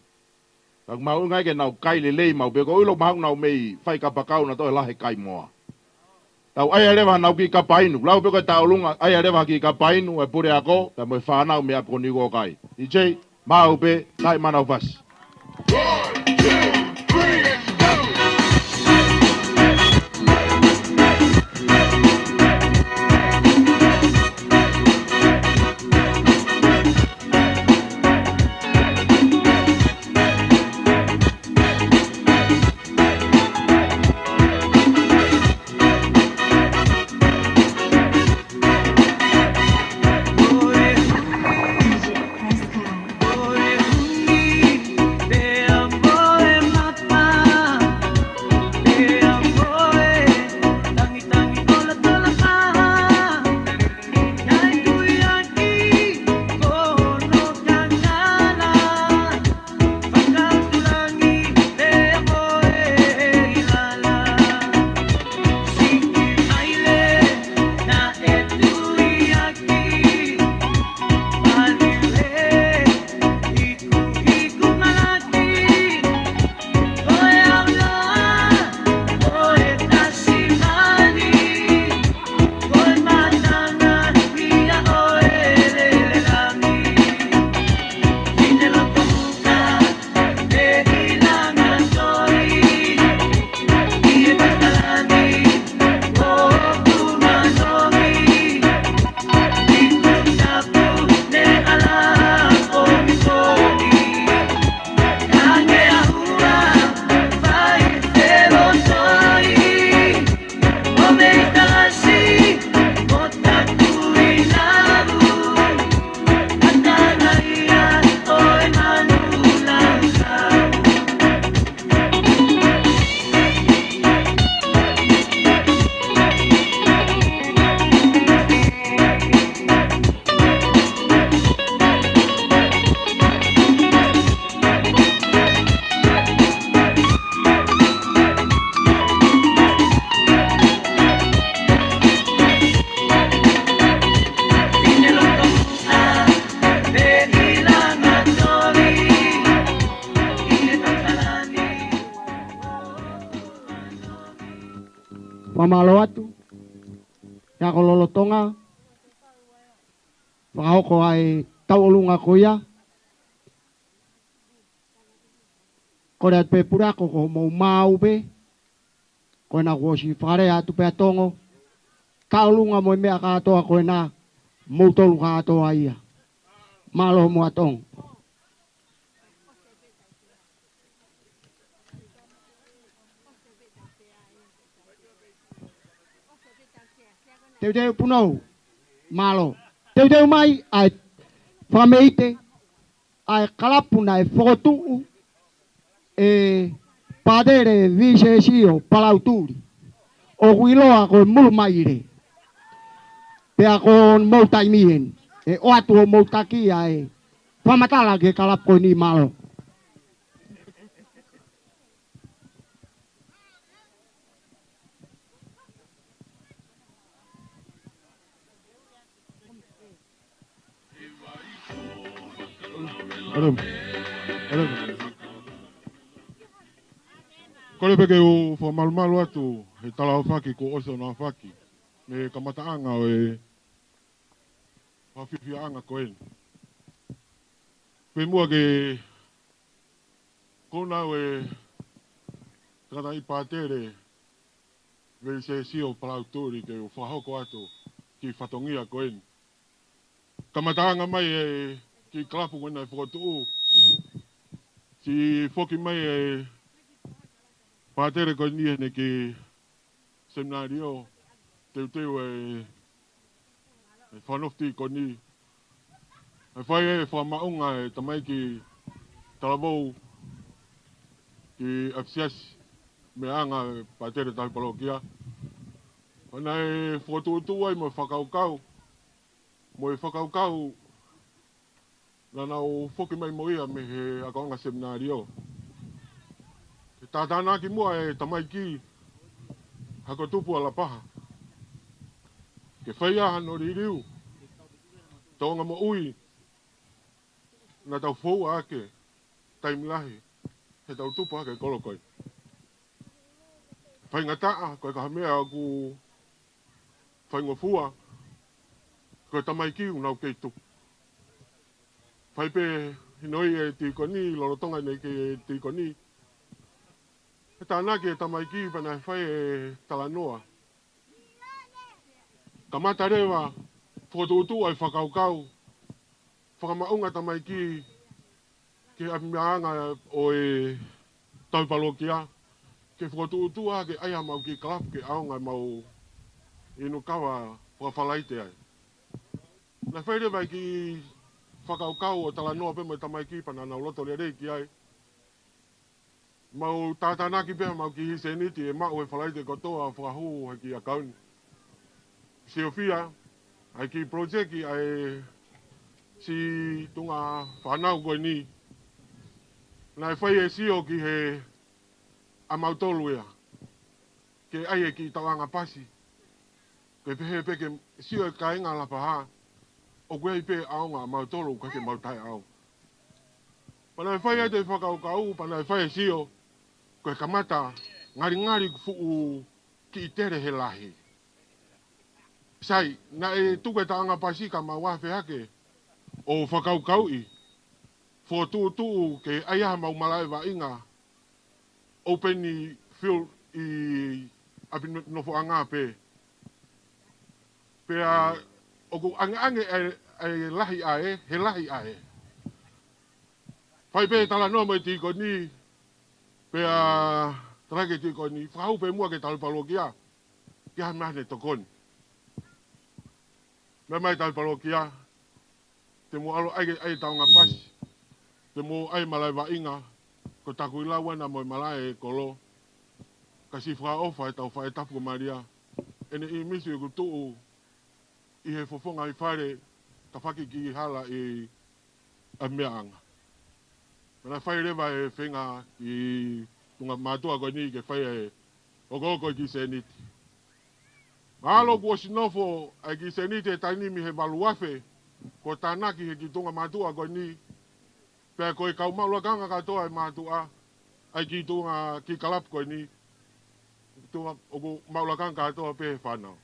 [SPEAKER 4] Kag mau ngai ke nau kai le lei mau pe ko ilo mau nau mei fai ka pakau na toi lahe kai moa. Tau ai rewa nau ki ka painu, lau pe ko tau lunga ai rewa ki ka painu e pure ako, ta mo whanau me ako Niukokai. DJ mau pe kai manau vas. 1, 2, 3, let's go!
[SPEAKER 1] Pamalo atu. Ya ko lolo Tonga. Whakahoko ai tauolunga koia. Kore atu pe purako ko mou mau pe. Koe na kuosi whare atu pe atongo. Taulunga mo mea katoa koe na mou tolu katoa ia. Malo mo atongo. Teu punou, malo. Teu mai ai whameite, ai kalapuna e whokotuu, e Patele visesio Palau Tuli. O kuiloa ko mulumaire. Pea ko moutaimien, e oatu o moutakia e whamatala ke kalap ko ni malo.
[SPEAKER 4] Arum. Kore peke o fo malu atu he tala o faki ko oso na faki. Me kamataanga o e hawhiwhianga ko en. Pe mua ke kona o e kata i Patele vei se si o Palau Tuli ke o whahoko atu ki whatongia ko en. Kamataanga mai e ki klapu wena e whakotuu. Si whoki mai e Patele ko ni ne ki seminario teu e whanofti ko ni. E whai e whamaunga e tamai ki talabou ki FCS me anga Patele tahi palokia. Ana e whotuutu ai mo whakaukau. Mo e whakaukau nana o whoki mai mo ia me he akaonga seminario. Te tātāna ki mua e tamai ki hako tupu a Lapaha. Ke whaia no ririu. Tonga mo ui. Na tau fou ake. Taimilahi. He tau tupu ake kolokoi. Whai ngataa koe ka hamea aku whai ngofua. Koe tamai ki unau kei tupu. Whai pe hinoi e tikoni, lorotonga nei ke tikoni. E tāna ki e tamai ki pana whai e talanoa. Ka mata rewa, whotuutu ai whakaukau. Whakamaunga tamai ki amianga o e taupalokia. Ke whotuutu a ke aia mau ki kalapu ke aonga mau inu kawa whakawhalaite ai. Na whai rewa ki whakaukau o talanoa pe mo tamai ki pana nau loto le reiki ai. Mau tātāna ki peha mau ki hiseniti e mau e whalaite kotoa whakahu haki a kauni. Seofia, ai ki projeki ai si tunga whanau koe ni. Nai whai e sio ki he amautolu ea. Ke ai e ki tawanga pasi. Ke pehe peke sio e ka inga Lapaha. O koe i pe aonga amautolu kake mautai au. Panai whai e te whakaukau, panai whai e sio. Koe kamata ngari fuu ki i tere he lahi. Sai, na e tuke taanga pasi ka mawawhe hake o whakaukau i. Whotuutu ke aiaha mau malai wa inga. Openi field i apinofo anga pe. Pea oku ange e lahi ae, he lahi ae. Whai pe tala noa mo e tiko ni. Pea trake tiko ni. Whahau pe mua ke talupalokia. Kia mahne tokoni. Me mai talupalokia. Te mo alo ai taonga pasi. Te mo ai malai wa inga. Ko Takuilau wana mo malai e kolo. Kasi whaofa e tau whae tapu maria. Ene i misu e kutuu. I he fofonga i whare. Ka whaki ki hala i a mea anga. Mana whai rewa e whenga i tunga mātua koe ni ke whai e okoko ki seniti. Mahalo kua sinofo ai ki seniti e tainimi he maluafe. Ko tānaki he ki tunga mātua koe ni. Pea koe kau maulua kanga katoa e mātua. Ai ki tunga ki kalapu koe ni. Tunga oku maulua kanga katoa pe he whanau.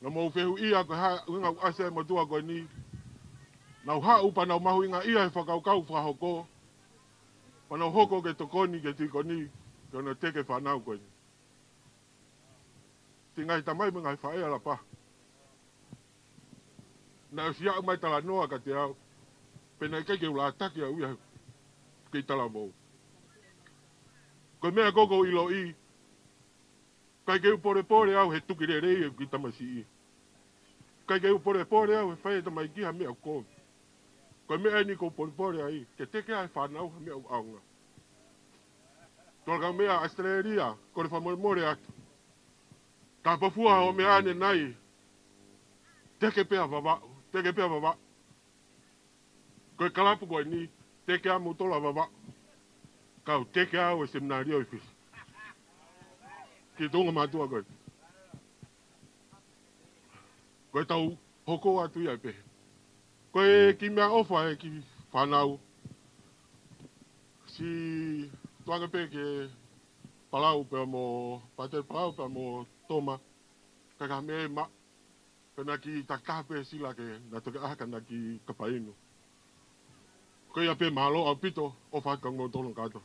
[SPEAKER 4] Na mau whehu ia koe haa unga ase mātua koe ni. Nau hau panau mahu inga ia he whakaukau whahoko. Panau hoko ke tokoni ke tikoni. Ke ona teke whanau koe ni. Tingai tamai me ngai whae alapa. Na usia umai tala noa ka te au. Pena i kei ula ataki au ia kei tala mou. Koe mea koko ilo i. Kai kei pore au he tuki re rei e ki tamasi i. Kai kei pore au he whae tamai ki ha mea koe. Koe mea ni ko pore ai. Ke teke ai whanau ha mea aunga. Tolka mea Australia. Kore whamore atu. Ka pafua o mea ane nai. Teke pea vavau. Teke pea vavau. Koe kalapu koe ni. Teke a mutola vavau. Kau teke au e seminario i fisi. Ki tunga mātua koe. Koe tau hoko atu ia pehe. Koe ki mea ofa e ki whanau. Si tuanga pe ke Palau pe mo Patele Palau pe mo Toma. Kaka me ma kana ki takape sila ke na toka kana ki kapaino. Ko ia pe malo au pito o fakang mo tolong kato.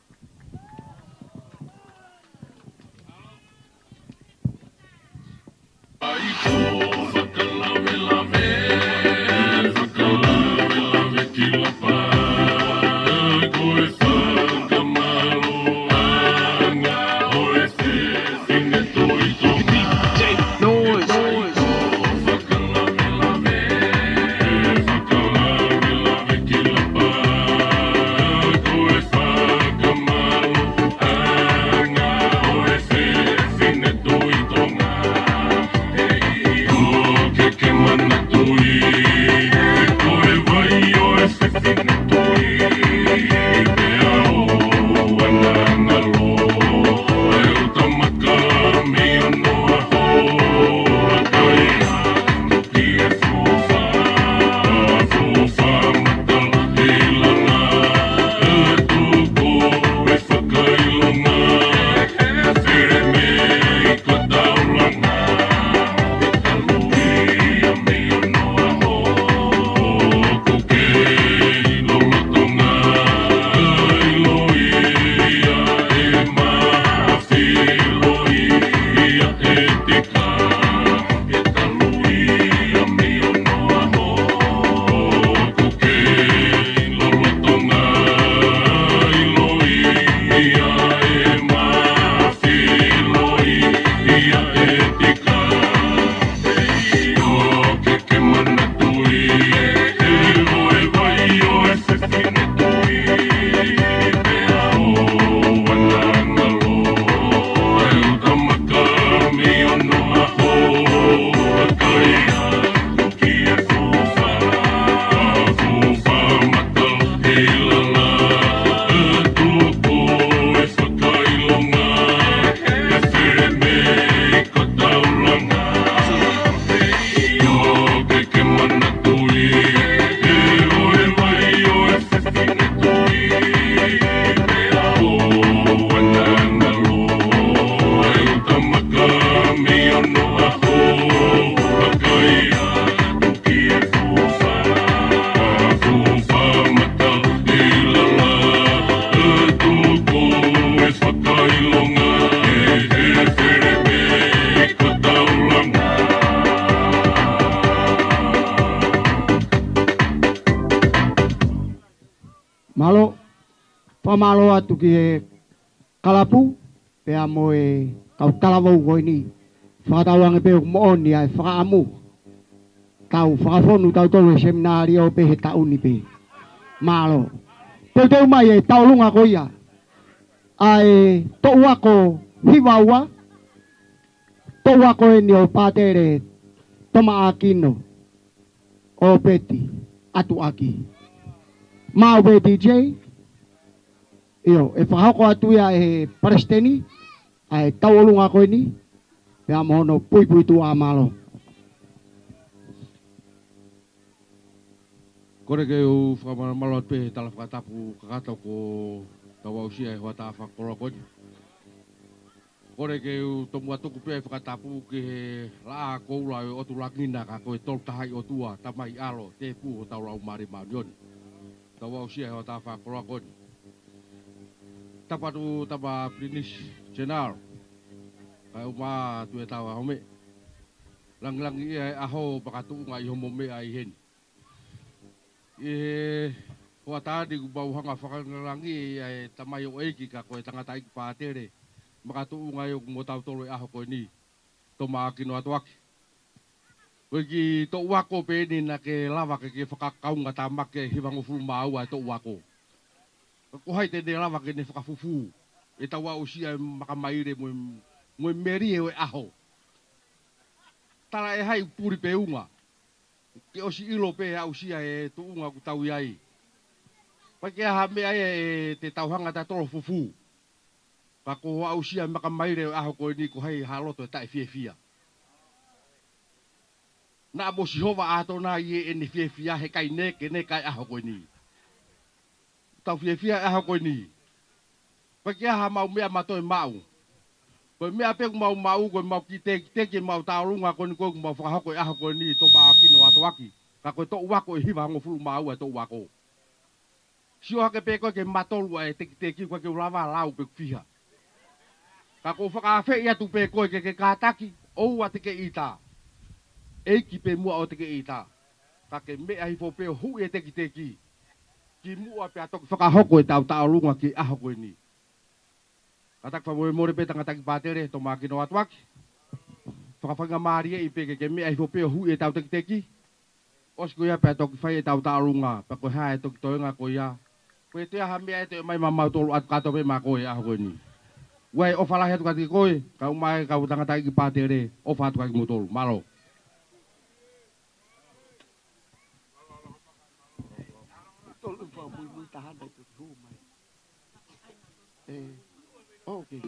[SPEAKER 1] Malo, pamalo atu ki kalapu, pe amo e kau talavau ko ini. Whakatawang e peo mooni ai whakaamu. Tau whakafonu tau tolu seminari o pe he tauni pe. Malo. Teu mai e tau lunga ko ia. Ai tou ako hiwaua. Tou ako e ni o Patele Toma'akino. O peti Atu'aki. Mau be DJ. Iyo, e whahako atu ia e Presteni. Ai tau lunga ko ini. Pea mohono pui tu a malo.
[SPEAKER 8] Kore ke u whakamalo pe tala whakatapu kakatau ko tawa usia e wata whakora koni. Kore ke u tomuatuku pe whakatapu ke laa koula e otu lakina ka koe tol tahai o tua tamai alo te pu o tau rau mari maunioni. Tawa usia e wata whakora koni. Tapatu tapa Prinis General. Kai uma tu e tawa home. Lang ia e aho pakatuunga i homo me ai hen. E hoa tadi ku bau hanga whakangarangi e tamai o eiki ka koe tangata iki Patele. Makatuunga i mo tau tolo e aho koe ni. Toma'akino Atu'aki. Koe ki to wako pe ni na ke lava ke whakakaunga tamake hiwango fulu maua e to wako. Ko hai te lava ke ne whakafufu. E tawa usia e makamaire mo meri e aho. Tara e hai puri pe unga. Ke osi ilo pe au sia e tuunga ku tau iai. Pake ha me ai e te tauhanga ta tolo fufu. Pa ko au sia makamaire aho ko ni ko hai haloto e tai fia. Na mo si hova ato na ie e ni fia he kai ne ke ne kai aho ko ni. Tau fia aho ko ni. Koe kia ha mau mea matoi mau. Koe mea peku mau koe mau ki teki mau taurunga koe ni koe mau whakahoko e aho koe ni Toma'akino Atu'aki. Ka koe tō wako e hiwa hango fulu mau e tō wako. Sio hake pe koe ke matolu e teki koe ke ulawa lau pe kufiha. Ka koe whakawhi ia tu pe koe ke kātaki ou a teke ita. Eiki pe mua o teke ita. Ka ke mea hifo pe hu e teki. Ki mua pe atoki whakahoko e tau taurunga ki aho koe ni. Katak whamoe more pe tangataki Patele, Toma'akino Atu'aki. Whakawhanga maarie i peke ke mea hifo peo hui e tau teki. Osi ko ia pe toki whai e tau taurunga, pa koe hae toki toenga ko ia. Koe te aha mea e te mai mamau tolu atu kato pe maa koe aho koe ni. Wai ofa lahi atu kati koe, kau mai kau tangataki Patele, ofa atu kaki mutolu, malo.
[SPEAKER 1] Okay.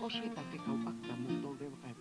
[SPEAKER 1] O siya te kau akta mo tol de kay.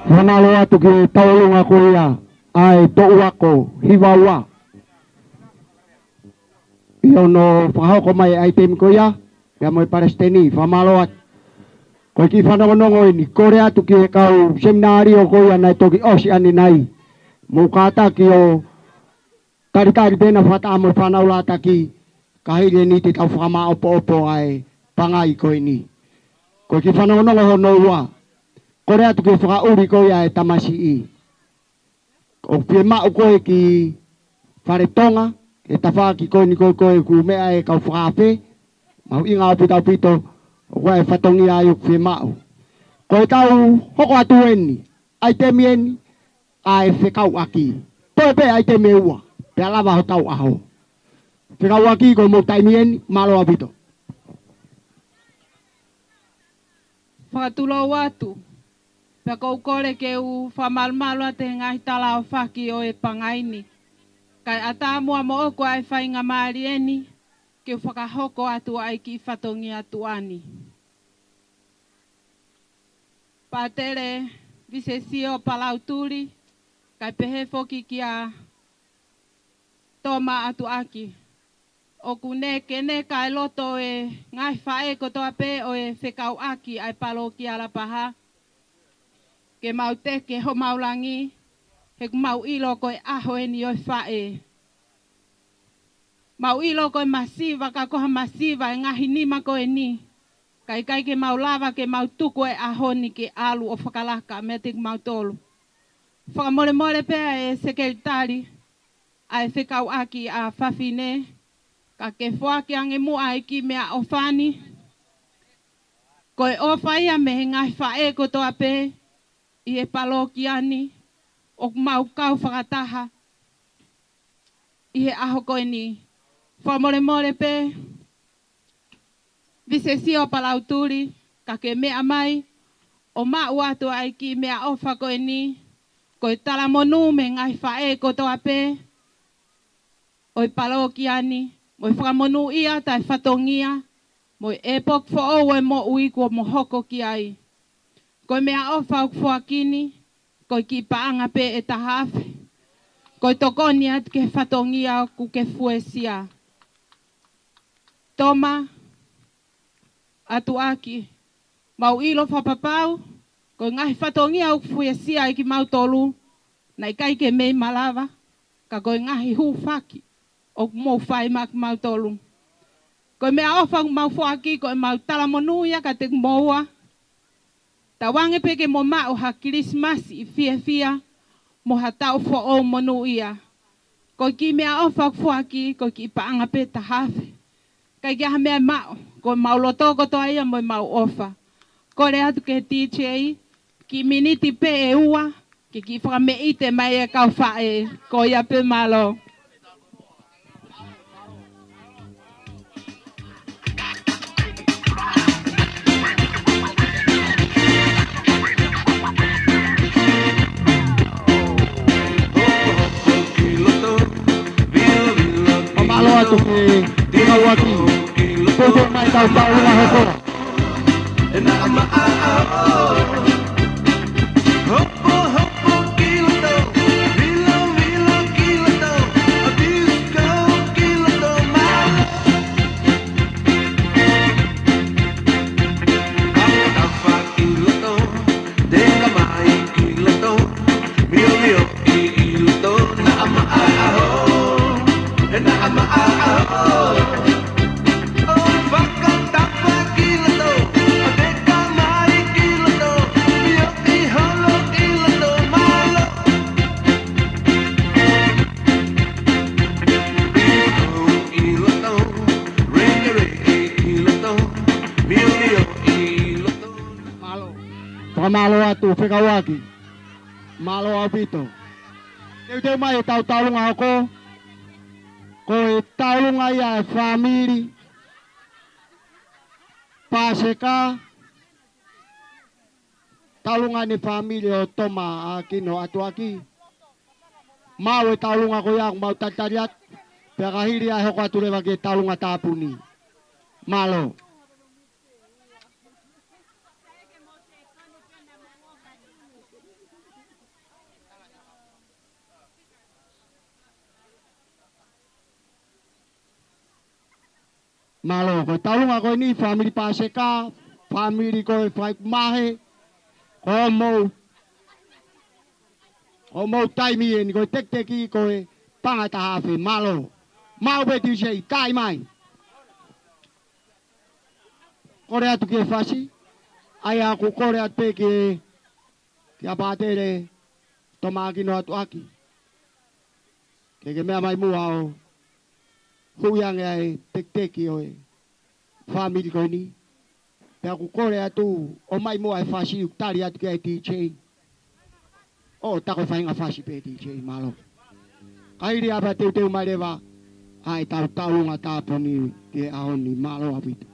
[SPEAKER 1] Manalo atu ki taulunga ko ia ai to wako hiwawa. Iyo no whahoko mai item ko ia, ia moi paresteni, whamalo at. Koe ki whanongonongo ini, kore atu ki e kau seminario ko ia nai toki osi ani nai. Mukata ki o taritari pena whataamo whanaulata ki kahire ni te tau whakama opo ai pangai ko ini. Koe ki whanongonongo ho noua. Kore atu ki whakauri ko ia e tamasi i. O pie mau koe ki whare Tonga, e tawha ki koe ni koe ku mea e kau whakape. Mau inga o pitau pito, Koe whatongi ai uke mau. Koe tau hoko atu eni. Ai te mieni. Ai whekau aki. Toi pe ai te meua. Pea lava ho tau aho. Whekau aki ko mo tai mieni. Malo apito.
[SPEAKER 10] Whakatulo watu. Pea kou kore ke u whamalmalo a te ngahi tala o whaki o e pangaini. Kai ata mua mo oko ai whainga maari eni. Ke u whakahoko atu ai ki whatongi atuani. Patele visesio Palau Tuli. Kai pehe foki ki a Toma'akino. O kune kene kai loto e ngai whae ko toa pe o e whekau aki ai palo ki a Lapaha. Ke mau teke ho maulangi. He mau ilo ko e aho e ni o whae. Mau ilo ko e masiva ka koha masiva e ngahi nima ko e ni. Kai ke mau lava ke mau tuku e aho ni ke alu o whakalaka me te mau tolu. Whakamore more pea e sekretari ai whekau aki a whawhine. Ka ke whaki ange mua ai ki mea o whani. Ko e o whaia me he ngai whae ko toa pe i e palo ki ani. O mau kau whakataha. I he aho koe ni. Whamore more pe. Visesio Palau Tuli. Ka ke mea mai. O mau atu ai ki mea ofa koe ni. Ko e tala monu me ngai whae ko toa pe. O i palo ki ani. Mo i whakamonu ia tai whatongia. Mo i epok fo e mo ui kua mo hoko ki ai. Ko i mea ofa o fuakini. Ko i ki paanga pe e tahawhi. Ko i tokoni at ke whatongia ku ke fuesia. Toma. Atu'aki. Mau ilo whapapau. Ko i ngahi whatongia o fuesia i ki mau tolu. Nai kai ke mei malava. Ka ko i ngahi hu whaki. O mo whai mak mau tolu. Ko i mea ofa mau fuaki. Ko i mau talamonuia ka te moua. Ta wange peke mo mao ha Christmas i fia mo ha tau fo o monu ia. Ko ki mea ofa fuaki ko ki paanga pe ta hafe. Kai kia ha mea mao ko mau loto ko toa ia mo mau ofa. Ko re atu ke TJ ki miniti pe e ua ki whakame ite mai e kau whae ko ia pe malo.
[SPEAKER 1] Malo atu ke tingau aki. Todo mai tau tau la hoko. Malo atu whekau aki. Malo apito. Teu mai e tau taulunga ako. Ko e taulunga ia e family. Paseka. Taulunga ni family o Toma'akino Atu'aki. Mau e taulunga ko ia mau tatariat. Pea kahiri ai hoko atu lewa ke taulunga tapuni. Malo. Malo ko talunga ko ni family paseka family ko fight mahe ko mo taimi ni ko tek teki ko pangata hafe malo mau beti sei tai mai kore atu ke fasi ai aku kore atu ke Patele Toma'akino Atu'aki ke mea mai muao huyang ai tek teki oi family ko ni Pea ku kore atu o mai mo ai fasi u tari atu ke DJ. O tako whainga fasi pe DJ malo. Kairi apa teu mai rewa ai tau taunga tāpuni ke aoni malo apita.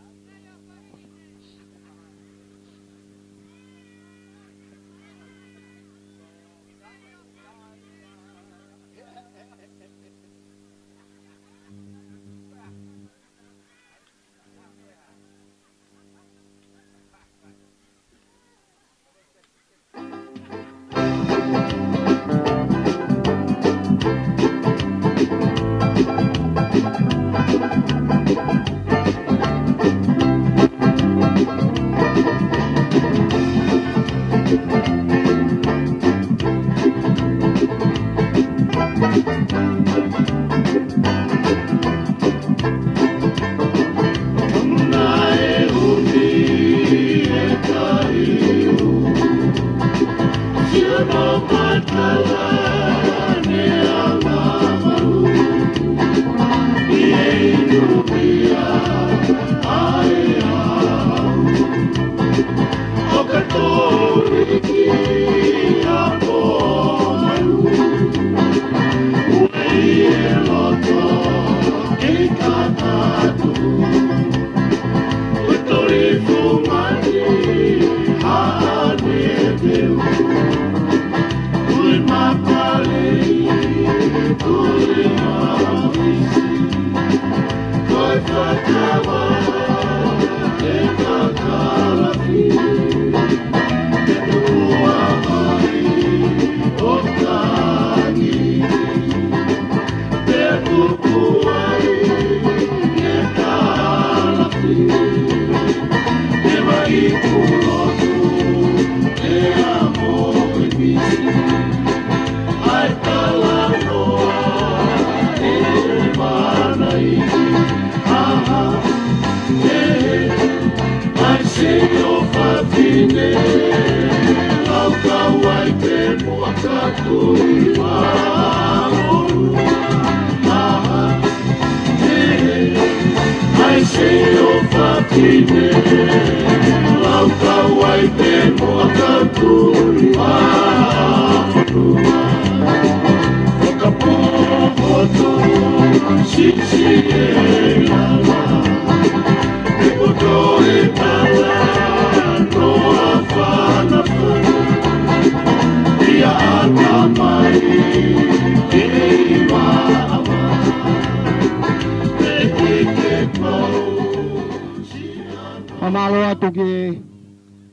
[SPEAKER 1] Pamalo atu ki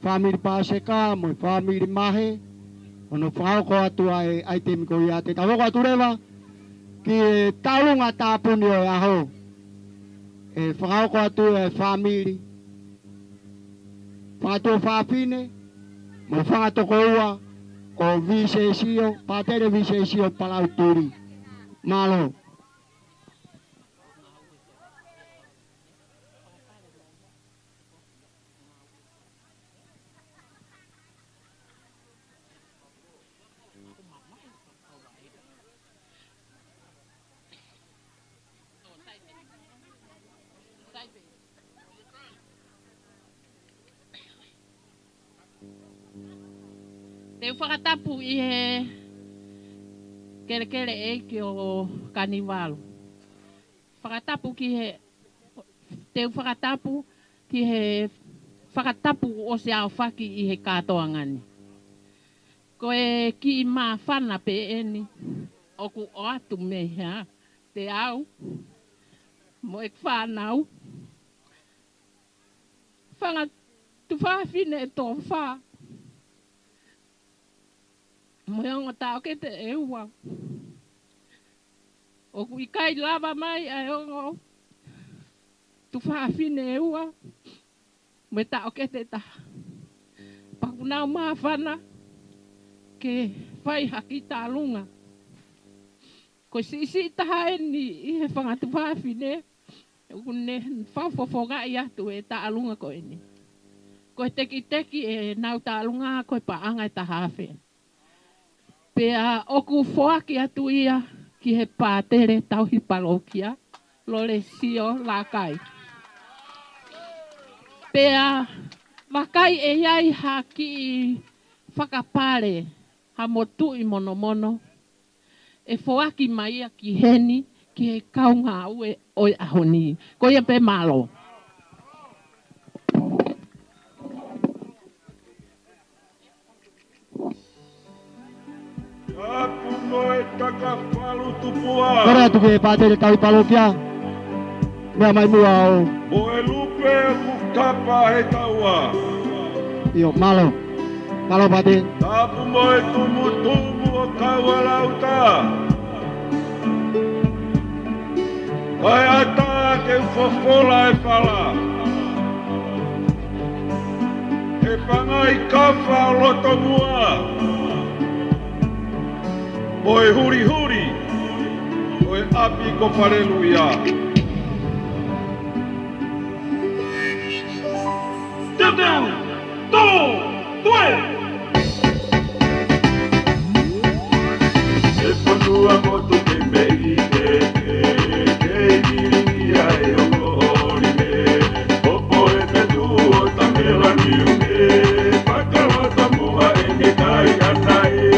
[SPEAKER 1] family paseka mo family mahe ono whao ko atu ai temi ko ia te tawoko atu rewa ki taunga tāpuni o aho e whao ko atu e family whātua whāpine mo whātoko ua o visesio Patele visesio Palau Tuli malo.
[SPEAKER 13] Te whakatapu I he kere e ki o kaniwalu. Whakatapu ki he te whakatapu ki he whakatapu o se ao whaki I he Katoangani. Ko e ki I mā whana pe eni o ku o atu mehea te au mo e whanau. Tu whawhine e tō wha. Moyongo tau ke te eua. O kui kai lava mai ai ongo. Tu whaafine eua. Me tau ke te ta. Pakunau maa whana. Ke whai haki tā lunga. Ko si taha eni I he whangatu whaafine. Ukune whawhawhonga I atu e tā lunga ko eni. Ko teki e nau tā lunga ko e paanga e ta hawhe. Pea oku whoaki atu ia ki he Patele tauhi parokia, lore sio lakai. Pea Wakai e iai haki i whakapare ha motu i mono mono. E foaki mai a ki heni ki he kaunga ue oi ahoni. Ko ia pe malo.
[SPEAKER 11] Tapu moe taka palu tupua.
[SPEAKER 1] Kore atu ke Patele tau palokia. Mea mai mua o.
[SPEAKER 11] Moe lupe ku kapa he taua.
[SPEAKER 1] Io, malo. Malo Patele.
[SPEAKER 11] Tapu moe tumu tumu o kaua lauta. Kai ata ke ufofola e pala. E pangai kafa o loto mua. Moe huri huri. Moe api ko whareluia. Step down! Go! Tue! E whanua motu ke mei ke iringia e ohori me. Opo e me tu o tamela niu me. Whakalota mua e ne kai ana e.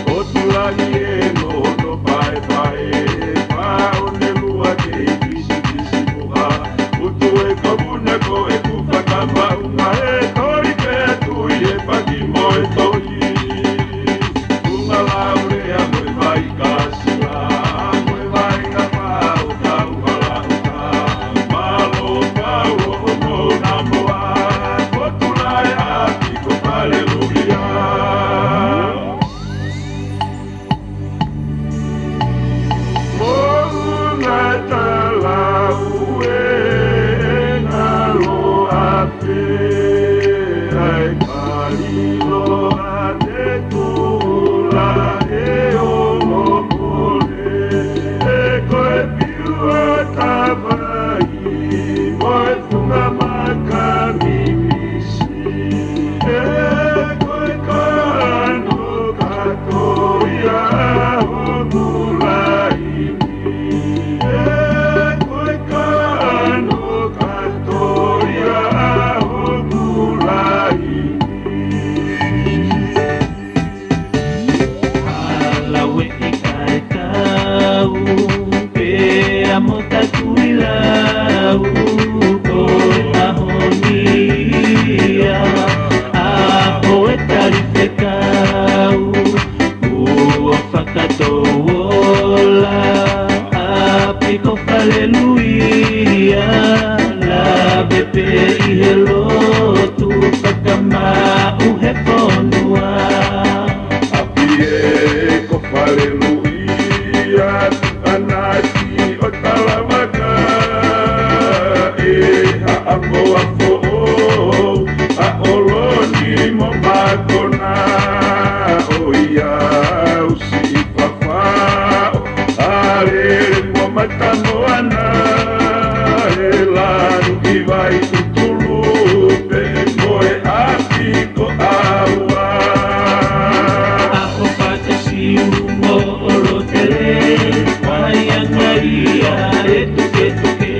[SPEAKER 11] O tulahi e no no pai pai. Pao ne lua ke i kisi kisi muha. Utu e kabuna ko e kufakama unga e tori pe tui e paki mo e toi. Unga laure a moe vai kasila. Moe vai na pao ka unga lauta. Malo pao o mo na moa. Kotulai a piko paleluia. Mounga talau e na loa pe. Ai kalilo a te tula e ono pole. E koe piua tawai. Moe punga maka mimisi. E koe kano katoria o mulai. E koe kano katoria o mulai.
[SPEAKER 12] Alaue e kai tau, pe amo takuilau, koe ahonia, aho e tarife kau, ua whakatowola, apiko haleluia, la bepe i he lotu, whakamau he ponua.
[SPEAKER 11] Apie ko haleluia, anaki o talamaka. E ha afo afo a oloni mo makona. O ia usi fafa, are mo matano ana. E lanu i vai utulu, pe moe api ko aua.
[SPEAKER 12] Ako pate si umo orotele, waiangaria e tuke tuke,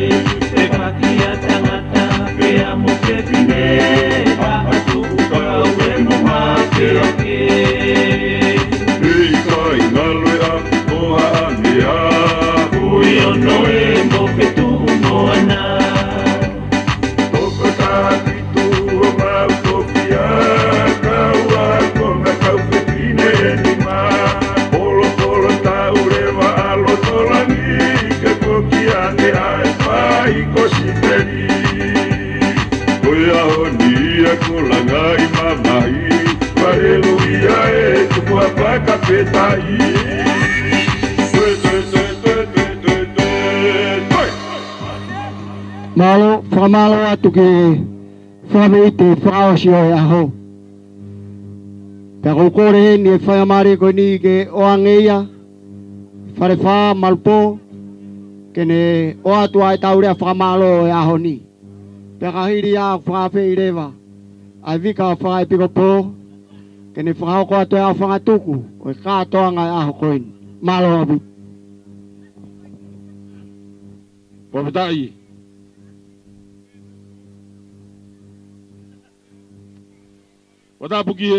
[SPEAKER 12] e pakia tangata pe amo ke pine, paatu ukau e mo make ake.
[SPEAKER 11] Ei kai ngalwe api ko haanea.
[SPEAKER 12] Ui ono e mo petu mo ana.
[SPEAKER 11] Toko tāti tu o mau topia, kaua konga kau pepine enima. Polo polo tau rewa alo tolangi, ke koki ane ae pai ko siperi. Koe ahonia ko langai mamai, haleluia e tukua paka petai.
[SPEAKER 1] Malo, whamalo atu ke whameite whaosi o e aho. Pea kore ni e whaiamare ko ni ke oangeia, whare wha malpo, ke ne o atu ai taurea whamalo o e aho ni. Pea kahiri a whape i rewa, ai vika whae piko po, ke ne whahau ko atu e a whangatuku, o e Katoanga e aho koini. Malo abu.
[SPEAKER 8] Papatai.
[SPEAKER 4] Watapu ki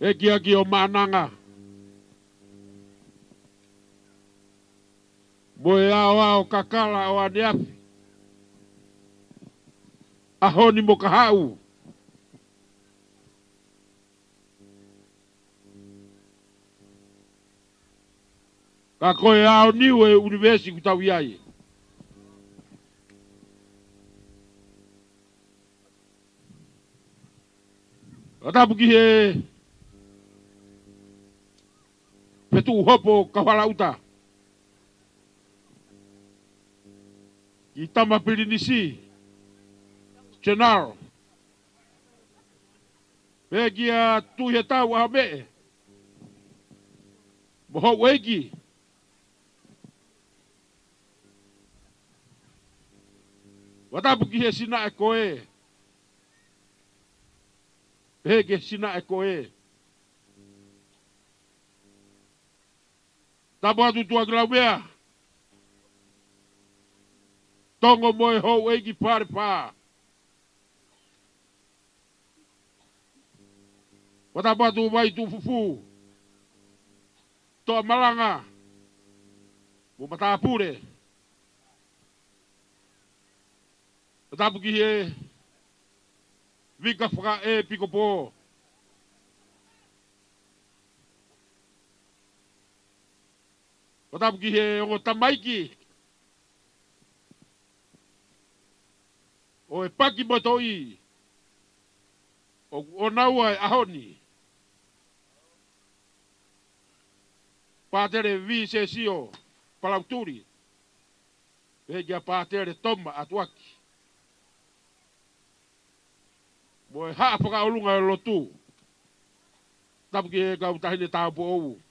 [SPEAKER 4] e kia ki o mananga. Moe ao kakala o aneafi. Ahoni mo kahau. Ka koe ao niu e universi kutau iai. Watapu ki petu hopo kawala uta. I tama pirinisi. Chenaro. Pegia tu he tau a me. Moho wegi. Watapu ki he sina e koe. Pege sina e koe. Tapu atu tua graumea. Tongo moe ho wegi pare paa. Watapu atu mai tu fufu. Toa malanga. Mo matapure. Watapu ki he. Vika whaka e piko po. Watapu ki he o tamaiki. O e paki motoi. O naua e ahoni. Patele vi se sio. Palau Tuli. Egia patele toma Atu'aki. Moe haa whaka olunga e lotu. Tapu ki e kau tahine tau po ou.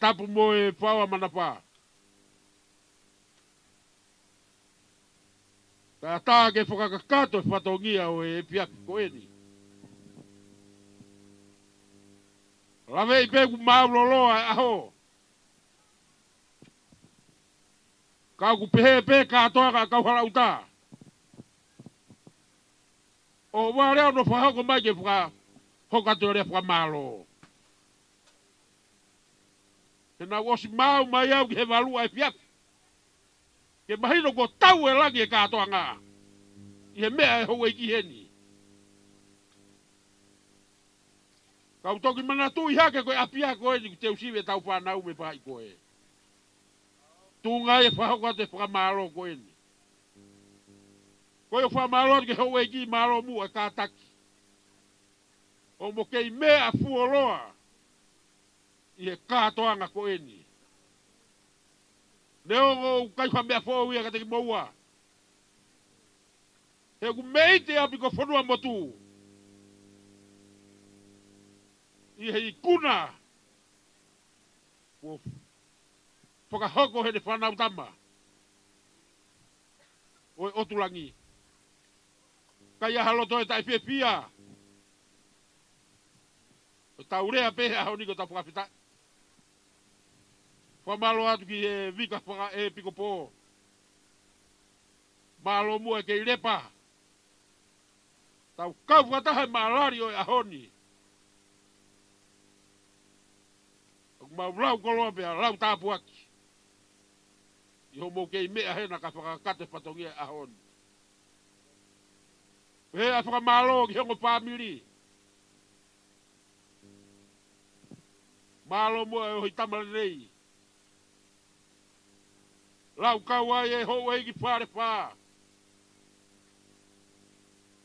[SPEAKER 4] Tapu moe whaua manapa. Ka taa ke whakakakato e whatongia o e piaki koeni. Lawe i peku mauloloa e aho. Kau ku pehe pe Katoanga kau hala uta. O wareo no whahoko mai ke whaka hokato rea whaka malo. He na wosi mau mai au ki he walua e piaki. Ke mahino ko tau e langi e Katoanga. I he mea e hou e ki heni. Kau toki mana tu i hake koe apia koe ni te usiwe tau whanau me pai koe. Tunga e whahoko te whakamaro koe ni. Koe o whamaro ke hou e ki maro mu e kātaki. O mo kei mea fuoloa. I he Katoanga koe ni. Neo kai whamea fōwia ka teki moua. He ku meite api ko whanua motu. I he ikuna. O whakahoko he ne whanau tama. O e otulangi. Kai ahaloto e tai pia. O taurea pehe aho niko ta whakawhita. Whamalo atu ki e vika whaka e piko pō. Malo mua ke i lepa. Tau kau whataha Malani o e ahoni. Mau lau koloa pia, lau tāpuaki. Iho mou kei mea hena ka whakakate patongia ahoni. He a whakamalo ki hongo pāmiri. Malo mua e hoi tamale nei. Lau kaua e ho e ki whare whā.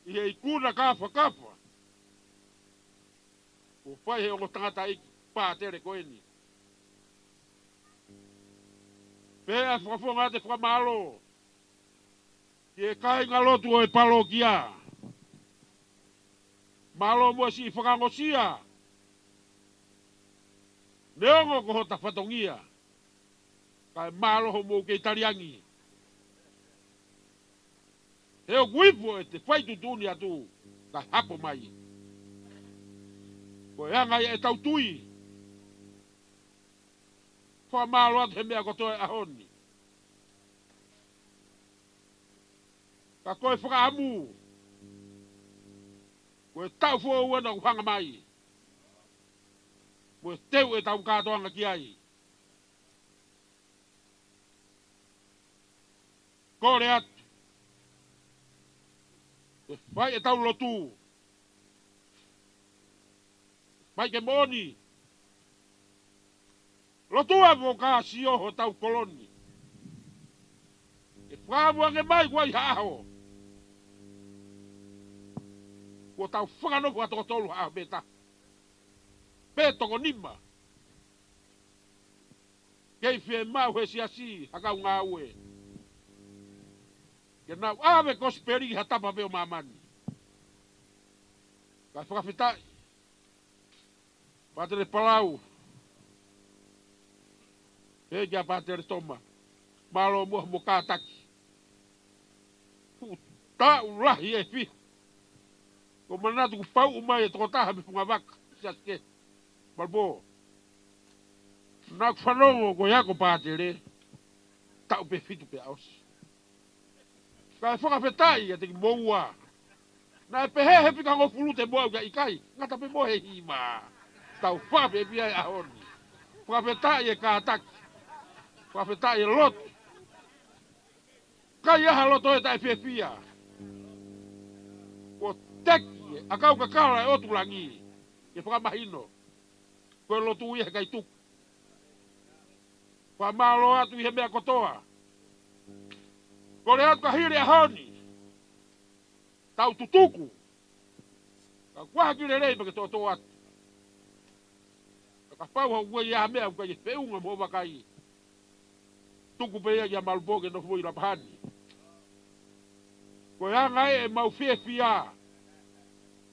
[SPEAKER 4] I he ikuna kafa kafa. O whai he ongo tangata iki Patele koeni. Pea whakafonga te whakamalo. Ki e kai ngalotu o e palo kia. Malo mua si whakangosia. Neongo ko hota whatongia. Kai malo ho mou kei tariangi. Heo guipo e te whaitu tuni atu. Kai hapo mai. Ko e anga e tau tui. Wha malo atu he mea kotoe ahoni. Ka koe whakaamu. Koe tau fua uena ku hanga mai. Koe teu e tau katoanga ki ai. Kore atu. Vai e tau lotu. Vai ke moni. Lotu e mo ka sioho tau koloni. E whaamua ke mai kua i haho. Kua tau whakanofo atoko tolu haho beta. Pe toko nima. Kei fie mau he siasi hakau ngā ue. Ke nau ave kosperi hatapa veo mamani. Kai whakawhitai. Patele Palau. He kia Patele Toma. Malo mua mo kātaki. Ta ulahi e fi. Ko manatu ku pau umai e toko taha mi punga waka. Siaske. Malbo. Nā ku whanongo ko yako Patele. Tau pe fitu pe aus. Kai whakawhetai e teki moua. Nā e pehe pika ngo fulute moa uka ikai. Ngata pe mohe hima. Tau whape pia e ahoni. Whakawhetai e kātaki. Whakawhetai e lotu. Kai aha loto e tai whiawhia. Ko teki e akau kakara e otu langi. E whakamahino. Koe lotu ia kai tuku. Whamalo atu ihe mea kotoa. Kore atu ka hiri ahoni. Tau tutuku. Ka kuaha kire rei pake toto atu. Ka pau hau ue ia mea uka i peunga mo wakai. Tuku pe ia malboge no fui Lapahani. Ko ia ngai e mau fie fia.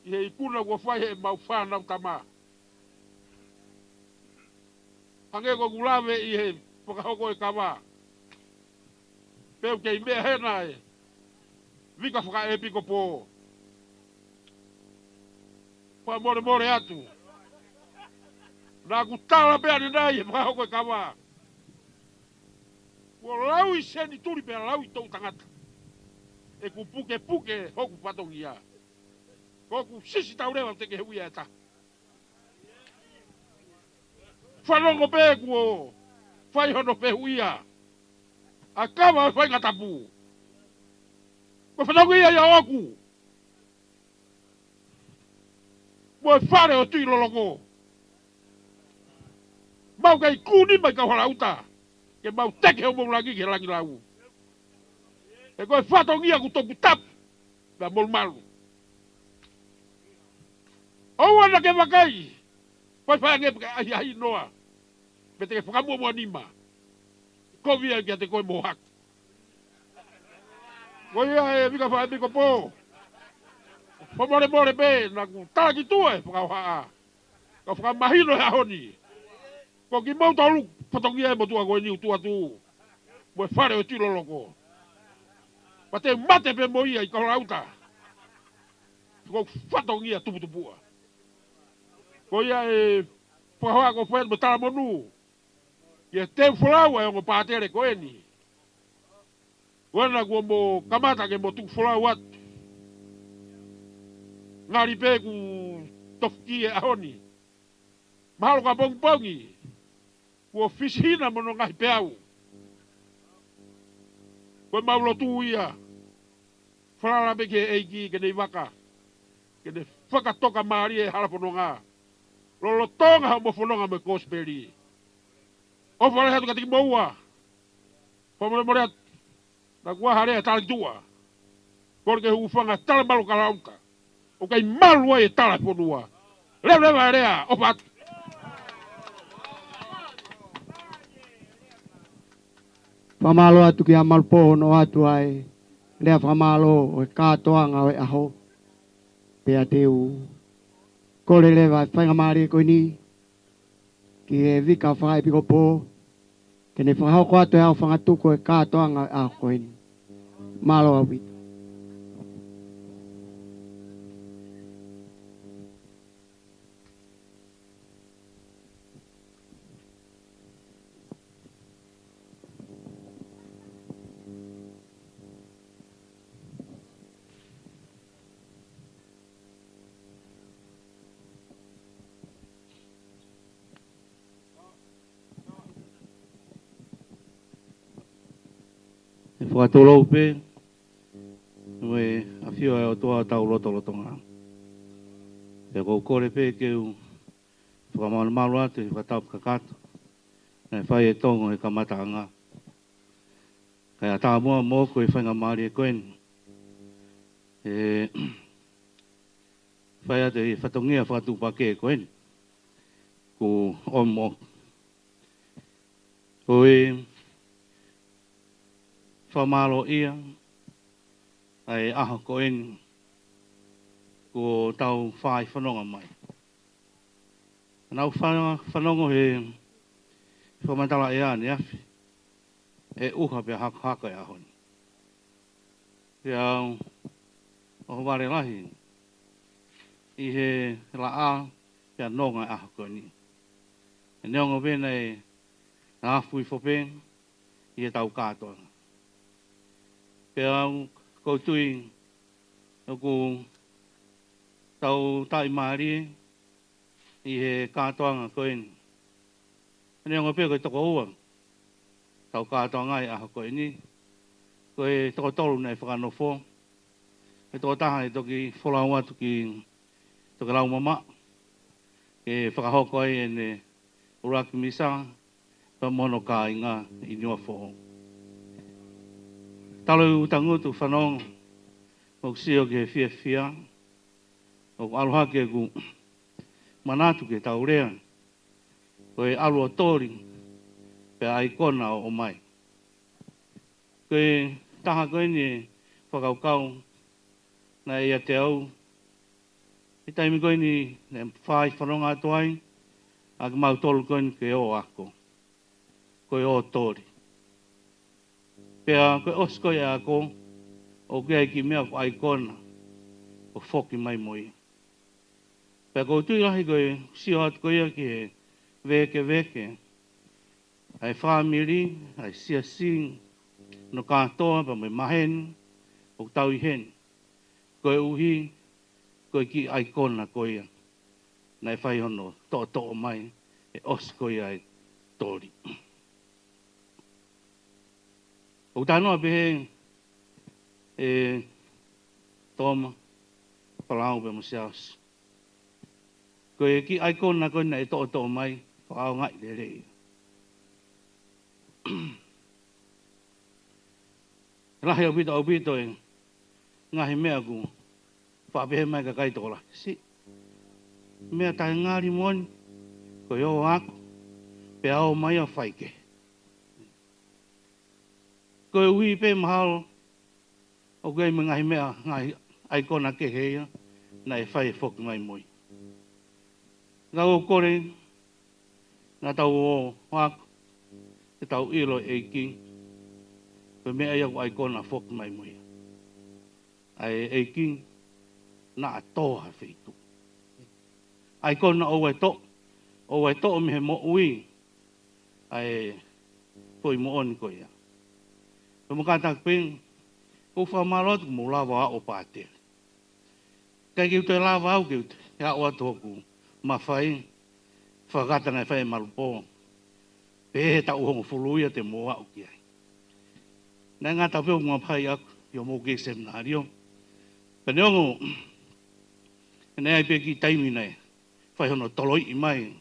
[SPEAKER 4] I he ikuna ua fai he mau whanau tama. Hange ko gulave i he pakahoko e kawa. Peu kei mea hena e. Vika whaka e piko po. Pa more more atu. Nā ku tala pea ni nai e pakahoko e kawa. Ko lau i seni tuli pea lau i tau tangata. E ku puke puke hoku patongia. Ko ku sisi tau rewa teke huia e ta. Whanongo pe kuo. Whai hono pe huia. A kawa whai ngatapu. Ko whanongo ia ia oku. Mo e whare o tui loloko. Mau kai kuni mai kau harauta. Ke mau teke o mou langi ke langi lau. E koe whatongia ku toku tap. Pea molu malu. Oua ke wakai. Pai whai ange pake ahi ahi noa. Me teke whakamua mua nima. Kovia kia te koe mohak. Koe ia e vika whae miko po. Whamore more pe. Na ku talaki tue whakau haa. Ka whakamahino he ahoni. Ko ki mau taulu patongia e motua koe niu tua tu. Moe whare o tiro loko. Pa te mate pe mo ia i kaurauta. Ko whatongia tuputupua. Ko ia e whahoa ko whaet mo tala monu. Ia te whalau e ongo Patele ko eni. Wana kua mo kamata ke mo tuk whalau atu. Ngari pe ku tofki e ahoni. Mahalo ka bongi bongi. Kua fishina mono ngahi peau. Koe maulo tu ia. Whalala me ke eiki ke nei waka. Ke ne whakatoka maari e halapono ngā. Lolo tonga hau mo whanonga me kosperi. O whare hatu ka tiki moua. Whamore more atu. Na kua harea tala tua. Kore ke ufanga tala malu kalauka. O kai malu ai e tala ponua. Leo leo harea. O patu.
[SPEAKER 1] Whamalo atu ki amal pono atu ai. Lea whamalo o e Katoanga o e aho. Pea teu. Kore lewa whainga maari koe ni. Ki e vika whakai piko po. Ke ne whakao ko atu e au whangatuko e Katoanga o e aho koe ni. Malo au pito.
[SPEAKER 9] whakatolo pe, me a whio e o toa tau lotonga. E kou kore pe ke u whakamana malu atu i whakatau kakata. E whai e tongo e kamatanga. Kai a tā mua mō koe whainga maari e koen. E whai atu i whatongia whakatupake e koen. Ko omo. Koe whamalo ia. Ai aho koen. Ko tau whai whanonga mai. Nau whanongo he whamatala e ane afi. E uha pe haka e ahoni. Pea o ware lahi. I he la a pea nonga e aho koe ni. E neongo pena e na afu i whope i he tau katoa. Pea koutui o ku tau tai maari i he katoanga koe. Neongo pea koe toko ua. Tau katoanga i aho koe ni. Koe toko tolu nei Fakanofo. E toko taha e toki wholau atu ki toki lau mama. E whakahoko ai e ne uraki misa. Pa mono ka inga i Niukokai. Talo utangutu whanong. O sio ke fia. O aloha ke ku manatu ke taurea. Koe alu o tori. Pe aikona o mai. Koe taha koe ni whakaukau. Na ia te au. I taimi koe ni whai whanonga atu ai. A ke mau tolu koe ni ke o ako. Koe o tori. Pea koe os koe ako. O kia ki mea ko aikona. O whoki mai moi. Pea kou tui lahi koe sio atu koe ki he veke. Ai whamiri, ai siasing. No katoa pa mai mahen. O tau i hen. Koe uhi. Koe ki aikona koe. Nai whai hono to mai. E os koe ai tori. O tanoa pehe. E toma. Palau pe musiaus. Koe ki aikona koe na e to mai. Whakao ngai le rei. Rahi au pito e. Ngahi mea ku. Whapehe mai ka kai tola. Si. Mea tae ngāri moni. Koe o ako. Pe ao mai a whaike. Koe ui pe mahalo. O koe me ngahi mea. Ngahi aikona ke heia. Na e whai whoki mai moi. Ngā o kore. Ngā tau o wako. Te tau ilo e ki. Koe mea ia ko aikona whoki mai moi. Ai e ki. Na atoha wheitu. Aikona o wai to. O wai to me he mo ui. Ai poi mo oni koe ia. Koe mo kātak ping. Ko whamarot ko mo lawa o Patele. Kai ki te lawa au ki te. Ia o atu hoku. Ma whai. Whakata ngai whai malupo. Pehe ta uhongo fuluia te moa o ki ai. Nai ngā tawheo ngā pai aku. Yo mo ke seminario. Peneongo. Nei ai pe ki taimi nei. Whai hono toloi i mai.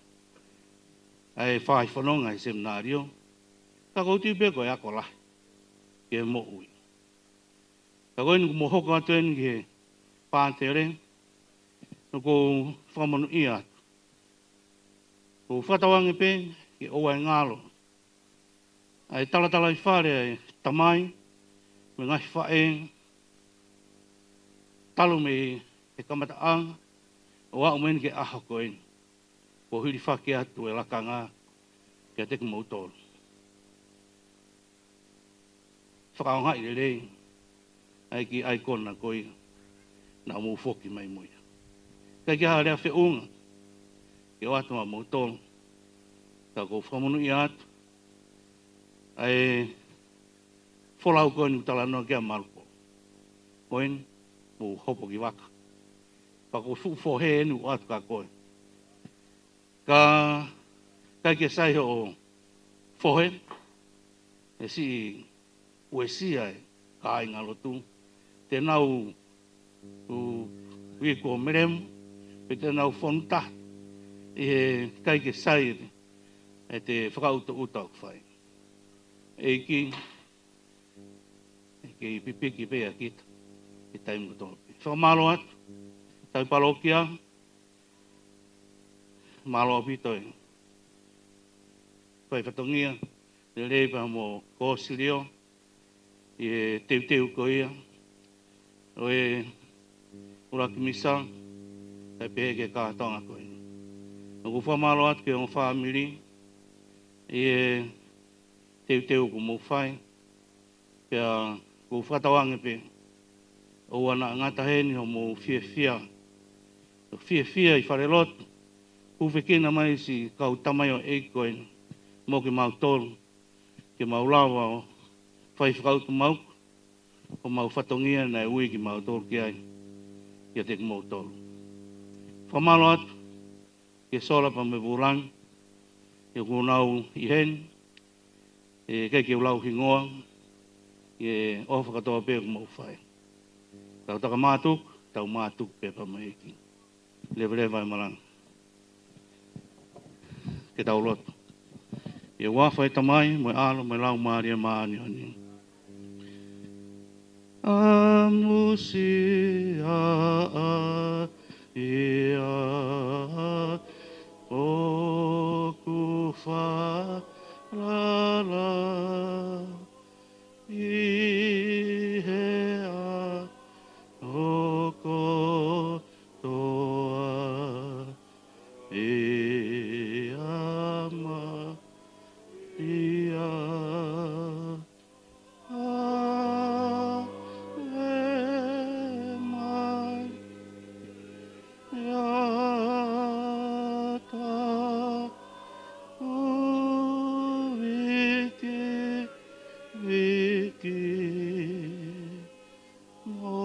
[SPEAKER 9] Ai whai whanonga i seminario. Ka kouti pe koe ako lahi. Ke mo ui. Ka koe nuku mo hoko atu eni ke Patele. Nuku whamanu i atu. Ko whatawangi pe ke oa e ngalo. Ai talatala i whare ai tamai. Me ngahi whae. Talo me e kamataanga. O au meni ke aho koeni. Ko hiri whake atu e lakanga. Kia teku mautoro. Whakaongai le rei. Ai ki aikona koe. Na mou whoki mai moia. Kai ki harea whiunga. Ke o atu ma mautoro. Ka ko whamunu i atu. Ai wholau koeni utala noa kia malupo. Koeni. Mou hopo ki waka. Pako fufu he enu o atu ka koe. Ka kai ke sai o fohe. E si ue si ai. kai ngā lotu. Te nau wiko merem, pe te nau whonta, i he kai ke sairi, e te whakauta utau whai. E ki pipiki pea kita, i taimu topi. Whamalo atu, tau parokia, malo apitoi. Whai whatongia, te leipa mo kōsirio, i e teu ko ia, o e uraki misa, tai pehe ke Katoanga ko ia. O ku whamalo atu ke o whamiri, i e teu ko mo whai, pia ku whatawange pe, o ana ngata heni ho mo fia. O fia i whare lotu, ku whekena mai si kau tamai o eikoen, mo ke mau tolu, ke mau lawa o whai whakautu mau, o mau whatongia na ui ki mau tolu ki ai, ki a te mau tolu. Whamalo atu, ke sola pa me burang, e kunau i hen, e kei ke ulau hingoa, e ofa katoa pe ku mau whai. Tau taka mātuk, tau mātuk pe pa mai eki. Lewe vai marang. Ke tau lotu. E wawhai tamai, mai alo, mai lau maaria maani ani. Amusi a ia o kufa la la i he a o ko toa e ama ia a e mai ia ta o viki mo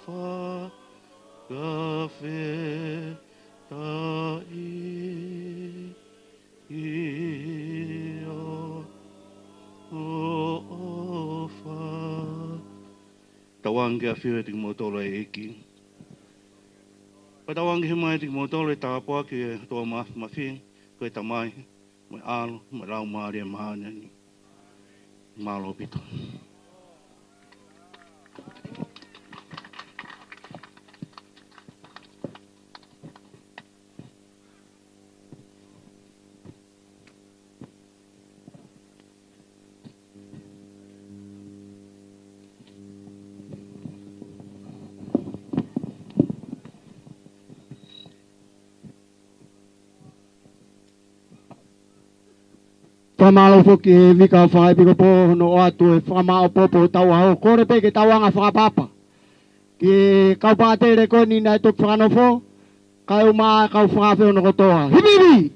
[SPEAKER 9] fa cafe ta i o fa tawange a whiu e tiki motolo e eki. Pa tawange he mai tiki motolo e tāpua ki e toa mawhi, koe tamai, mai alo, mai rau maari e mahani. Malo pito.
[SPEAKER 1] Whamalo whoki e wika whai piko pō no atu e whamao popo tau hao. Kore pe ke tauanga whakapapa. Ki kau Patele ko ni nai tuk Fakanofo, kau maa kau whakawheo no kotoa. Hibibi!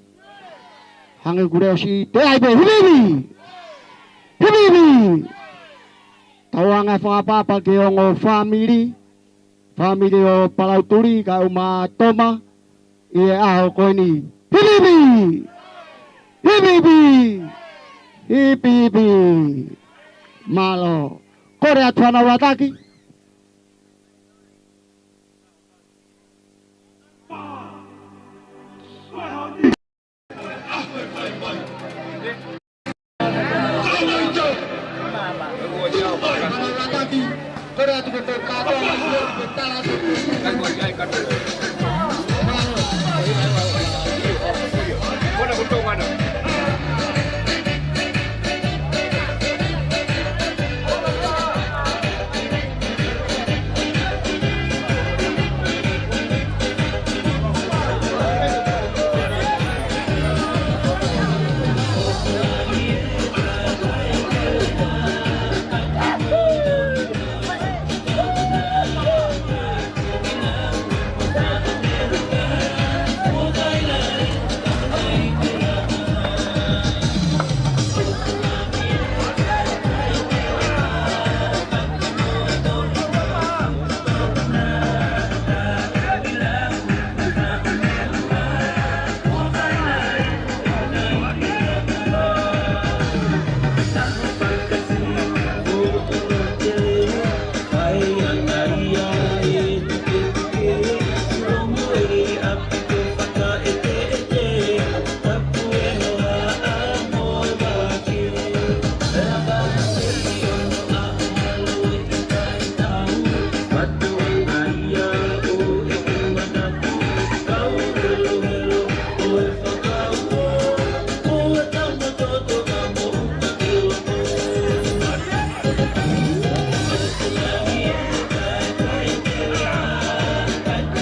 [SPEAKER 1] Hange kureo si te aipe, hibibi! Hibibi! Tauanga whakapapa ke ongo family o Palau Tuli, kau maa toma, i e aho ko ni. Hibibi! Hibibi! Hibibi! Malo. Kore atu ana wataki. Kore atu ke tokata.